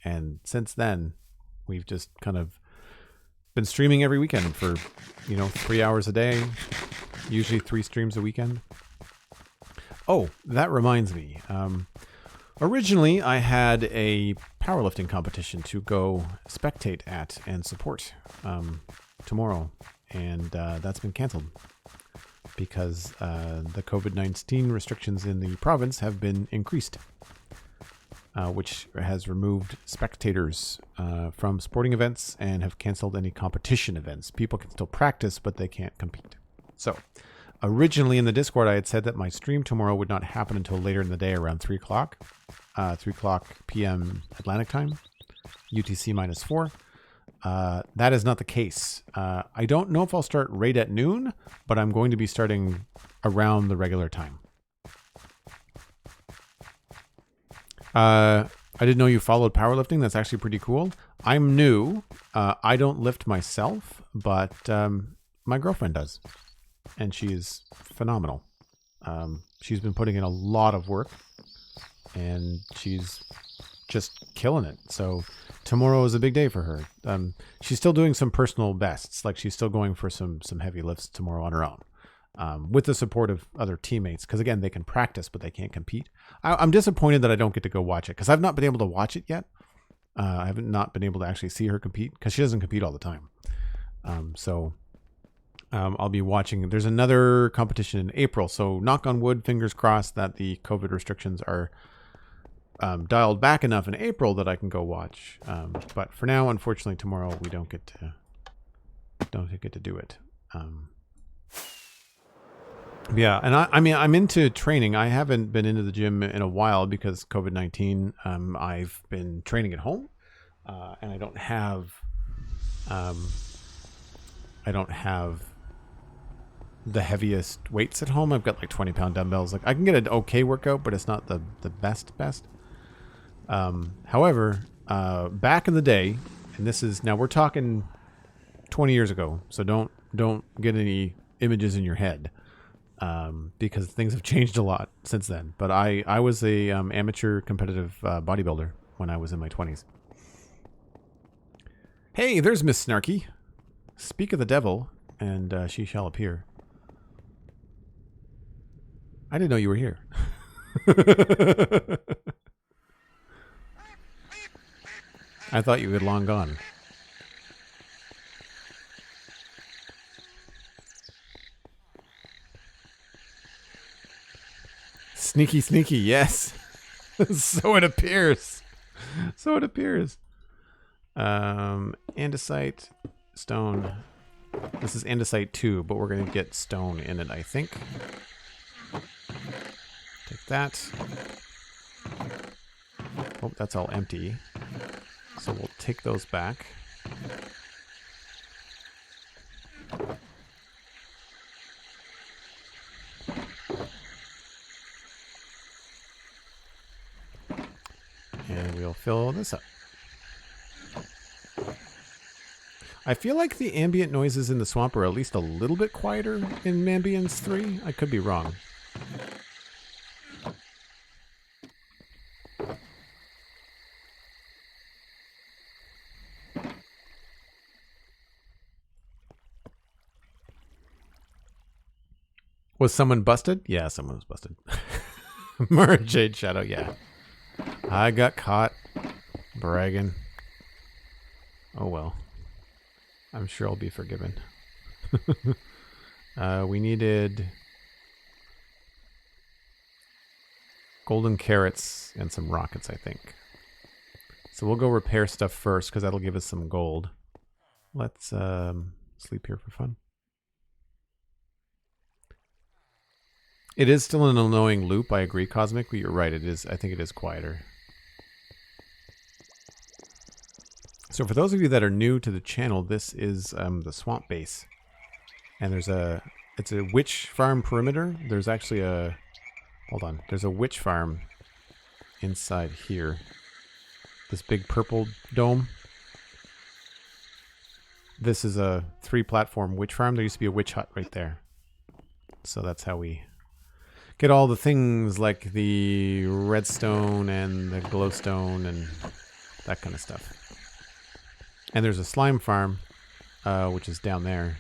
And since then, we've just kind of been streaming every weekend for, 3 hours a day. Usually 3 streams a weekend. Oh, that reminds me. Originally, I had a powerlifting competition to go spectate at and support tomorrow. And that's been canceled, because the COVID-19 restrictions in the province have been increased, which has removed spectators from sporting events and have canceled any competition events. People can still practice, but they can't compete. So originally in the Discord, I had said that my stream tomorrow would not happen until later in the day, around 3 o'clock, 3 o'clock p.m. Atlantic time, UTC -4. That is not the case. I don't know if I'll start right at noon, but I'm going to be starting around the regular time. I didn't know you followed powerlifting. That's actually pretty cool. I'm new. I don't lift myself, but my girlfriend does. And she's phenomenal. She's been putting in a lot of work, and she's just killing it. So tomorrow is a big day for her. She's still doing some personal bests. Like, she's still going for some heavy lifts tomorrow on her own, with the support of other teammates. Because again, they can practice, but they can't compete. I'm disappointed that I don't get to go watch it, because I've not been able to watch it yet. I haven't not been able to actually see her compete, because she doesn't compete all the time. I'll be watching. There's another competition in April. So knock on wood, fingers crossed that the COVID restrictions are dialed back enough in April that I can go watch. But for now, unfortunately, tomorrow we don't get to do it. Yeah, and I'm into training. I haven't been into the gym in a while because COVID-19. I've been training at home, and I don't have the heaviest weights at home. I've got like 20-pound dumbbells. Like, I can get an okay workout, but it's not the best. However, back in the day, and this is, now we're talking 20 years ago, so don't get any images in your head. because things have changed a lot since then. But I was a amateur competitive bodybuilder when I was in my 20s. Hey, there's Miss Snarky. Speak of the devil, and she shall appear. I didn't know you were here. I thought you had long gone. Sneaky, sneaky, yes. So it appears. So it appears. Andesite, stone. This is andesite 2, but we're going to get stone in it, I think. Take that. Oh, that's all empty. So we'll take those back. And we'll fill this up. I feel like the ambient noises in the swamp are at least a little bit quieter in Ambience 3. I could be wrong. Was someone busted? Yeah, someone was busted. Mara Jade Shadow, yeah. I got caught bragging. Oh well. I'm sure I'll be forgiven. We needed golden carrots and some rockets, I think. So we'll go repair stuff first because that'll give us some gold. Let's sleep here for fun. It is still an annoying loop. I agree, Cosmic, but you're right. It is. I think it is quieter. So for those of you that are new to the channel, this is the swamp base, and it's a witch farm perimeter. There's actually a there's a witch farm inside here. This big purple dome. This is a 3-platform witch farm. There used to be a witch hut right there. So that's how we get all the things like the redstone and the glowstone and that kind of stuff. And there's a slime farm, which is down there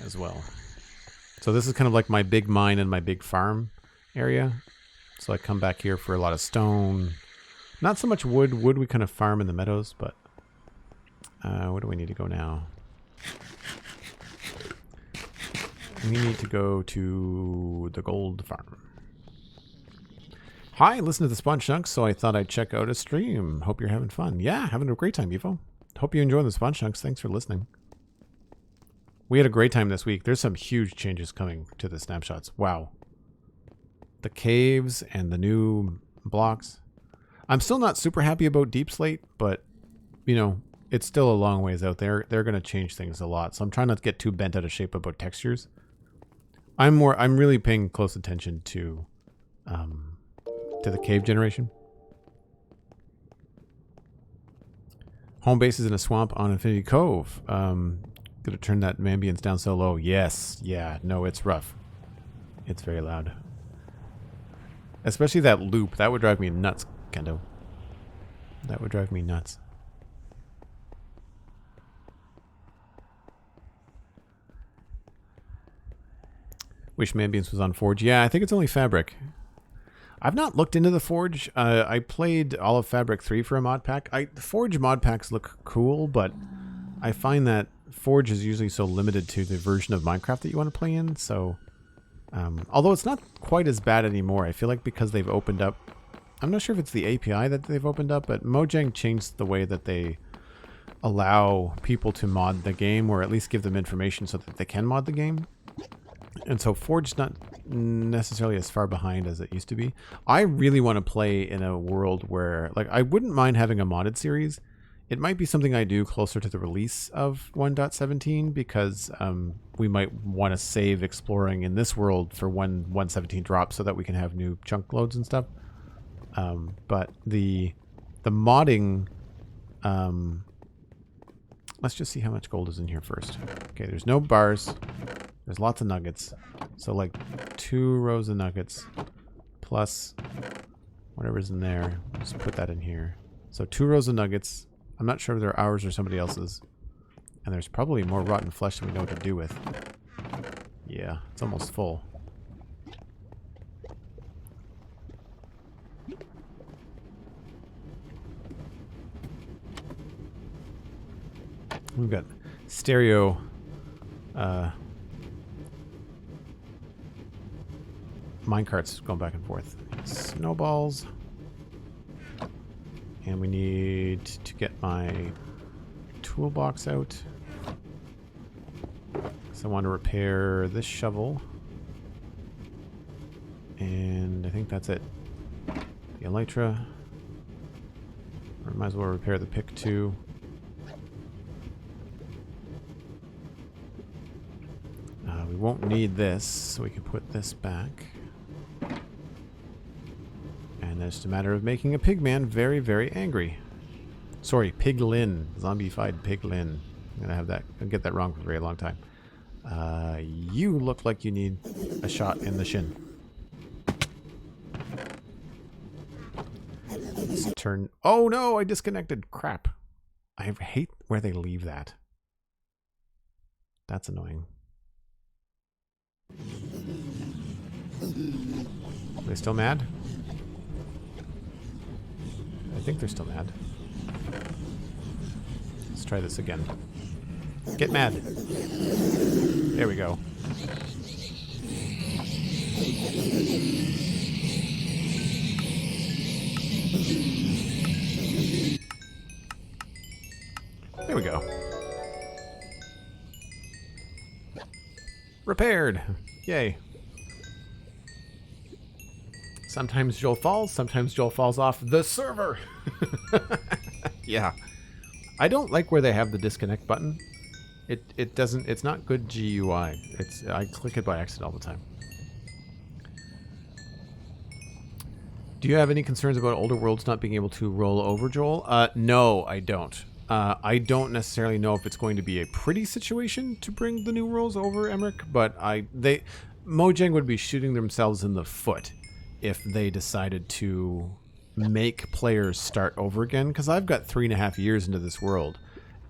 as well. So this is kind of like my big mine and my big farm area. So I come back here for a lot of stone. Not so much wood. Wood we kind of farm in the meadows, but where do we need to go now? We need to go to the gold farm. Hi, listen to the Spawn Chunks, so I thought I'd check out a stream. Hope you're having fun. Yeah, having a great time, Evo. Hope you enjoy the Spawn Chunks. Thanks for listening. We had a great time this week. There's some huge changes coming to the snapshots. Wow. The caves and the new blocks. I'm still not super happy about Deep Slate, but, you know, it's still a long ways out there. They're going to change things a lot, so I'm trying not to get too bent out of shape about textures. I'm really paying close attention to the cave generation. Home base is in a swamp on Infinity Cove. Gonna turn that ambience down so low. Yes, yeah, no, it's rough. It's very loud. Especially that loop. That would drive me nuts, Kendo. That would drive me nuts. Wish Ambience was on Forge. Yeah, I think it's only Fabric. I've not looked into the Forge. I played all of Fabric 3 for a mod pack. The Forge mod packs look cool, but I find that Forge is usually so limited to the version of Minecraft that you want to play in. So, although it's not quite as bad anymore, I feel like because they've opened up... I'm not sure if it's the API that they've opened up, but Mojang changed the way that they allow people to mod the game, or at least give them information so that they can mod the game. And so Forge's not necessarily as far behind as it used to be. I really want to play in a world where, like, I wouldn't mind having a modded series. It might be something I do closer to the release of 1.17 because we might want to save exploring in this world for when 1.17 drops so that we can have new chunk loads and stuff. But the modding... let's just see how much gold is in here first. Okay, there's no bars. There's lots of nuggets. So like 2 rows of nuggets plus whatever's in there. Just put that in here. So 2 rows of nuggets. I'm not sure if they're ours or somebody else's. And there's probably more rotten flesh than we know what to do with. Yeah, it's almost full. We've got stereo minecarts going back and forth. Snowballs. And we need to get my toolbox out. So I want to repair this shovel. And I think that's it. The elytra. Or might as well repair the pick too. We won't need this, so we can put this back. And it's a matter of making a pigman very, very angry. Sorry, piglin. Zombified piglin. I'm gonna have that. I'll get that wrong for a very long time. You look like you need a shot in the shin. Let's turn. Oh no! I disconnected. Crap. I hate where they leave that. That's annoying. Are they still mad? I think they're still mad. Let's try this again. Get mad. There we go. There we go. Repaired. Yay. Sometimes Joel falls, sometimes Joel falls off the server. Yeah. I don't like where they have the disconnect button. It doesn't, it's not good GUI. I click it by accident all the time. Do you have any concerns about older worlds not being able to roll over, Joel? No, I don't. I don't necessarily know if it's going to be a pretty situation to bring the new worlds over, Emmerich, but Mojang would be shooting themselves in the foot if they decided to make players start over again, because I've got 3.5 years into this world,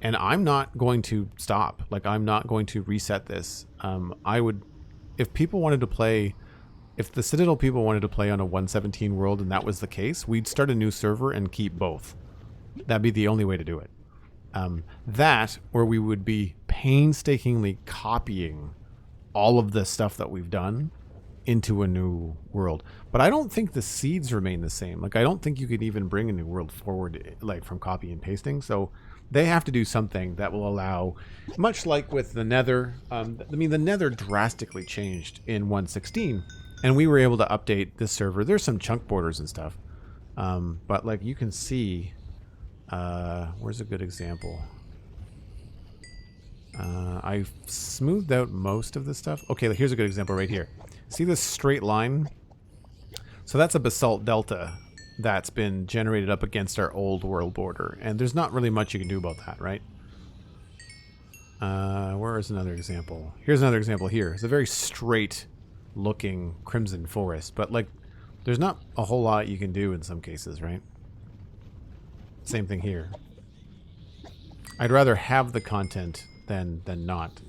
and I'm not going to stop. Like, I'm not going to reset this. I would, if people wanted to play, if the Citadel people wanted to play on a 1.17 world and that was the case, we'd start a new server and keep both. That'd be the only way to do it. That, or we would be painstakingly copying all of the stuff that we've done into a new world. But I don't think the seeds remain the same. Like, I don't think you could even bring a new world forward, like, from copy and pasting. So they have to do something that will allow, much like with the Nether. I mean, the Nether drastically changed in 1.16, and we were able to update this server. There's some chunk borders and stuff, but like you can see, where's a good example? I've smoothed out most of this stuff. Okay, here's a good example right here. See this straight line? So that's a basalt delta that's been generated up against our old world border. And there's not really much you can do about that, right? Where is another example? Here's another example here. It's a very straight looking crimson forest. But like, there's not a whole lot you can do in some cases, right? Same thing here. I'd rather have the content than not.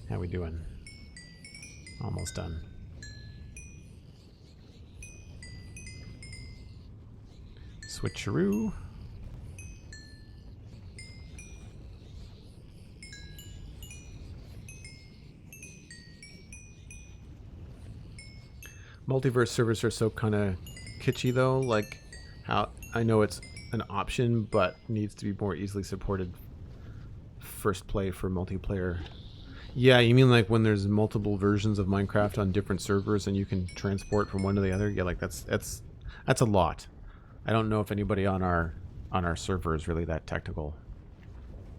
How we doing? Almost done. Switcheroo. Multiverse servers are so kind of kitschy though, like how I know it's an option but needs to be more easily supported first play for multiplayer. Yeah, you mean like when there's multiple versions of Minecraft on different servers and you can transport from one to the other? Yeah, like that's a lot. I don't know if anybody on our server is really that technical.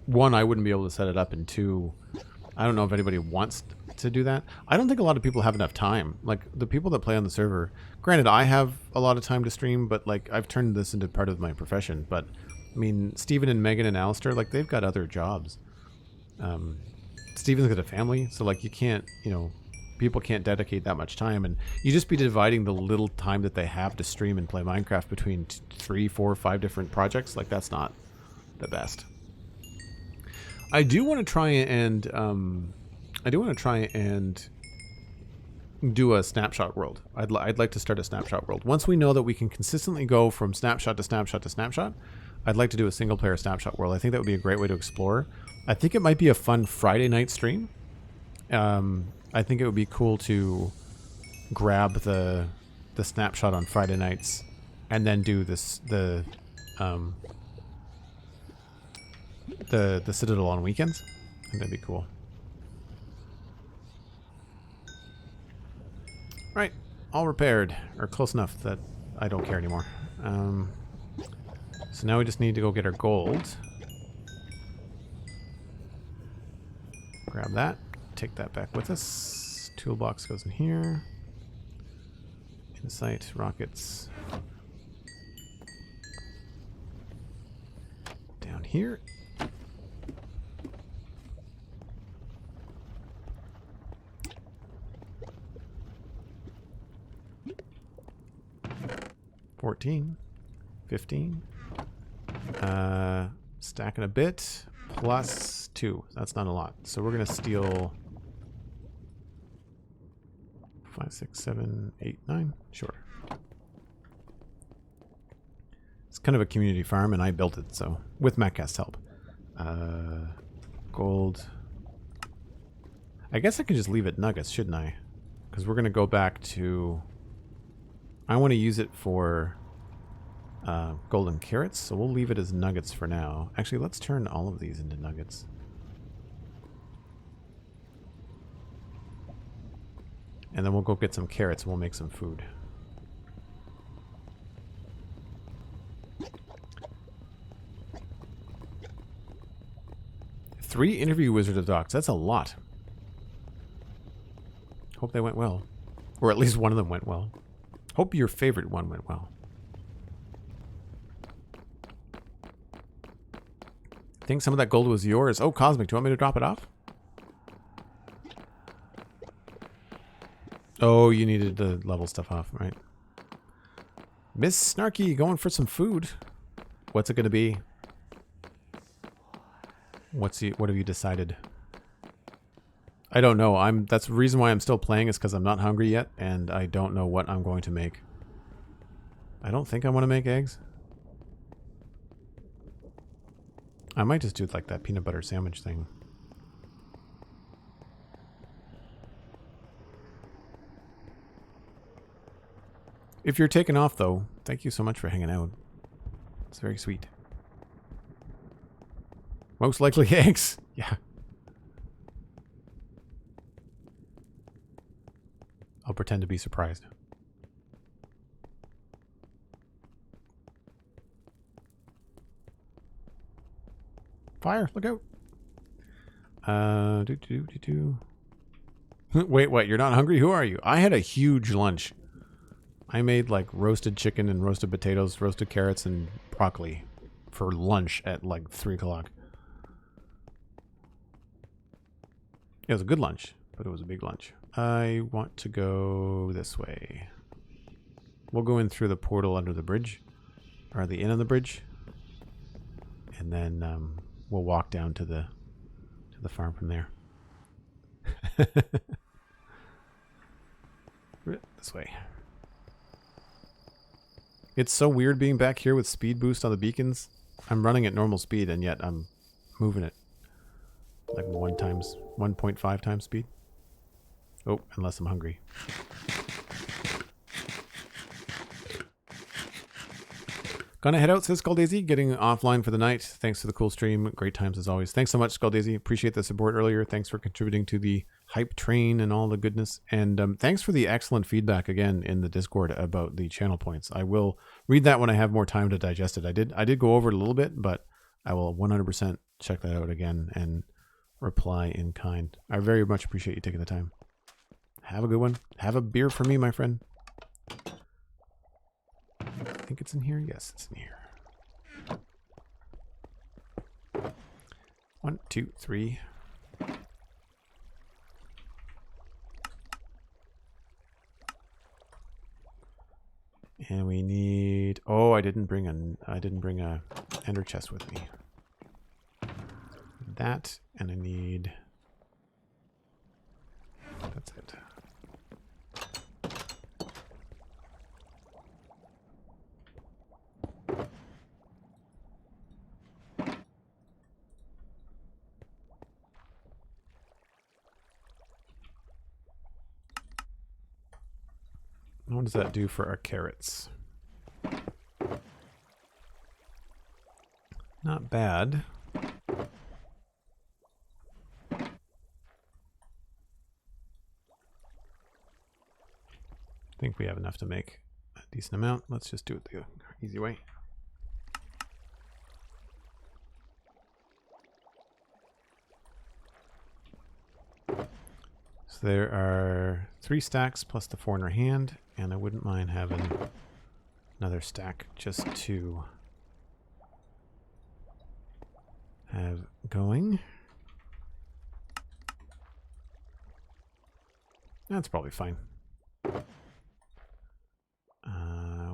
One, I wouldn't be able to set it up, and two, I don't know if anybody wants to do that. I don't think a lot of people have enough time. Like, the people that play on the server, granted, I have a lot of time to stream, but like, I've turned this into part of my profession. But I mean, Steven and Megan and Alistair, like, they've got other jobs. Steven's got a family, so like you can't, you know, people can't dedicate that much time, and you just be dividing the little time that they have to stream and play Minecraft between 3, 4, 5 different projects. Like that's not the best. I do want to try and do a snapshot world. I'd like to start a snapshot world. Once we know that we can consistently go from snapshot to snapshot to snapshot, I'd like to do a single player snapshot world. I think that would be a great way to explore. I think it might be a fun Friday night stream. I think it would be cool to grab the snapshot on Friday nights and then do the Citadel on weekends. I think that'd be cool. Right, all repaired, or close enough that I don't care anymore. So now we just need to go get our gold. Grab that, take that back with us. Toolbox goes in here. Insight, rockets. Down here. $14, $15. Stacking a bit. Plus 2. That's not a lot. So we're going to steal 5, 6, 7, 8, 9. Sure. It's kind of a community farm, and I built it, so with Mattcast's help. Gold. I guess I can just leave it nuggets, shouldn't I? Because we're going to go back to... I want to use it for golden carrots, so we'll leave it as nuggets for now. Actually, let's turn all of these into nuggets. And then we'll go get some carrots and we'll make some food. Three interview Wizard of Docs. That's a lot. Hope they went well. Or at least one of them went well. Hope your favorite one went well. I think some of that gold was yours. Oh, Cosmic, do you want me to drop it off? Oh, you needed to level stuff off, right? Miss Snarky going for some food. What's it going to be? What have you decided? I don't know. That's the reason why I'm still playing is because I'm not hungry yet, and I don't know what I'm going to make. I don't think I want to make eggs. I might just do like that peanut butter sandwich thing. If you're taking off, though, thank you so much for hanging out. It's very sweet. Most likely eggs. Yeah. I'll pretend to be surprised. Fire, look out. Wait, what? You're not hungry? Who are you? I had a huge lunch. I made like roasted chicken and roasted potatoes, roasted carrots, and broccoli for lunch at like 3 o'clock. It was a good lunch, but it was a big lunch. I want to go this way. We'll go in through the portal under the bridge, or the inn on the bridge, and then we'll walk down to the farm from there. This way. It's so weird being back here with speed boost on the beacons. I'm running at normal speed, and yet I'm moving it like 1.5 times speed. Oh, unless I'm hungry. Gonna head out, says Skull Daisy, getting offline for the night. Thanks for the cool stream. Great times as always. Thanks so much, Skull Daisy. Appreciate the support earlier. Thanks for contributing to the hype train and all the goodness. And thanks for the excellent feedback again in the Discord about the channel points. I will read that when I have more time to digest it. I did go over it a little bit, but I will 100% check that out again and reply in kind. I very much appreciate you taking the time. Have a good one. Have a beer for me, my friend. I think it's in here. Yes, it's in here. 1, 2, 3. And we need... Oh, I didn't bring a ender chest with me. That, and I need... That's it. What does that do for our carrots? Not bad. I think we have enough to make a decent amount. Let's just do it the easy way. So there are 3 stacks plus the 4 in our hand, and I wouldn't mind having another stack just to have going. That's probably fine.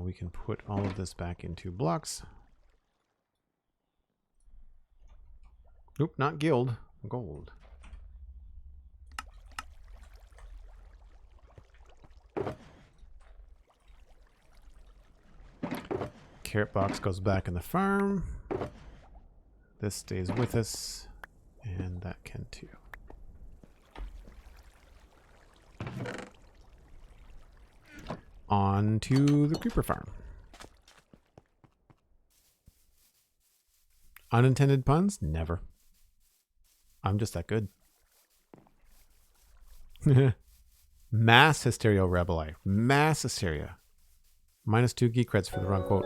We can put all of this back into blocks. Nope, not guild, gold. Carrot box goes back in the farm. This stays with us, and that can too. On to the creeper farm. Unintended puns? Never. I'm just that good. Mass hysteria, rebel. Mass hysteria. -2 geek creds for the wrong quote.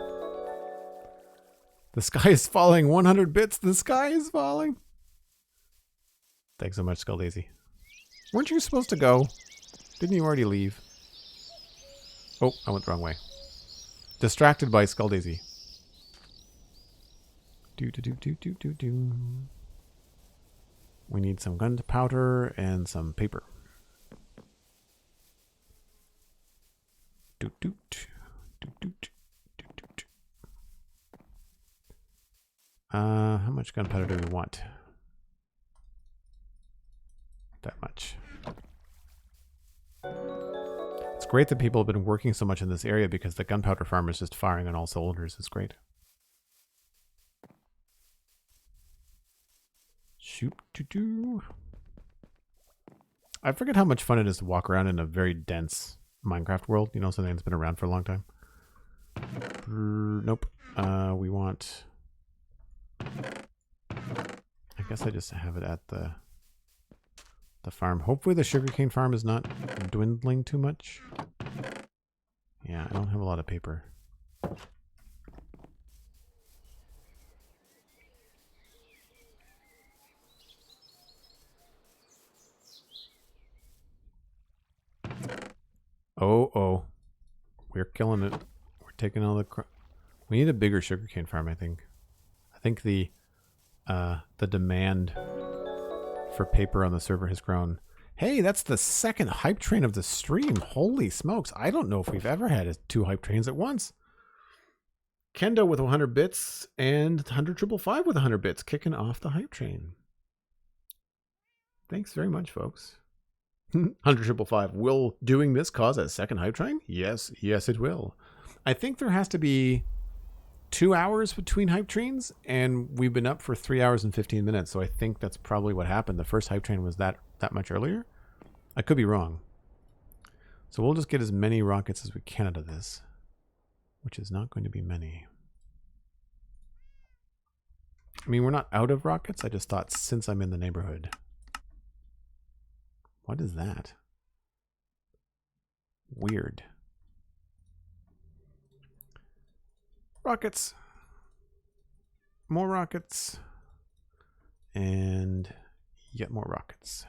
The sky is falling. 100 bits. The sky is falling. Thanks so much, Skull Daisy. Weren't you supposed to go? Didn't you already leave? Oh, I went the wrong way. Distracted by Skull Daisy. Do. We need some gunpowder and some paper. How much gunpowder do we want? That much. It's great that people have been working so much in this area because the gunpowder farm is just firing on all cylinders. It's great. Shoop-doo-doo. I forget how much fun it is to walk around in a very dense Minecraft world. You know, something that's been around for a long time. Nope. We want... I guess I just have it at the farm. Hopefully the sugarcane farm is not dwindling too much. Yeah, I don't have a lot of paper. Oh. We're killing it. We're taking all the... We need a bigger sugarcane farm, I think. I think the demand for paper on the server has grown. Hey, that's the second hype train of the stream. Holy smokes. I don't know if we've ever had 2 hype trains at once. Kendo with 100 bits and 100,555 with 100 bits kicking off the hype train. Thanks very much, folks. 100,555. Will doing this cause a second hype train? Yes, it will. I think there has to be 2 hours between hype trains, and we've been up for 3 hours and 15 minutes, so I think that's probably what happened. The first hype train was that much earlier. I could be wrong. So we'll just get as many rockets as we can out of this, which is not going to be many. I mean, we're not out of rockets. I just thought since I'm in the neighborhood. What is that? Weird. Rockets. More rockets. And yet more rockets.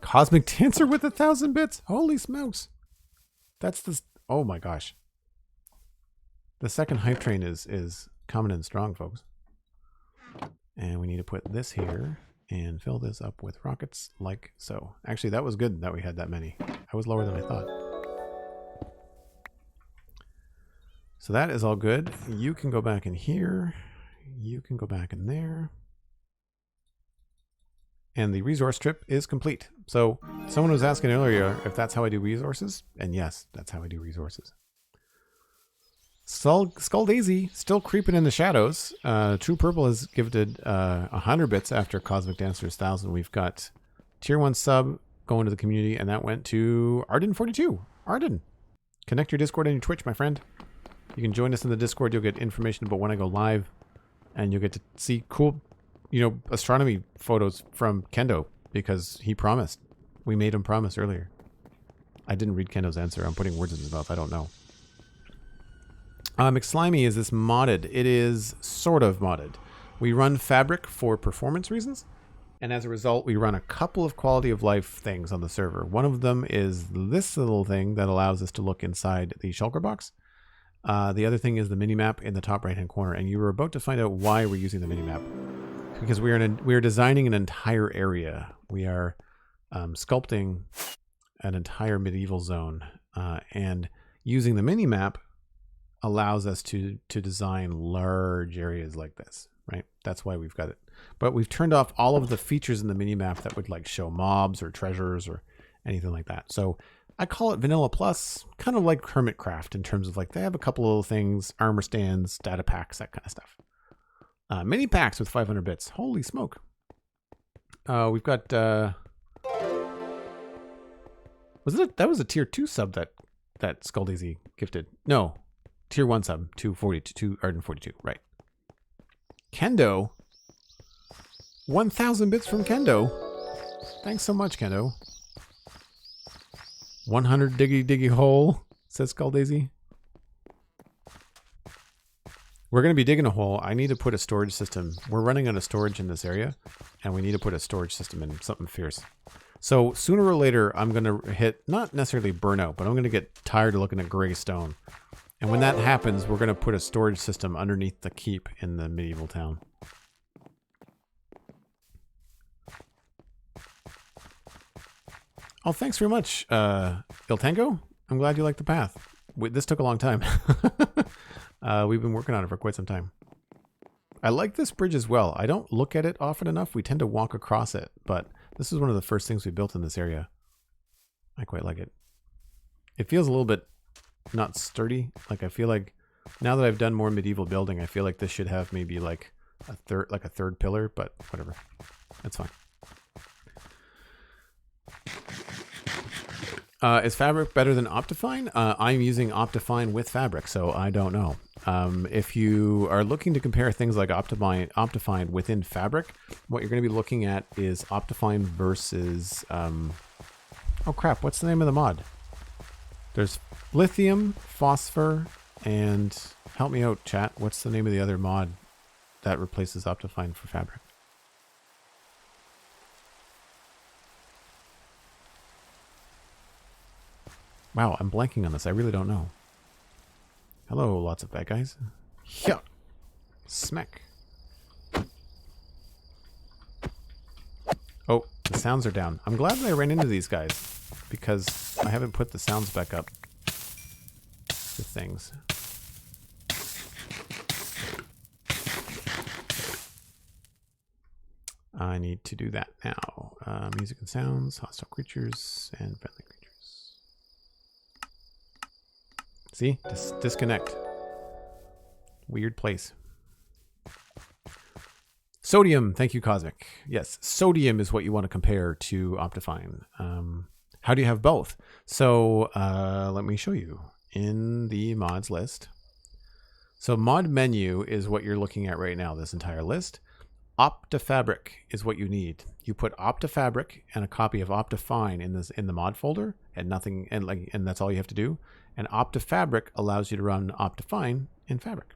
Cosmic Dancer with 1,000 bits. Holy smokes. That's the... Oh my gosh. The second hype train is coming in strong, folks. And we need to put this here and fill this up with rockets like so. Actually, that was good that we had that many. I was lower than I thought. So that is all good. You can go back in here. You can go back in there. And the resource trip is complete. So someone was asking earlier if that's how I do resources. And yes, that's how I do resources. Skull Daisy still creeping in the shadows. True Purple has gifted 100 bits after Cosmic Dancers 1000. We've got tier 1 sub going to the community, and that went to Arden42. Arden, connect your Discord and your Twitch, my friend. You can join us in the Discord. You'll get information about when I go live, and you'll get to see cool, astronomy photos from Kendo, because he promised. We made him promise earlier. I didn't read Kendo's answer. I'm putting words in his mouth. I don't know. McSlimey, is this modded? It is sort of modded. We run Fabric for performance reasons, and as a result, we run a couple of quality of life things on the server. One of them is this little thing that allows us to look inside the shulker box. The other thing is the minimap in the top right-hand corner, and you were about to find out why we're using the minimap. Because we're designing an entire area. We are sculpting an entire medieval zone, and using the minimap allows us to design large areas like this, right? That's why we've got it. But we've turned off all of the features in the minimap that would like show mobs or treasures or anything like that. So I call it Vanilla Plus, kind of like Hermitcraft in terms of like they have a couple little things, armor stands, data packs, that kind of stuff. Mini packs with 500 bits. Holy smoke. We've got that was a tier 2 sub that Skull Daisy gifted. No. Tier 1 sub, 242, Arden 42, right. Kendo. 1,000 bits from Kendo. Thanks so much, Kendo. 100 diggy hole, says Skull Daisy. We're going to be digging a hole. I need to put a storage system. We're running out of storage in this area, and we need to put a storage system in, something fierce. So sooner or later, I'm going to hit, not necessarily burnout, but I'm going to get tired of looking at gray stone. And when that happens, we're going to put a storage system underneath the keep in the medieval town. Oh, thanks very much, Il Tango. I'm glad you like the path. This took a long time. We've been working on it for quite some time. I like this bridge as well. I don't look at it often enough. We tend to walk across it, but this is one of the first things we built in this area. I quite like it. It feels a little bit not sturdy. Like I feel like now that I've done more medieval building, I feel like this should have maybe like a third pillar, but whatever. That's fine. Is Fabric better than Optifine? I'm using Optifine with Fabric, so I don't know. If you are looking to compare things like Optifine within Fabric, what you're going to be looking at is Optifine versus... oh crap, what's the name of the mod? There's lithium, phosphor, and... help me out, chat. What's the name of the other mod that replaces Optifine for Fabric? Wow, I'm blanking on this. I really don't know. Hello, lots of bad guys. Yeah. Smack. Oh, the sounds are down. I'm glad that I ran into these guys because I haven't put the sounds back up to things. I need to do that now. Music and sounds, hostile creatures, and friendly creatures. See? Disconnect. Weird place. Sodium. Thank you, Cosmic. Yes, sodium is what you want to compare to Optifine. How do you have both? So let me show you in the mods list. So mod menu is what you're looking at right now, this entire list. OptiFabric is what you need. You put OptiFabric and a copy of Optifine in the mod folder, and nothing, and that's all you have to do. And OptiFabric allows you to run Optifine in Fabric.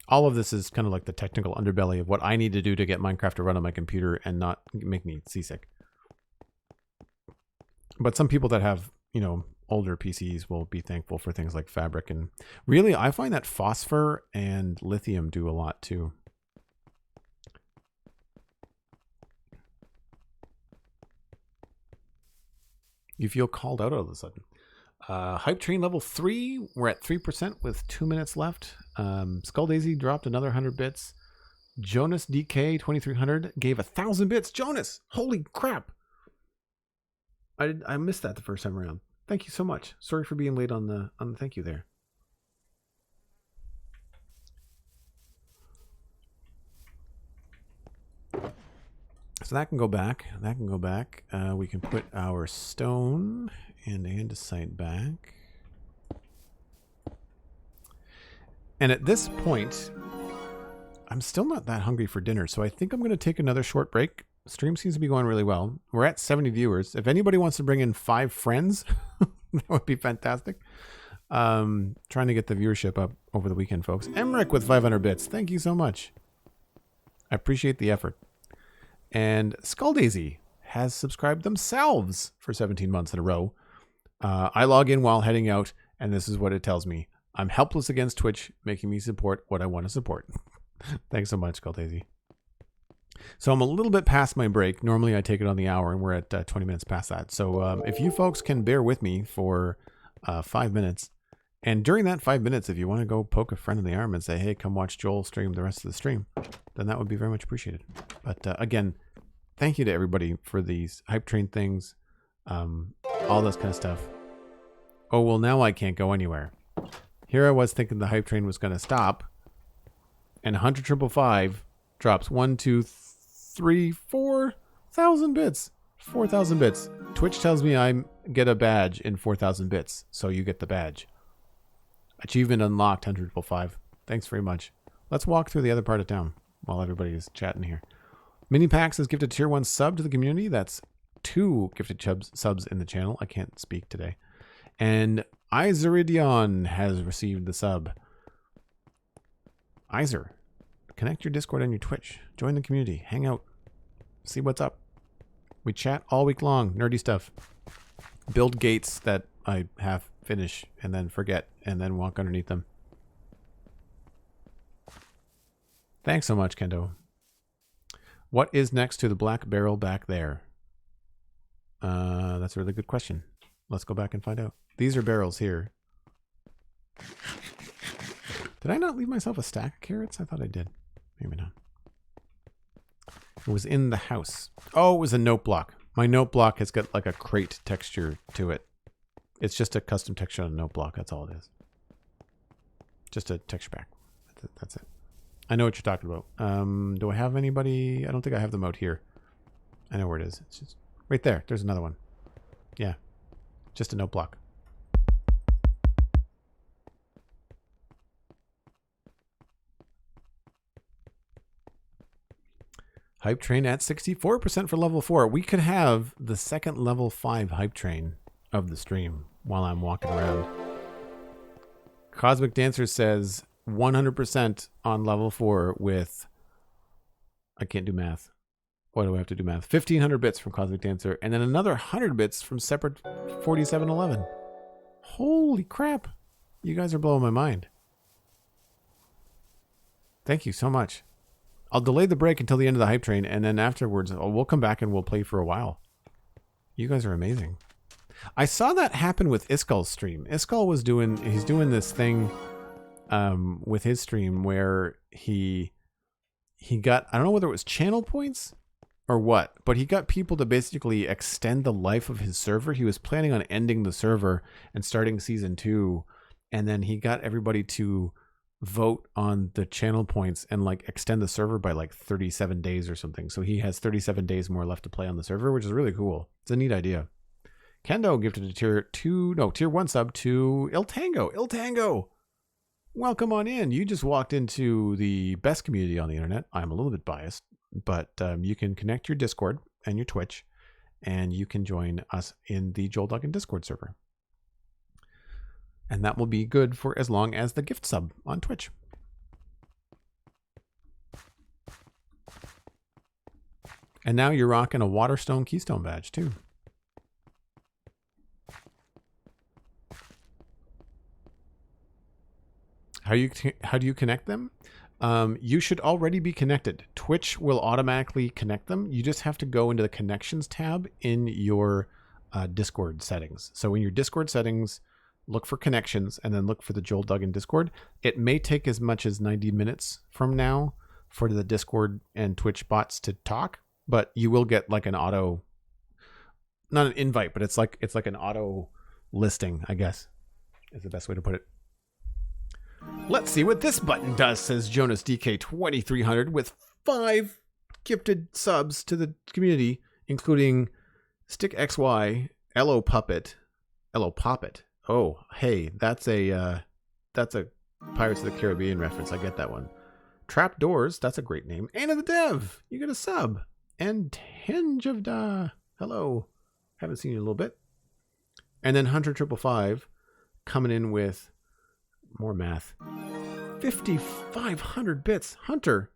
All of this is kind of like the technical underbelly of what I need to do to get Minecraft to run on my computer and not make me seasick. But some people that have, older PCs will be thankful for things like Fabric. And really, I find that phosphor and lithium do a lot too. You feel called out all of a sudden. Hype Train level 3. We're at 3% with 2 minutes left. Skull Daisy dropped another 100 bits. Jonas DK 2300 gave 1,000 bits. Jonas, holy crap! I missed that the first time around. Thank you so much. Sorry for being late on the thank you there. So that can go back. That can go back. We can put our stone and andesite back. And at this point, I'm still not that hungry for dinner, so I think I'm going to take another short break. Stream seems to be going really well. We're at 70 viewers. If anybody wants to bring in 5 friends, that would be fantastic. Trying to get the viewership up over the weekend, folks. Emmerich with 500 bits. Thank you so much. I appreciate the effort. And Skull Daisy has subscribed themselves for 17 months in a row. I log in while heading out, and this is what it tells me. I'm helpless against Twitch, making me support what I want to support. Thanks so much, Skull Daisy. So I'm a little bit past my break. Normally I take it on the hour, and we're at 20 minutes past that. So if you folks can bear with me for 5 minutes, and during that 5 minutes, if you want to go poke a friend in the arm and say, hey, come watch Joel stream the rest of the stream, then that would be very much appreciated. But again, thank you to everybody for these Hype Train things, all this kind of stuff. Oh, well, now I can't go anywhere. Here I was thinking the Hype Train was going to stop, and 100,555 drops 1, 2, 3, 4,000 bits. 4,000 bits. Twitch tells me I get a badge in 4,000 bits, so you get the badge. Achievement unlocked, 100,555. Thanks very much. Let's walk through the other part of town while everybody is chatting here. Mini Pax has gifted tier 1 sub to the community. That's 2 gifted subs in the channel. I can't speak today. And Izeridion has received the sub. Izer, connect your Discord and your Twitch. Join the community. Hang out. See what's up. We chat all week long. Nerdy stuff. Build gates that I half finish and then forget and then walk underneath them. Thanks so much, Kendo. What is next to the black barrel back there? That's a really good question. Let's go back and find out. These are barrels here. Did I not leave myself a stack of carrots? I thought I did. Maybe not. It was in the house. Oh, it was a note block. My note block has got like a crate texture to it. It's just a custom texture on a note block. That's all it is. Just a texture pack. That's it. I know what you're talking about. Do I have anybody? I don't think I have them out here. I know where it is. It's just right there. There's another one. Yeah. Just a note block. Hype Train at 64% for level 4. We could have the second level 5 Hype Train of the stream while I'm walking around. Cosmic Dancer says 100% on level 4 with... I can't do math. Why do I have to do math? 1,500 bits from Cosmic Dancer, and then another 100 bits from Separate 4711. Holy crap. You guys are blowing my mind. Thank you so much. I'll delay the break until the end of the Hype Train, and then afterwards, we'll come back and we'll play for a while. You guys are amazing. I saw that happen with Iskal's stream. Iskal was he's doing this thing with his stream where he got, I don't know whether it was channel points or what, but he got people to basically extend the life of his server. He was planning on ending the server and starting season 2, and then he got everybody to vote on the channel points and like extend the server by like 37 days or something. So he has 37 days more left to play on the server, which is really cool. It's a neat idea. Kendo gifted a tier 1 sub to Il Tango. Il Tango, welcome on in. You just walked into the best community on the internet. I'm a little bit biased, but you can connect your Discord and your Twitch, and you can join us in the Joel Duggan Discord server. And that will be good for as long as the gift sub on Twitch. And now you're rocking a Waterstone Keystone badge too. How do you connect them? You should already be connected. Twitch will automatically connect them. You just have to go into the connections tab in your Discord settings. So in your Discord settings, look for connections and then look for the Joel Duggan Discord. It may take as much as 90 minutes from now for the Discord and Twitch bots to talk, but you will get like an auto, not an invite, but it's like an auto listing, I guess, is the best way to put it. Let's see what this button does, says Jonas DK2300 with 5 gifted subs to the community, including Stick XY, Elo Puppet. Oh, hey, that's a Pirates of the Caribbean reference. I get that one. Trapdoors, that's a great name. Anna the Dev, you get a sub. And Henge of Da, hello. Haven't seen you in a little bit. And then Hunter 555 coming in with more math. 5,500 bits. Hunter,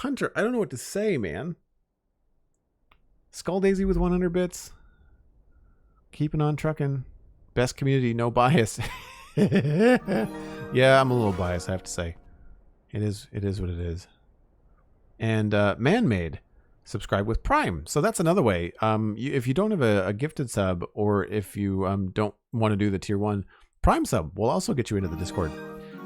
I don't know what to say, man. Skull Daisy with 100 bits. Keeping on trucking. Best community, no bias. Yeah, I'm a little biased, I have to say. It is what it is. And Man-Made, subscribe with Prime. So that's another way. If you don't have a gifted sub, or if you don't want to do the tier 1, Prime sub will also get you into the Discord.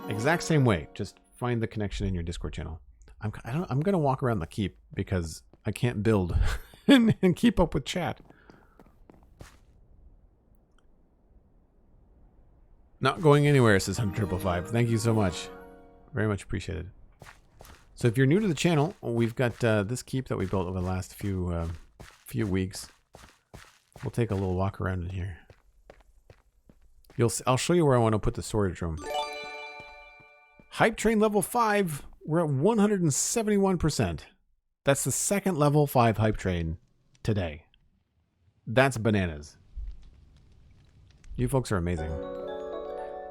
Exact same way. Just find the connection in your Discord channel. I'm going to walk around the keep because I can't build and keep up with chat. Not going anywhere, says Hunter 555. Thank you so much. Very much appreciated. So if you're new to the channel, we've got this keep that we built over the last few weeks. We'll take a little walk around in here. I'll show you where I want to put the storage room. Hype train level 5. We're at 171%. That's the second level 5 hype train today. That's bananas. You folks are amazing.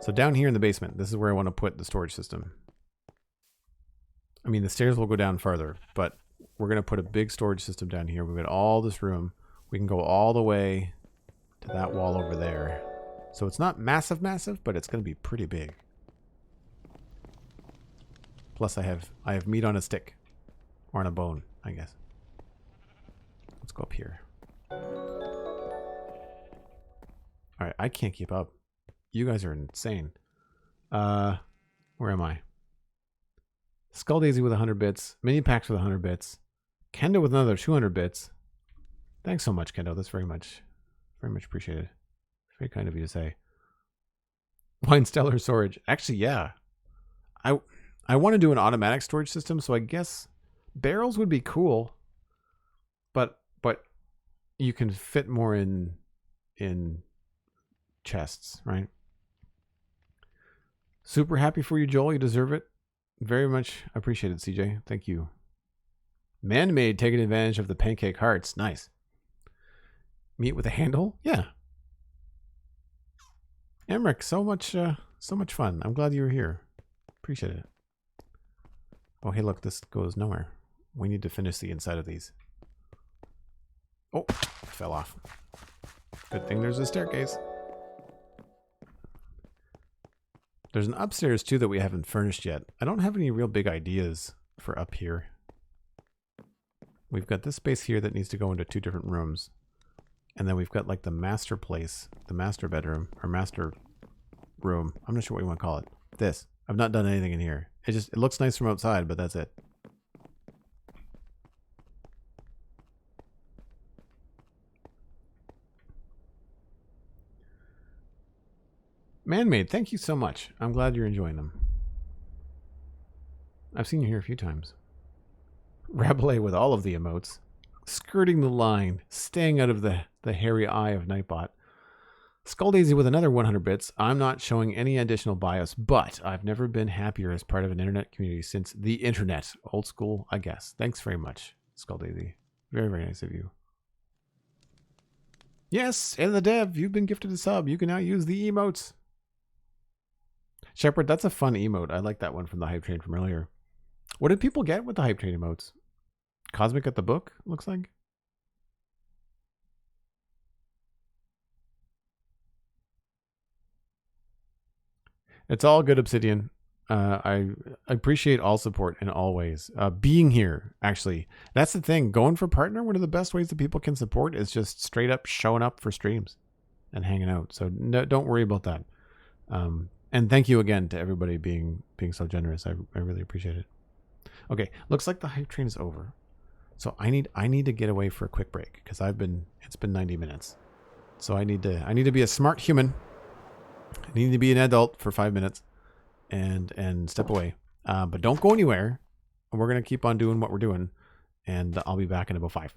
So down here in the basement, this is where I want to put the storage system. I mean, the stairs will go down farther, but we're going to put a big storage system down here. We've got all this room. We can go all the way to that wall over there. So it's not massive, but it's going to be pretty big. Plus I have meat on a stick. Or on a bone, I guess. Let's go up here. Alright, I can't keep up. You guys are insane. Where am I? Skull Daisy with 100 bits. Mini Packs with 100 bits. Kendo with another 200 bits. Thanks so much, Kendo. That's very much appreciated. Very kind of you to say. Wine Stellar Storage. Actually, yeah. I want to do an automatic storage system, so I guess barrels would be cool. But you can fit more in chests, right? Super happy for you, Joel. You deserve it. Very much appreciated, CJ. Thank you. Man-Made taking advantage of the pancake hearts. Nice. Meat with a handle? Yeah. Emmerich, so much fun. I'm glad you were here. Appreciate it. Oh, hey, look, this goes nowhere. We need to finish the inside of these. Oh, fell off. Good thing there's a staircase. There's an upstairs, too, that we haven't furnished yet. I don't have any real big ideas for up here. We've got this space here that needs to go into 2 different rooms. And then we've got, like, the master place, the master bedroom, or master room. I'm not sure what you want to call it. This. I've not done anything in here. It looks nice from outside, but that's it. Man-Made, thank you so much. I'm glad you're enjoying them. I've seen you here a few times. Rabelais with all of the emotes. Skirting the line. Staying out of the hairy eye of Nightbot. Skull Daisy with another 100 bits. I'm not showing any additional bias, but I've never been happier as part of an internet community since the internet. Old school, I guess. Thanks very much, Skull Daisy. Very, very nice of you. Yes, and the dev, you've been gifted a sub. You can now use the emotes. Shepard, that's a fun emote. I like that one from the Hype Train from earlier. What did people get with the Hype Train emotes? Cosmic at the book, looks like. It's all good, Obsidian. I appreciate all support in all ways. Being here, actually, that's the thing. Going for partner, one of the best ways that people can support is just straight up showing up for streams and hanging out. So no, don't worry about that. And thank you again to everybody being so generous. I really appreciate it. Okay, looks like the hype train is over. So I need to get away for a quick break because it's been 90 minutes. So I need to be a smart human. I need to be an adult for 5 minutes and step away. But don't go anywhere. We're going to keep on doing what we're doing, and I'll be back in about 5.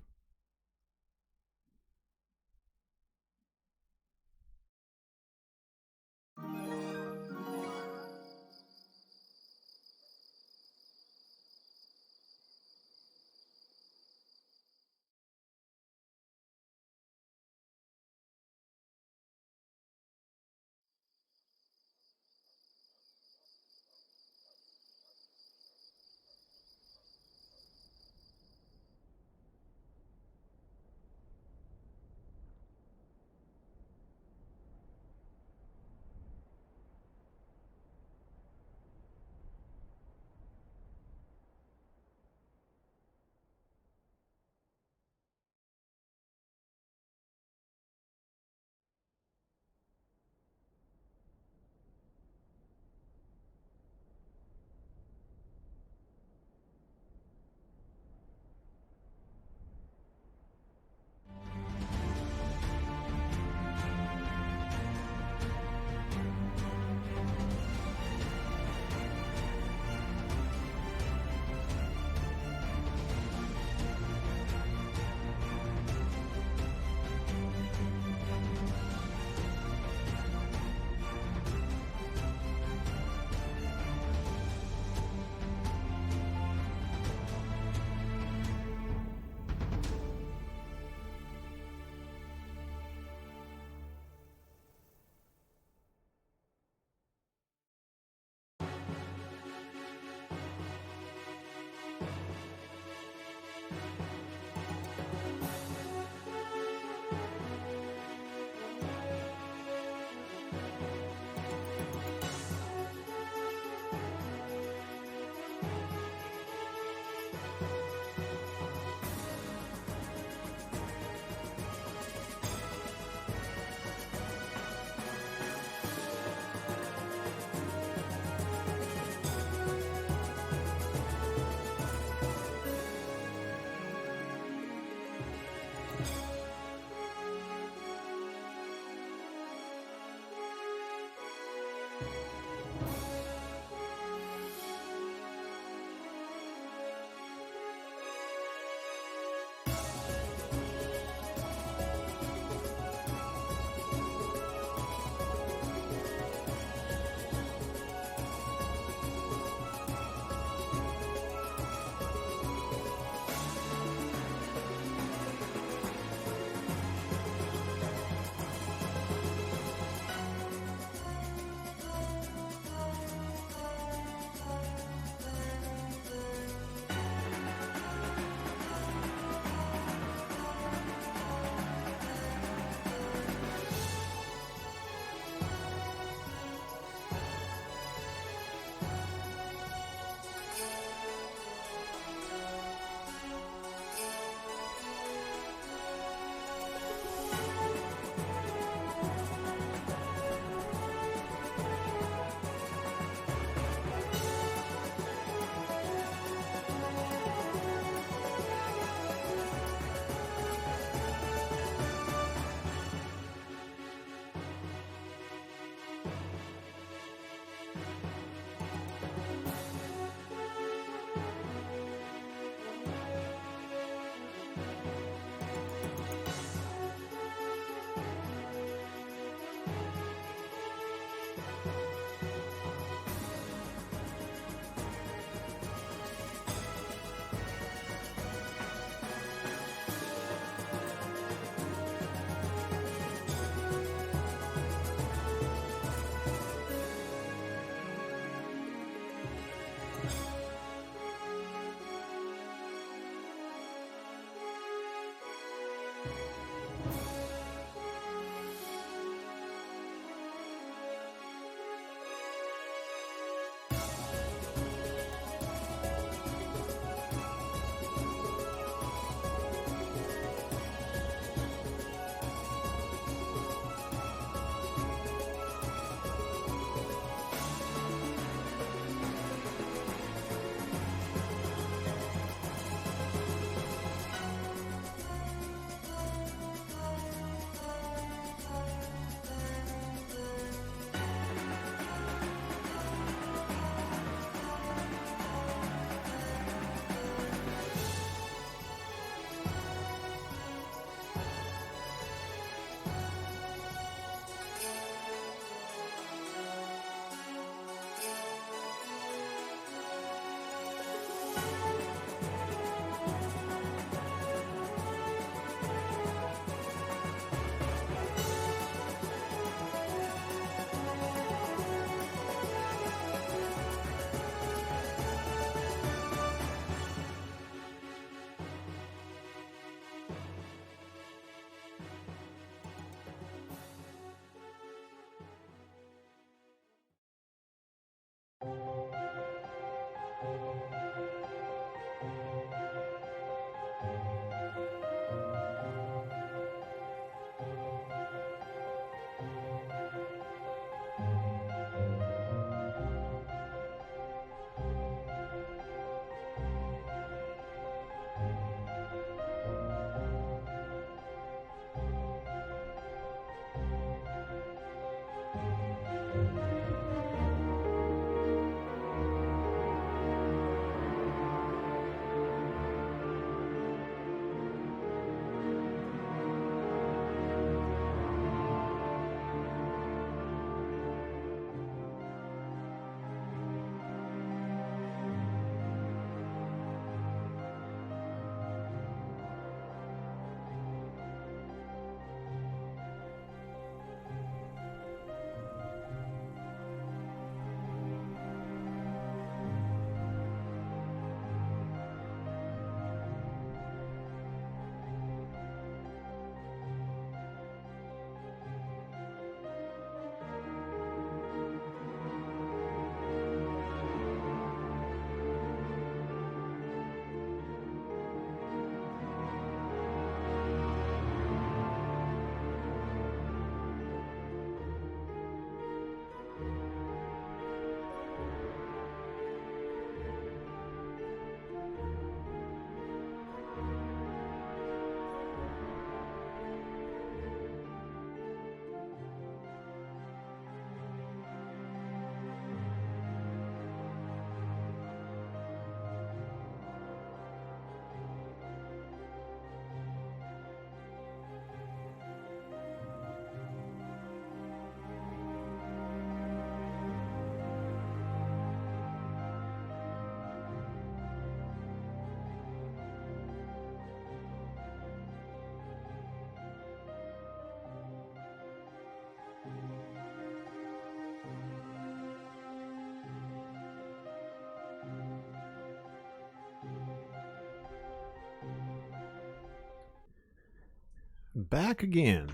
back again.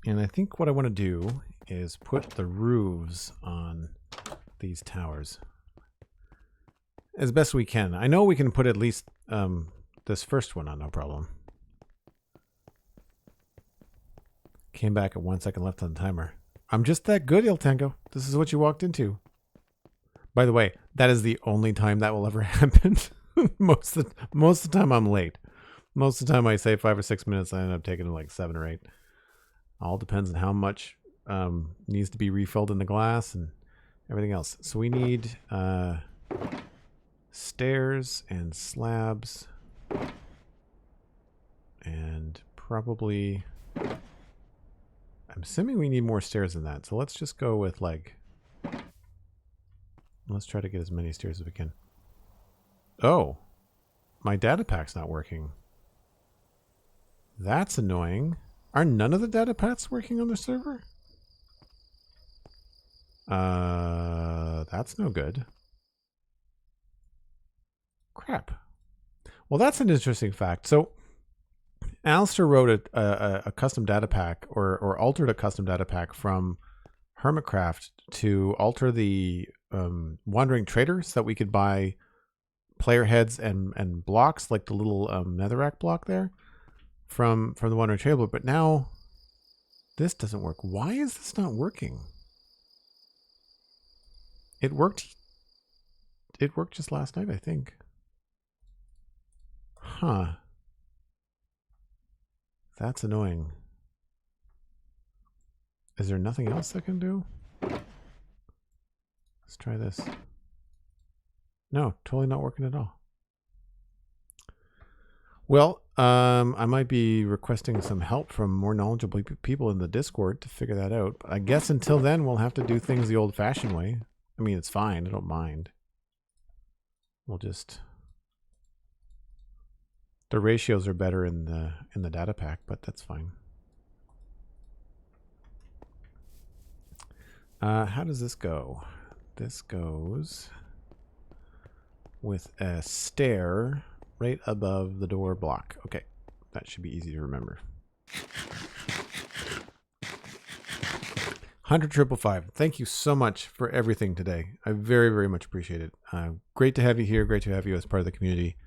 And I think what I want to do is put the roofs on these towers as best we can. I know we can put at least this first one on, no problem. Came back at 1 second left on the timer. I'm just that good, Il Tango. This is what you walked into. By the way, that is the only time that will ever happen. most of the time I'm late. Most of the time I say 5 or 6 minutes, I end up taking like 7 or 8. All depends on how much needs to be refilled in the glass and everything else. So we need stairs and slabs and probably, I'm assuming we need more stairs than that. So let's just go with like, let's try to get as many stairs as we can. Oh, my data pack's not working. That's annoying. Are none of the data packs working on the server? That's no good. Crap. Well, that's an interesting fact. So Alistair wrote a custom data pack or altered a custom data pack from Hermitcraft to alter the wandering trader so that we could buy player heads and blocks like the little netherrack block there from the wandering trader. But now this doesn't work. Why is this not working? It worked just last night, I think. Huh. That's annoying. Is there nothing else I can do? Let's try this. No, totally not working at all. Well, I might be requesting some help from more knowledgeable people in the Discord to figure that out. I guess until then, we'll have to do things the old-fashioned way. I mean, it's fine. I don't mind. We'll just... The ratios are better in the data pack, but that's fine. How does this go? This goes with a stair right above the door block. Okay, that should be easy to remember. 100,555. Thank you so much for everything today. I very, very much appreciate it. Great to have you here. Great to have you as part of the community.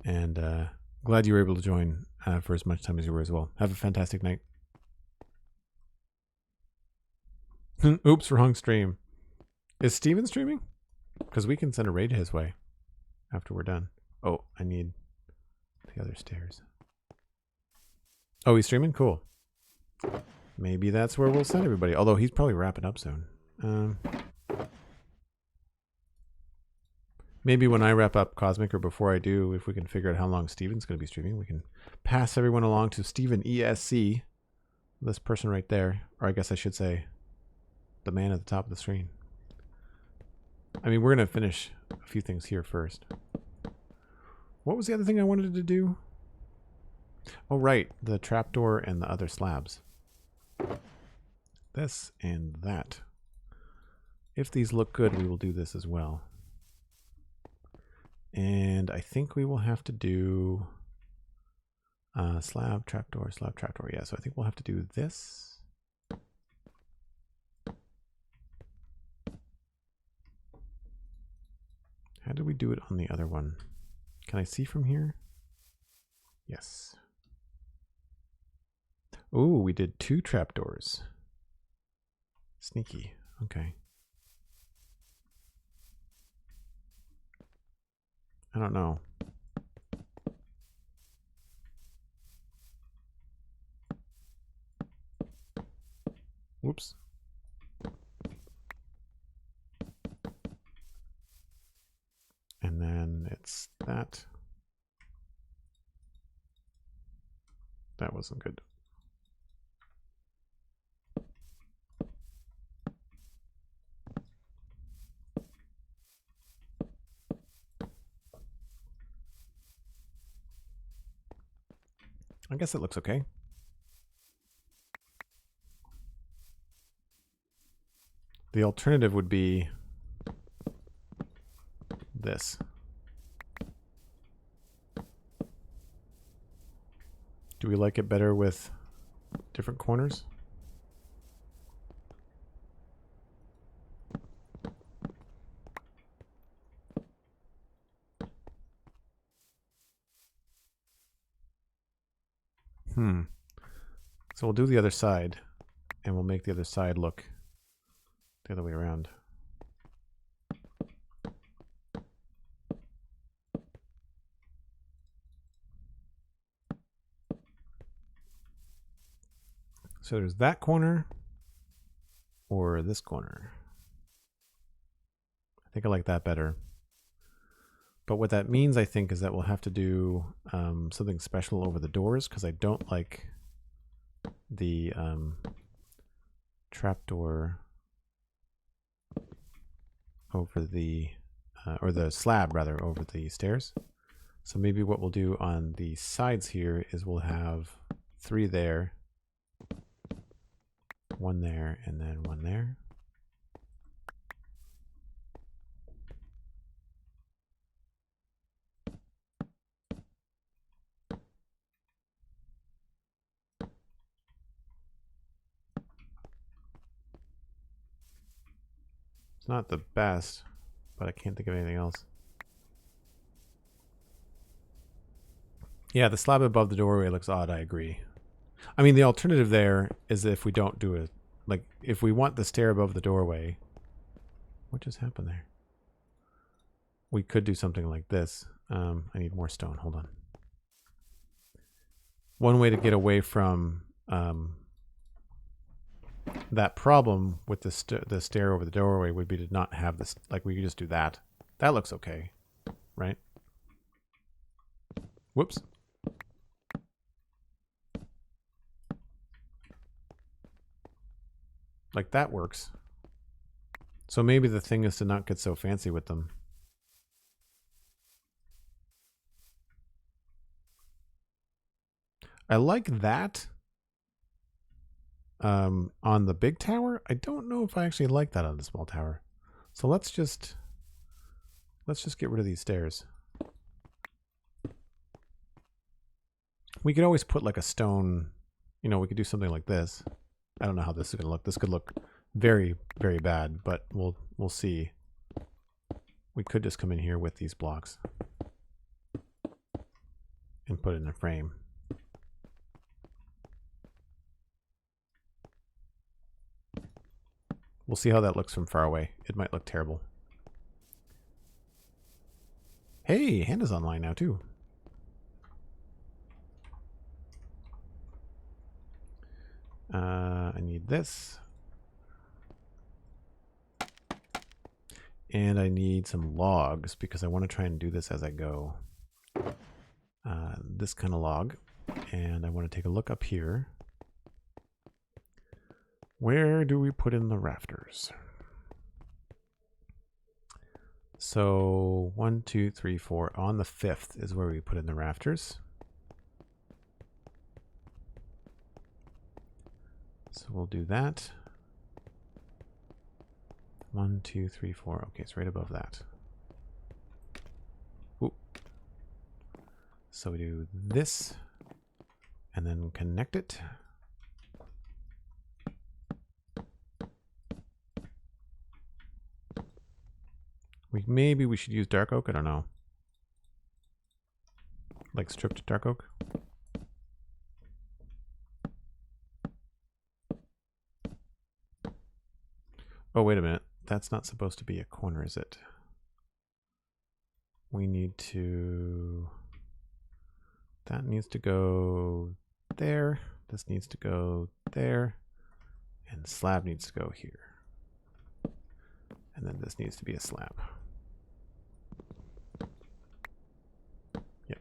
And glad you were able to join for as much time as you were as well. Have a fantastic night. Oops, wrong stream. Is Steven streaming? Because we can send a raid his way after we're done. Oh, I need the other stairs. Oh, he's streaming? Cool. Maybe that's where we'll send everybody. Although he's probably wrapping up soon. Maybe when I wrap up Cosmic or before I do, if we can figure out how long Steven's going to be streaming, we can pass everyone along to Steven ESC. This person right there. Or I guess I should say the man at the top of the screen. I mean, we're going to finish a few things here first. What was the other thing I wanted to do? Oh, right. The trapdoor and the other slabs. This and that. If these look good, we will do this as well. And I think we will have to do slab, trapdoor, slab, trapdoor. Yeah, so I think we'll have to do this. How did we do it on the other one? Can I see from here? Yes. Oh, we did 2 trapdoors. Sneaky. Okay. I don't know. Whoops. And then it's that. That wasn't good. I guess it looks okay. The alternative would be this. Do we like it better with different corners. So we'll do the other side, and we'll make the other side look the other way around. So there's that corner or this corner. I think I like that better. But what that means, I think, is that we'll have to do something special over the doors, because I don't like the trapdoor over the, or the slab rather, over the stairs. So maybe what we'll do on the sides here is we'll have 3 there, 1 there, and then 1 there. It's not the best, but I can't think of anything else. Yeah, the slab above the doorway looks odd, I agree. I mean, the alternative there is if we don't do it, like, if we want the stair above the doorway, what just happened there? We could do something like this. I need more stone, hold on. One way to get away from that problem with the stair over the doorway would be to not have this, like, we could just do that. That looks okay, right? Whoops. Like, that works. So maybe the thing is to not get so fancy with them. I like that on the big tower. I don't know if I actually like that on the small tower. So let's just get rid of these stairs. We could always put like a stone, you know, we could do something like this. I don't know how this is going to look. This could look very, very bad, but we'll see. We could just come in here with these blocks and put it in a frame. We'll see how that looks from far away. It might look terrible. Hey, Hannah's online now too. I need this. And I need some logs because I want to try and do this as I go. This kind of log. And I want to take a look up here. Where do we put in the rafters? So 1, 2, 3, 4. On the 5th is where we put in the rafters. So we'll do that. 1, 2, 3, 4. Okay, it's right above that. Ooh. So we do this and then connect it. Maybe we should use dark oak. I don't know. Like stripped dark oak. Oh, wait a minute. That's not supposed to be a corner, is it? We need to... That needs to go there. This needs to go there. And slab needs to go here. And then this needs to be a slab. Yep.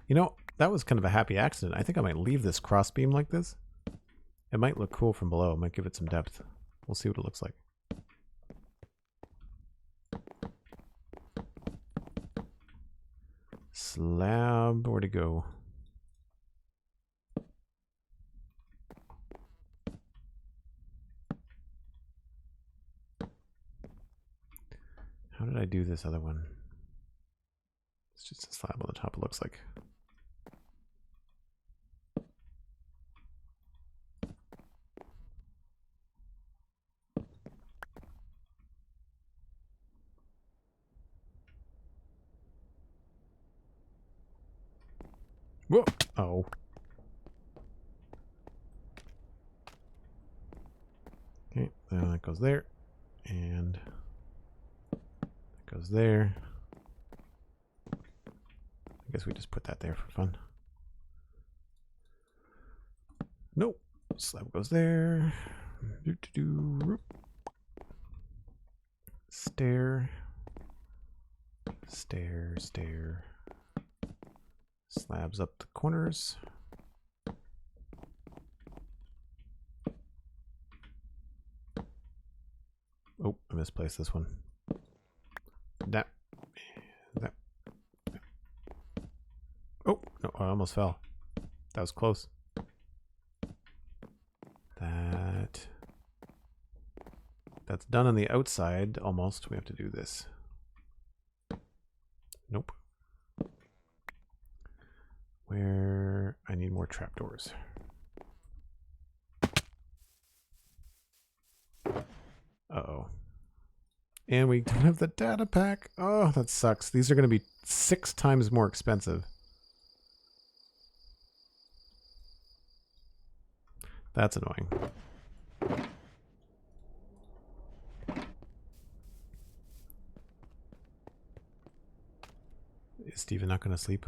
You know, that was kind of a happy accident. I think I might leave this cross beam like this. It might look cool from below. It might give it some depth. We'll see what it looks like. Slab, where'd it go? How did I do this other one? It's just a slab on the top, it looks like. Whoa! Oh. Okay, then that goes there. And that goes there. I guess we just put that there for fun. Nope. Slab goes there. Stair. Stair, stair. Slabs up the corners. Oh, I misplaced this one. That. Oh, no, I almost fell. That was close. That's done on the outside almost. We have to do this. Nope. Where I need more trapdoors. Uh-oh. And we don't have the data pack. Oh, that sucks. These are going to be 6 times more expensive. That's annoying. Is Steven not going to sleep?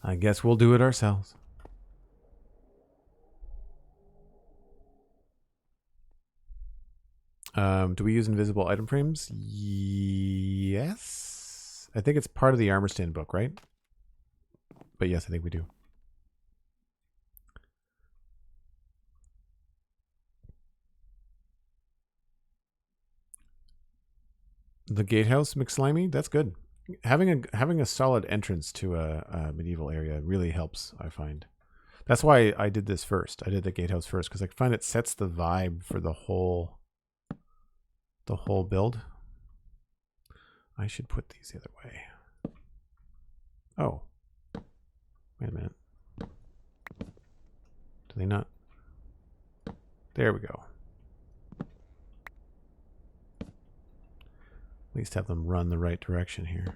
I guess we'll do it ourselves. Do we use invisible item frames? Yes. I think it's part of the armor stand book, right? But yes, I think we do. The gatehouse McSlimey, that's good. Having a solid entrance to a medieval area really helps, I find. That's why I did this first. I did the gatehouse first because I find it sets the vibe for the whole build. I should put these the other way. Oh. Wait a minute. Do they not? There we go. At least have them run the right direction here.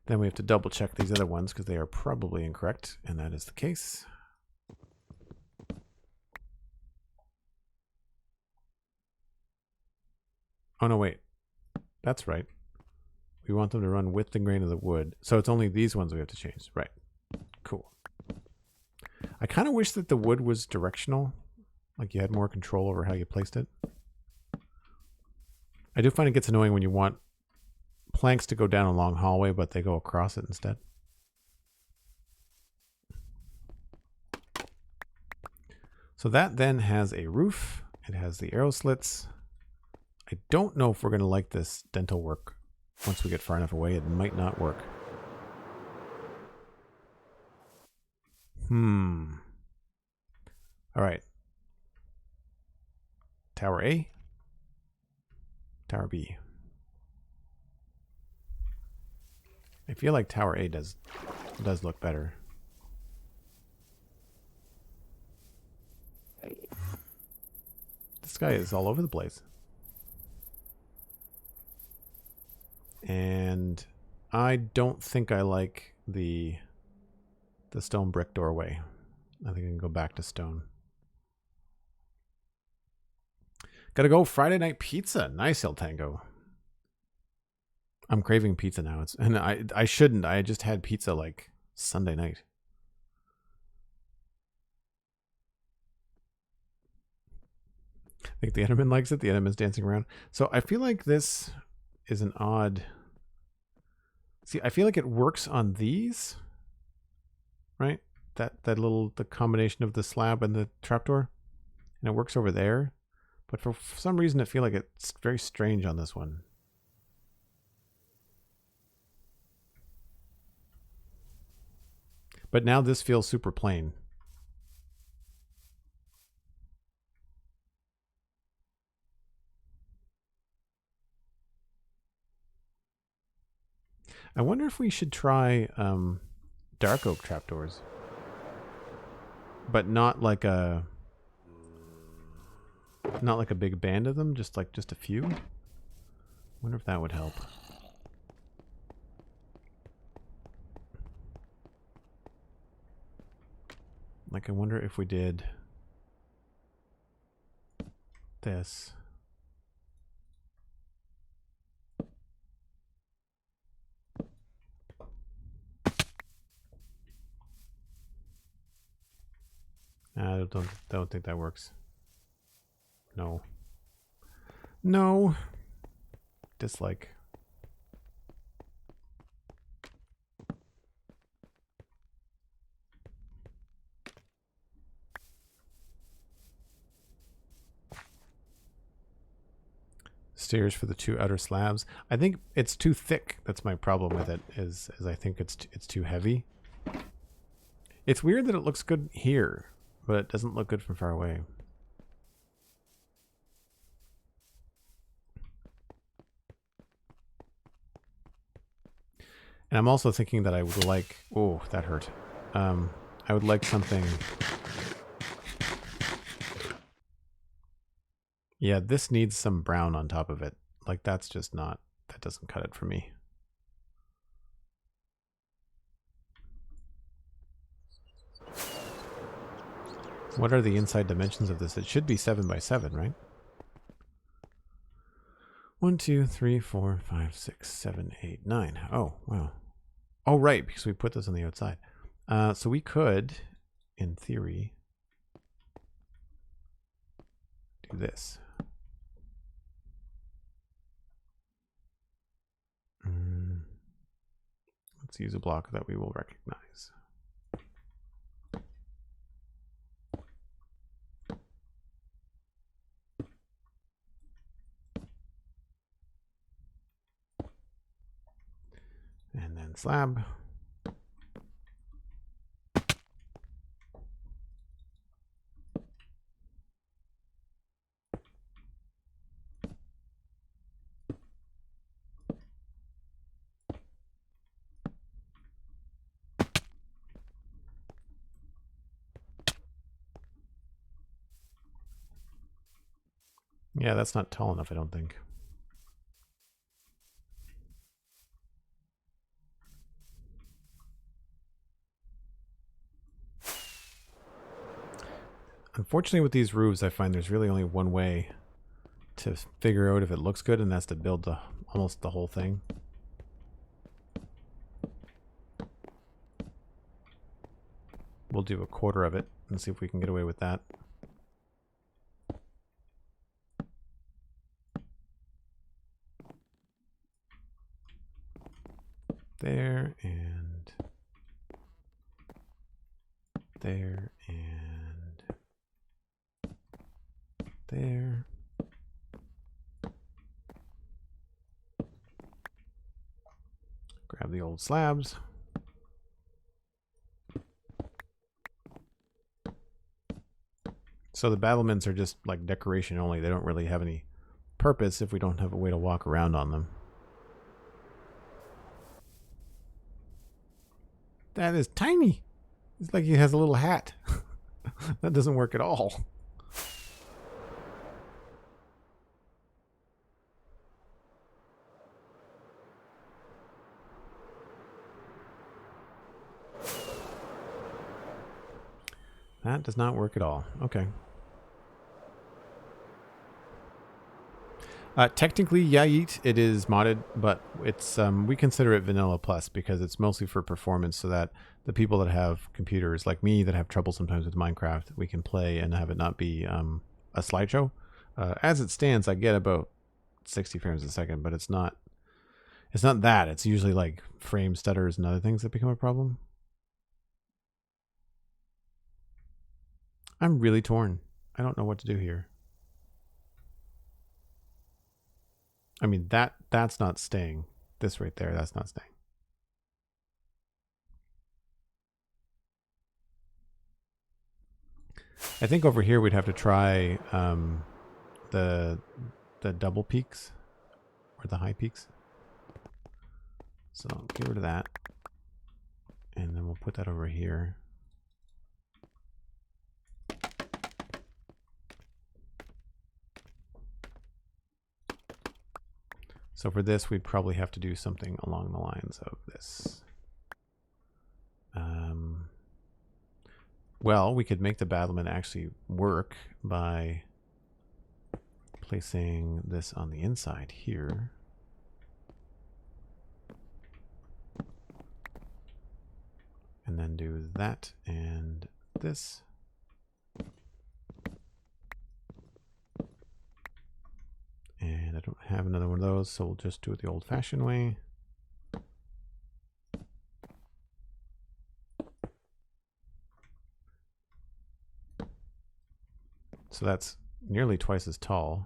Then we have to double check these other ones because they are probably incorrect, and that is the case. Oh no, wait. That's right. We want them to run with the grain of the wood. So it's only these ones we have to change. Right. Cool. I kind of wish that the wood was directional. Like you had more control over how you placed it. I do find it gets annoying when you want planks to go down a long hallway, but they go across it instead. So that then has a roof. It has the arrow slits. I don't know if we're going to like this dental work. Once we get far enough away, it might not work. All right. Tower A. Tower B. I feel like Tower A does look better. This guy is all over the place. And I don't think I like the stone brick doorway. I think I can go back to stone. Gotta go Friday night pizza. Nice, El Tango. I'm craving pizza now. And I shouldn't. I just had pizza like Sunday night. I think the Enderman likes it. The Enderman's dancing around. So I feel like this is an odd... See, I feel like it works on these. Right? The combination of the slab and the trapdoor. And it works over there. But for some reason, I feel like it's very strange on this one. But now this feels super plain. I wonder if we should try dark oak trapdoors. But not like a big band of them, just a few. Wonder if that would help. Like, I wonder if we did this. I don't think that works. No. No. Dislike. Stairs for the 2 outer slabs. I think it's too thick. That's my problem with it. Is I think it's too heavy. It's weird that it looks good here, but it doesn't look good from far away. And I'm also thinking that I would like... Oh, that hurt. I would like something... Yeah, this needs some brown on top of it. Like, that's just not... That doesn't cut it for me. What are the inside dimensions of this? It should be 7 by 7, right? 1, 2, 3, 4, 5, 6, 7, 8, 9. Oh, wow. Oh, right, because we put this on the outside. So we could, in theory, do this. Let's use a block that we will recognize. And then slab. Yeah, that's not tall enough, I don't think. Unfortunately, with these roofs, I find there's really only one way to figure out if it looks good, and that's to build almost the whole thing. We'll do a quarter of it and see if we can get away with that. There and there and there. Grab the old slabs. So the battlements are just like decoration only. They don't really have any purpose if we don't have a way to walk around on them. That is tiny. It's like he has a little hat. That doesn't work at all. That does not work at all. Okay. Technically, yeah, it is modded, but it's we consider it vanilla plus because it's mostly for performance, so that the people that have computers like me that have trouble sometimes with Minecraft, we can play and have it not be a slideshow. As it stands, I get about 60 frames a second, but it's not that. It's usually like frame stutters and other things that become a problem. I'm really torn. I don't know what to do here. I mean, that's not staying. This right there, that's not staying. I think over here we'd have to try the double peaks or the high peaks. So get rid of that, and then we'll put that over here. So for this, we'd probably have to do something along the lines of this. Well, we could make the battlement actually work by placing this on the inside here. And then do that and this. And I don't have another one of those, so we'll just do it the old-fashioned way. So that's nearly twice as tall.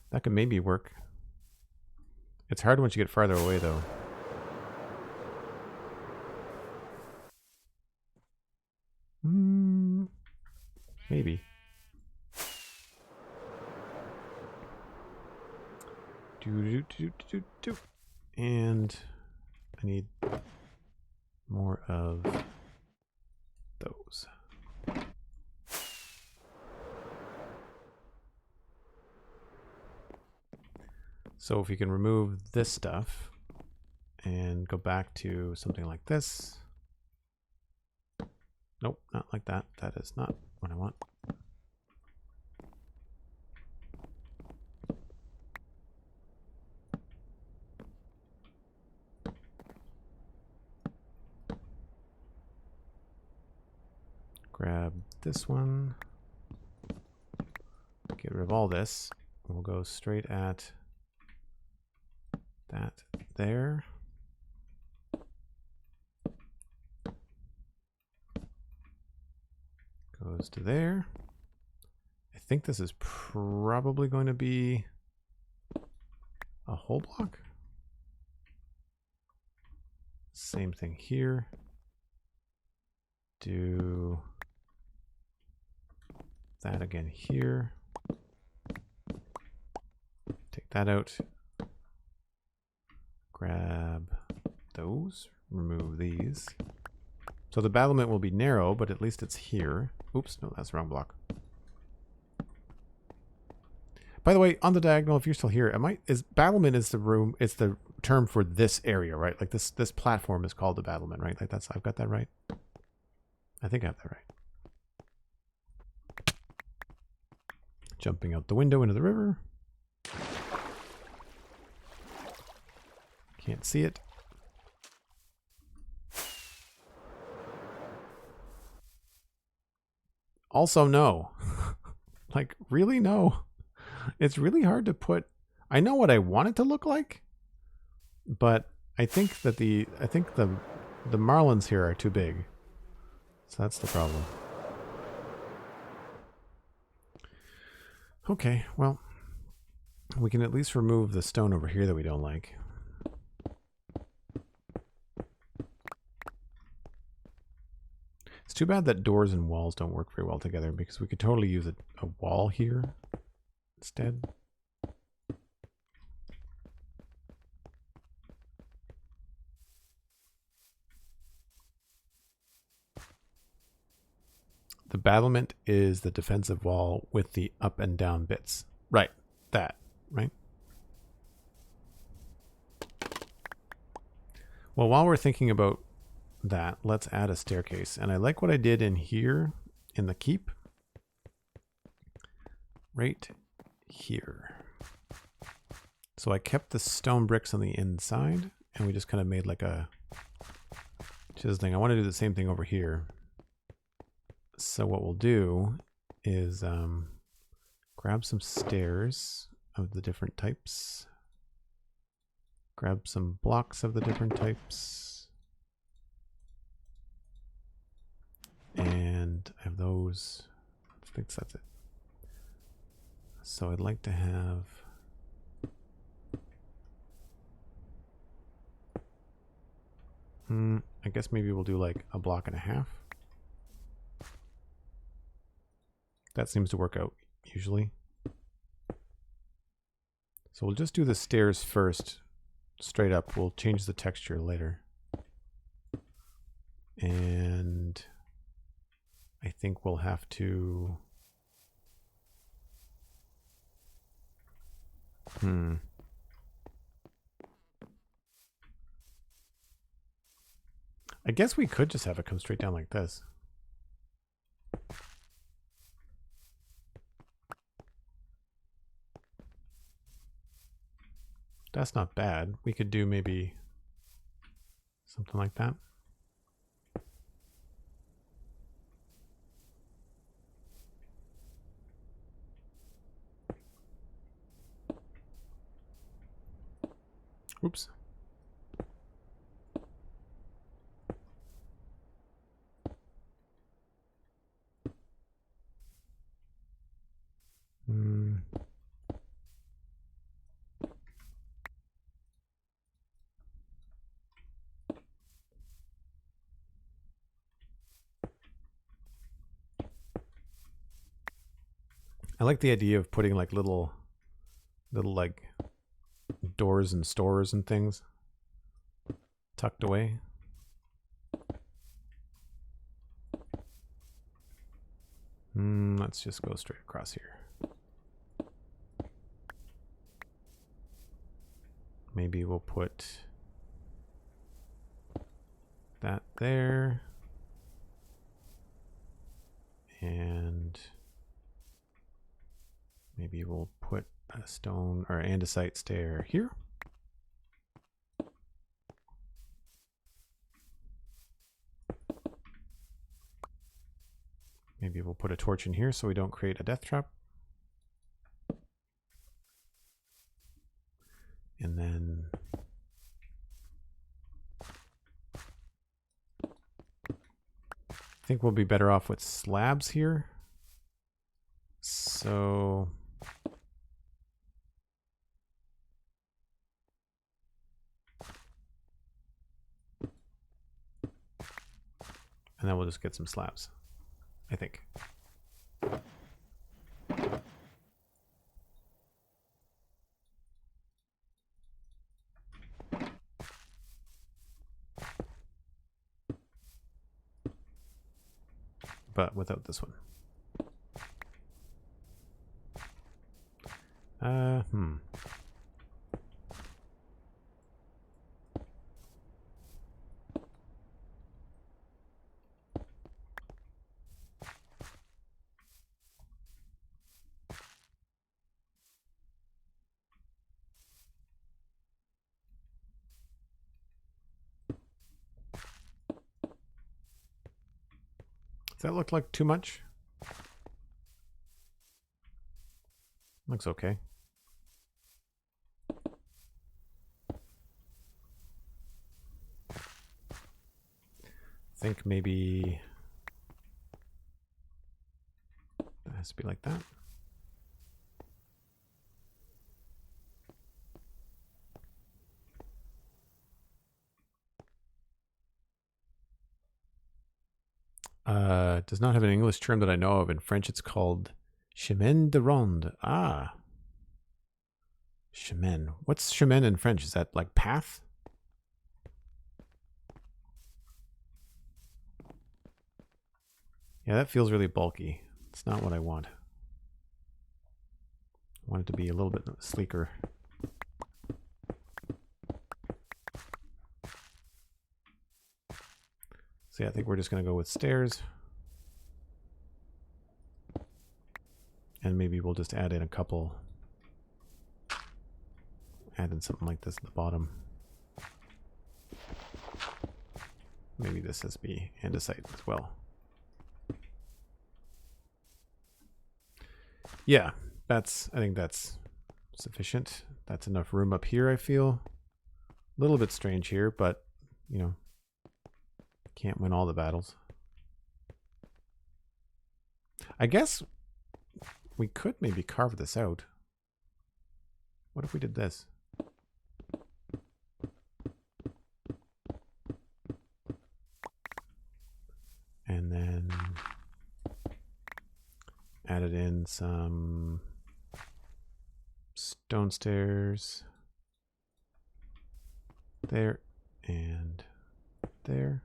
That could maybe work. It's hard once you get farther away, though. Maybe. And I need more of those. So if you can remove this stuff and go back to something like this. Nope, not like that. That is not what I want. Grab this one. Get rid of all this. We'll go straight at that there. Goes to there. I think this is probably going to be a whole block. Same thing here. Do that again here. Take that out. Grab those. Remove these. So the battlement will be narrow, but at least it's here. Oops, no, that's the wrong block. By the way, on the diagonal, if you're still here, battlement is the room, it's the term for this area, right? Like this platform is called the battlement, right? Like that's, I've got that right. I think I have that right. Jumping out the window into the river. Can't see it. Also, no. Like, really? No. It's really hard to put. I know what I want it to look like, but I think that the marlins here are too big. So that's the problem. Okay, well, we can at least remove the stone over here that we don't like. It's too bad that doors and walls don't work very well together, because we could totally use a wall here instead. The battlement is the defensive wall with the up and down bits. Right, that, right? Well, while we're thinking about that, let's add a staircase. And I like what I did in here in the keep. Right here. So I kept the stone bricks on the inside, and we just kind of made like a chisel thing. I want to do the same thing over here. So what we'll do is grab some stairs of the different types. Grab some blocks of the different types. And I have those. I think that's it. So I'd like to have I guess maybe we'll do like a block and a half. That seems to work out usually. So we'll just do the stairs first, straight up. We'll change the texture later. And I think we'll have to... I guess we could just have it come straight down like this. That's not bad. We could do maybe something like that. Oops. I like the idea of putting like little like doors and stores and things tucked away. Let's just go straight across here. Maybe we'll put that there. And maybe we'll put a stone or andesite stair here. Maybe we'll put a torch in here so we don't create a death trap. And then I think we'll be better off with slabs here. So and then we'll just get some slabs, I think. But without this one. Does that look like too much? Looks okay. I think maybe that has to be like that. Does not have an English term that I know of. In French, it's called chemin de ronde. Ah. Chemin. What's chemin in French? Is that like path? Yeah, that feels really bulky. It's not what I want. I want it to be a little bit sleeker. So yeah, I think we're just going to go with stairs. And maybe we'll just add in a couple. Add in something like this at the bottom. Maybe this has to be andesite as well. Yeah, I think that's sufficient. That's enough room up here, I feel. A little bit strange here, but, you know, can't win all the battles. I guess we could maybe carve this out. What if we did this? And then added in some stone stairs there and there.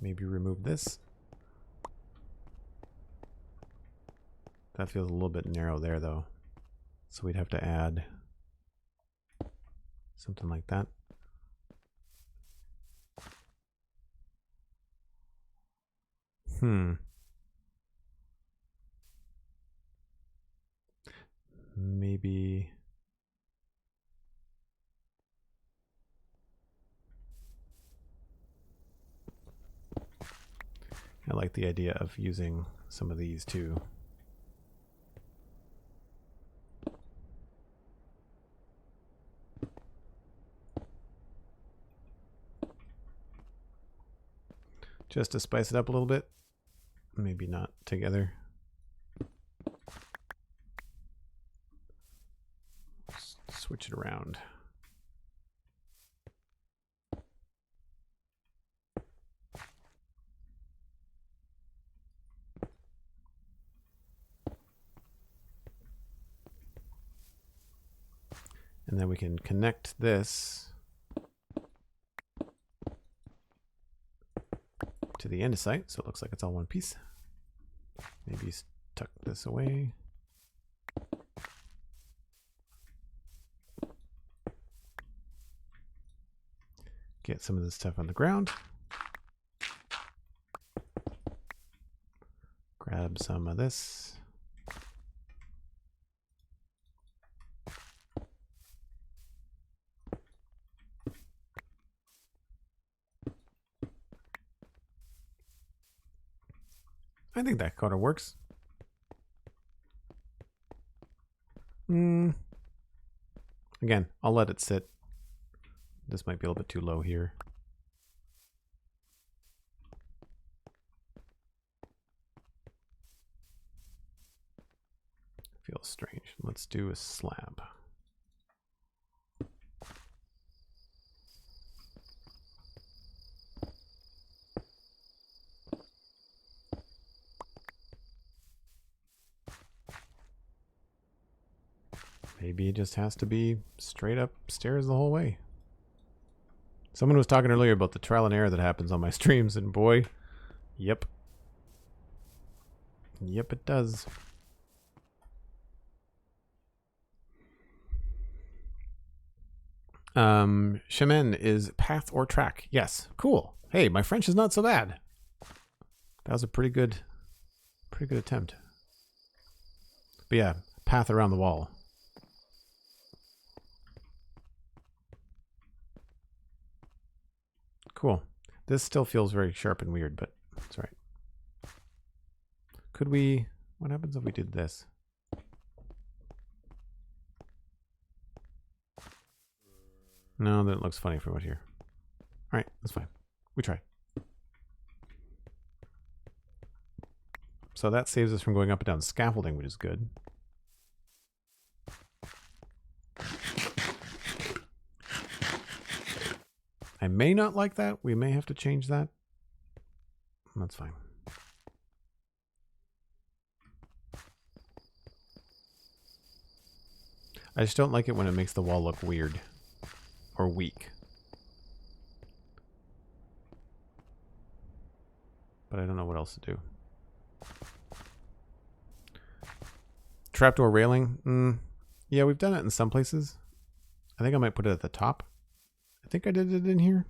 Maybe remove this. That feels a little bit narrow there though. So we'd have to add something like that. Maybe I like the idea of using some of these too. Just to spice it up a little bit. Maybe not together. Switch it around. And then we can connect this to the andesite, so it looks like it's all one piece. Maybe tuck this away. Get some of this stuff on the ground. Grab some of this. I think that kind of works. Again, I'll let it sit. This might be a little bit too low here. Feels strange. Let's do a slab. Maybe it just has to be straight up stairs the whole way. Someone was talking earlier about the trial and error that happens on my streams, and boy, yep. Yep, it does. Chemin is path or track. Yes, cool. Hey, my French is not so bad. That was a pretty good attempt. But yeah, path around the wall. Cool. This still feels very sharp and weird, but it's all right. Could we... What happens if we did this? No, that looks funny from out here. All right, that's fine. We try. So that saves us from going up and down scaffolding, which is good. I may not like that. We may have to change that. That's fine. I just don't like it when it makes the wall look weird or weak. But I don't know what else to do. Trapdoor railing. Yeah, we've done it in some places. I think I might put it at the top. I think I did it in here.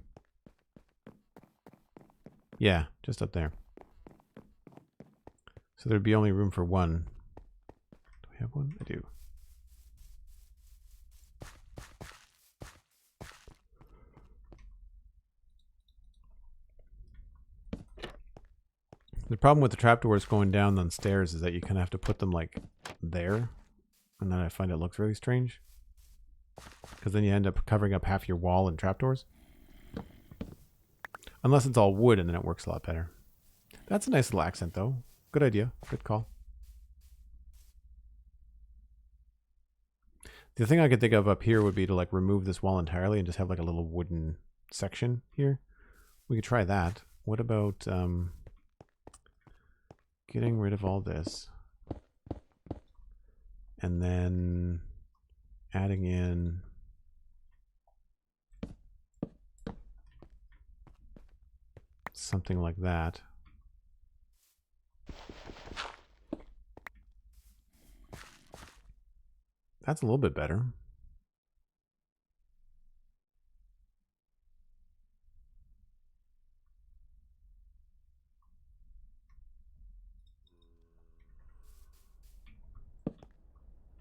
Yeah, just up there. So there'd be only room for one. Do we have one? I do. The problem with the trapdoors going down on stairs is that you kind of have to put them like there. And then I find it looks really strange. Because then you end up covering up half your wall and trapdoors. Unless it's all wood and then it works a lot better. That's a nice little accent though. Good idea. Good call. The thing I could think of up here would be to like remove this wall entirely and just have like a little wooden section here. We could try that. What about getting rid of all this and then adding in something like that. That's a little bit better.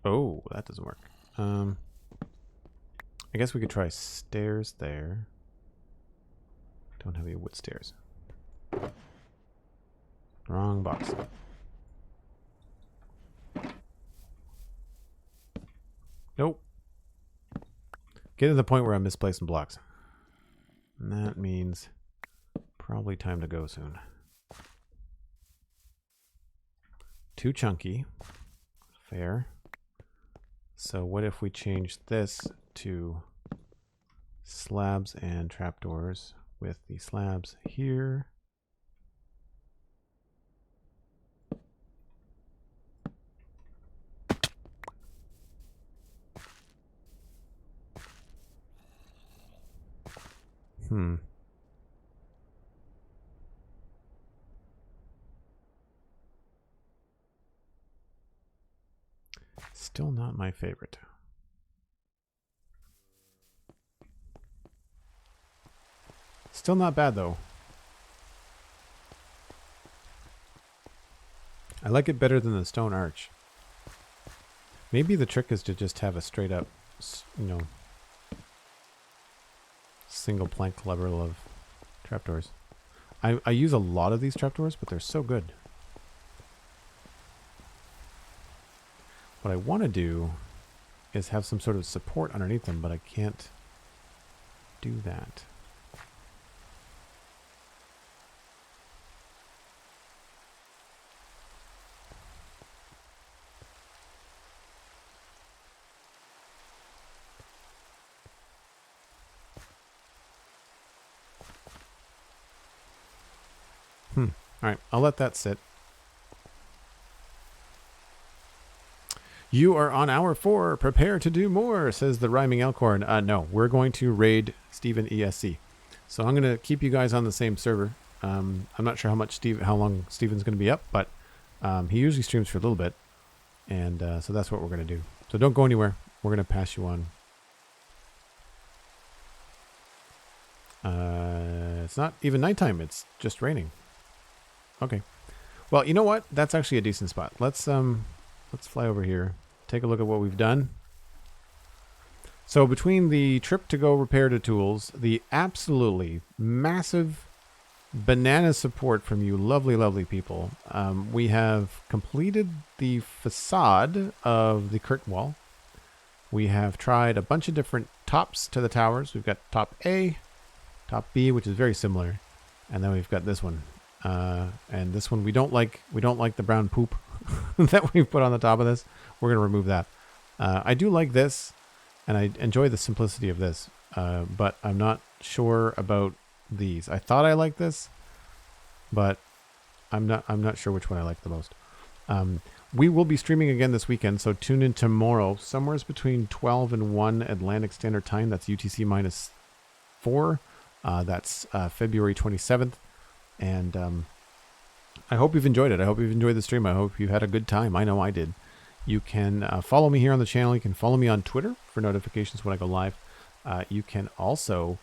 Oh, that doesn't work. I guess we could try stairs there. Don't have any wood stairs. Wrong box. Nope. Get to the point where I'm misplacing blocks. And that means probably time to go soon. Too chunky. Fair. So what if we change this to slabs and trapdoors with the slabs here? Still not my favorite. Still not bad though. I like it better than the stone arch. Maybe the trick is to just have a straight up, you know, single plank level of trapdoors. I use a lot of these trapdoors, but they're so good. What I want to do is have some sort of support underneath them, but I can't do that. All right, I'll let that sit. You are on hour 4. Prepare to do more, says the rhyming elkhorn. No, we're going to raid Steven ESC. So I'm going to keep you guys on the same server. I'm not sure how long Steven's going to be up, but he usually streams for a little bit. And so that's what we're going to do. So don't go anywhere. We're going to pass you on. It's not even nighttime. It's just raining. Okay. Well, you know what? That's actually a decent spot. Let's fly over here. Take a look at what we've done. So between the trip to go repair the tools, the absolutely massive banana support from you lovely, lovely people, we have completed the facade of the curtain wall. We have tried a bunch of different tops to the towers. We've got top A, top B, which is very similar, and then we've got this one. And this one we don't like the brown poop that we've put on the top of this. We're going to remove that. I do like this, and I enjoy the simplicity of this, but I'm not sure about these. I thought I liked this, but I'm not sure which one I like the most. We will be streaming again this weekend, so tune in tomorrow, somewhere between 12 and 1 Atlantic Standard Time. That's UTC minus 4. That's February 27th. And I hope you've enjoyed it. I hope you've enjoyed the stream. I hope you had a good time. I know I did. You can follow me here on the channel. You can follow me on Twitter for notifications when I go live. You can also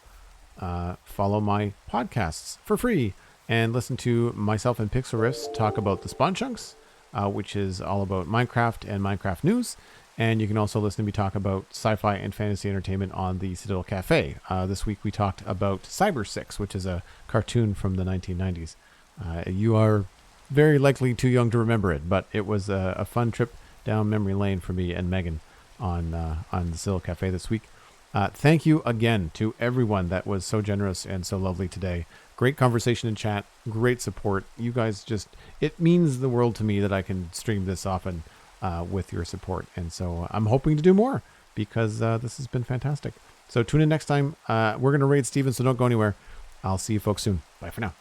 follow my podcasts for free and listen to myself and Pixel Riffs talk about the Spawn Chunks, which is all about Minecraft and Minecraft news. And you can also listen to me talk about sci-fi and fantasy entertainment on the Citadel Cafe. This week we talked about Cyber 6, which is a cartoon from the 1990s. You are very likely too young to remember it, but it was a fun trip down memory lane for me and Megan on the Citadel Cafe this week. Thank you again to everyone that was so generous and so lovely today. Great conversation in chat, great support. You guys it means the world to me that I can stream this often with your support. And so I'm hoping to do more. because this has been fantastic. So tune in next time. We're going to raid Steven, so don't go anywhere. I'll see you folks soon. Bye for now.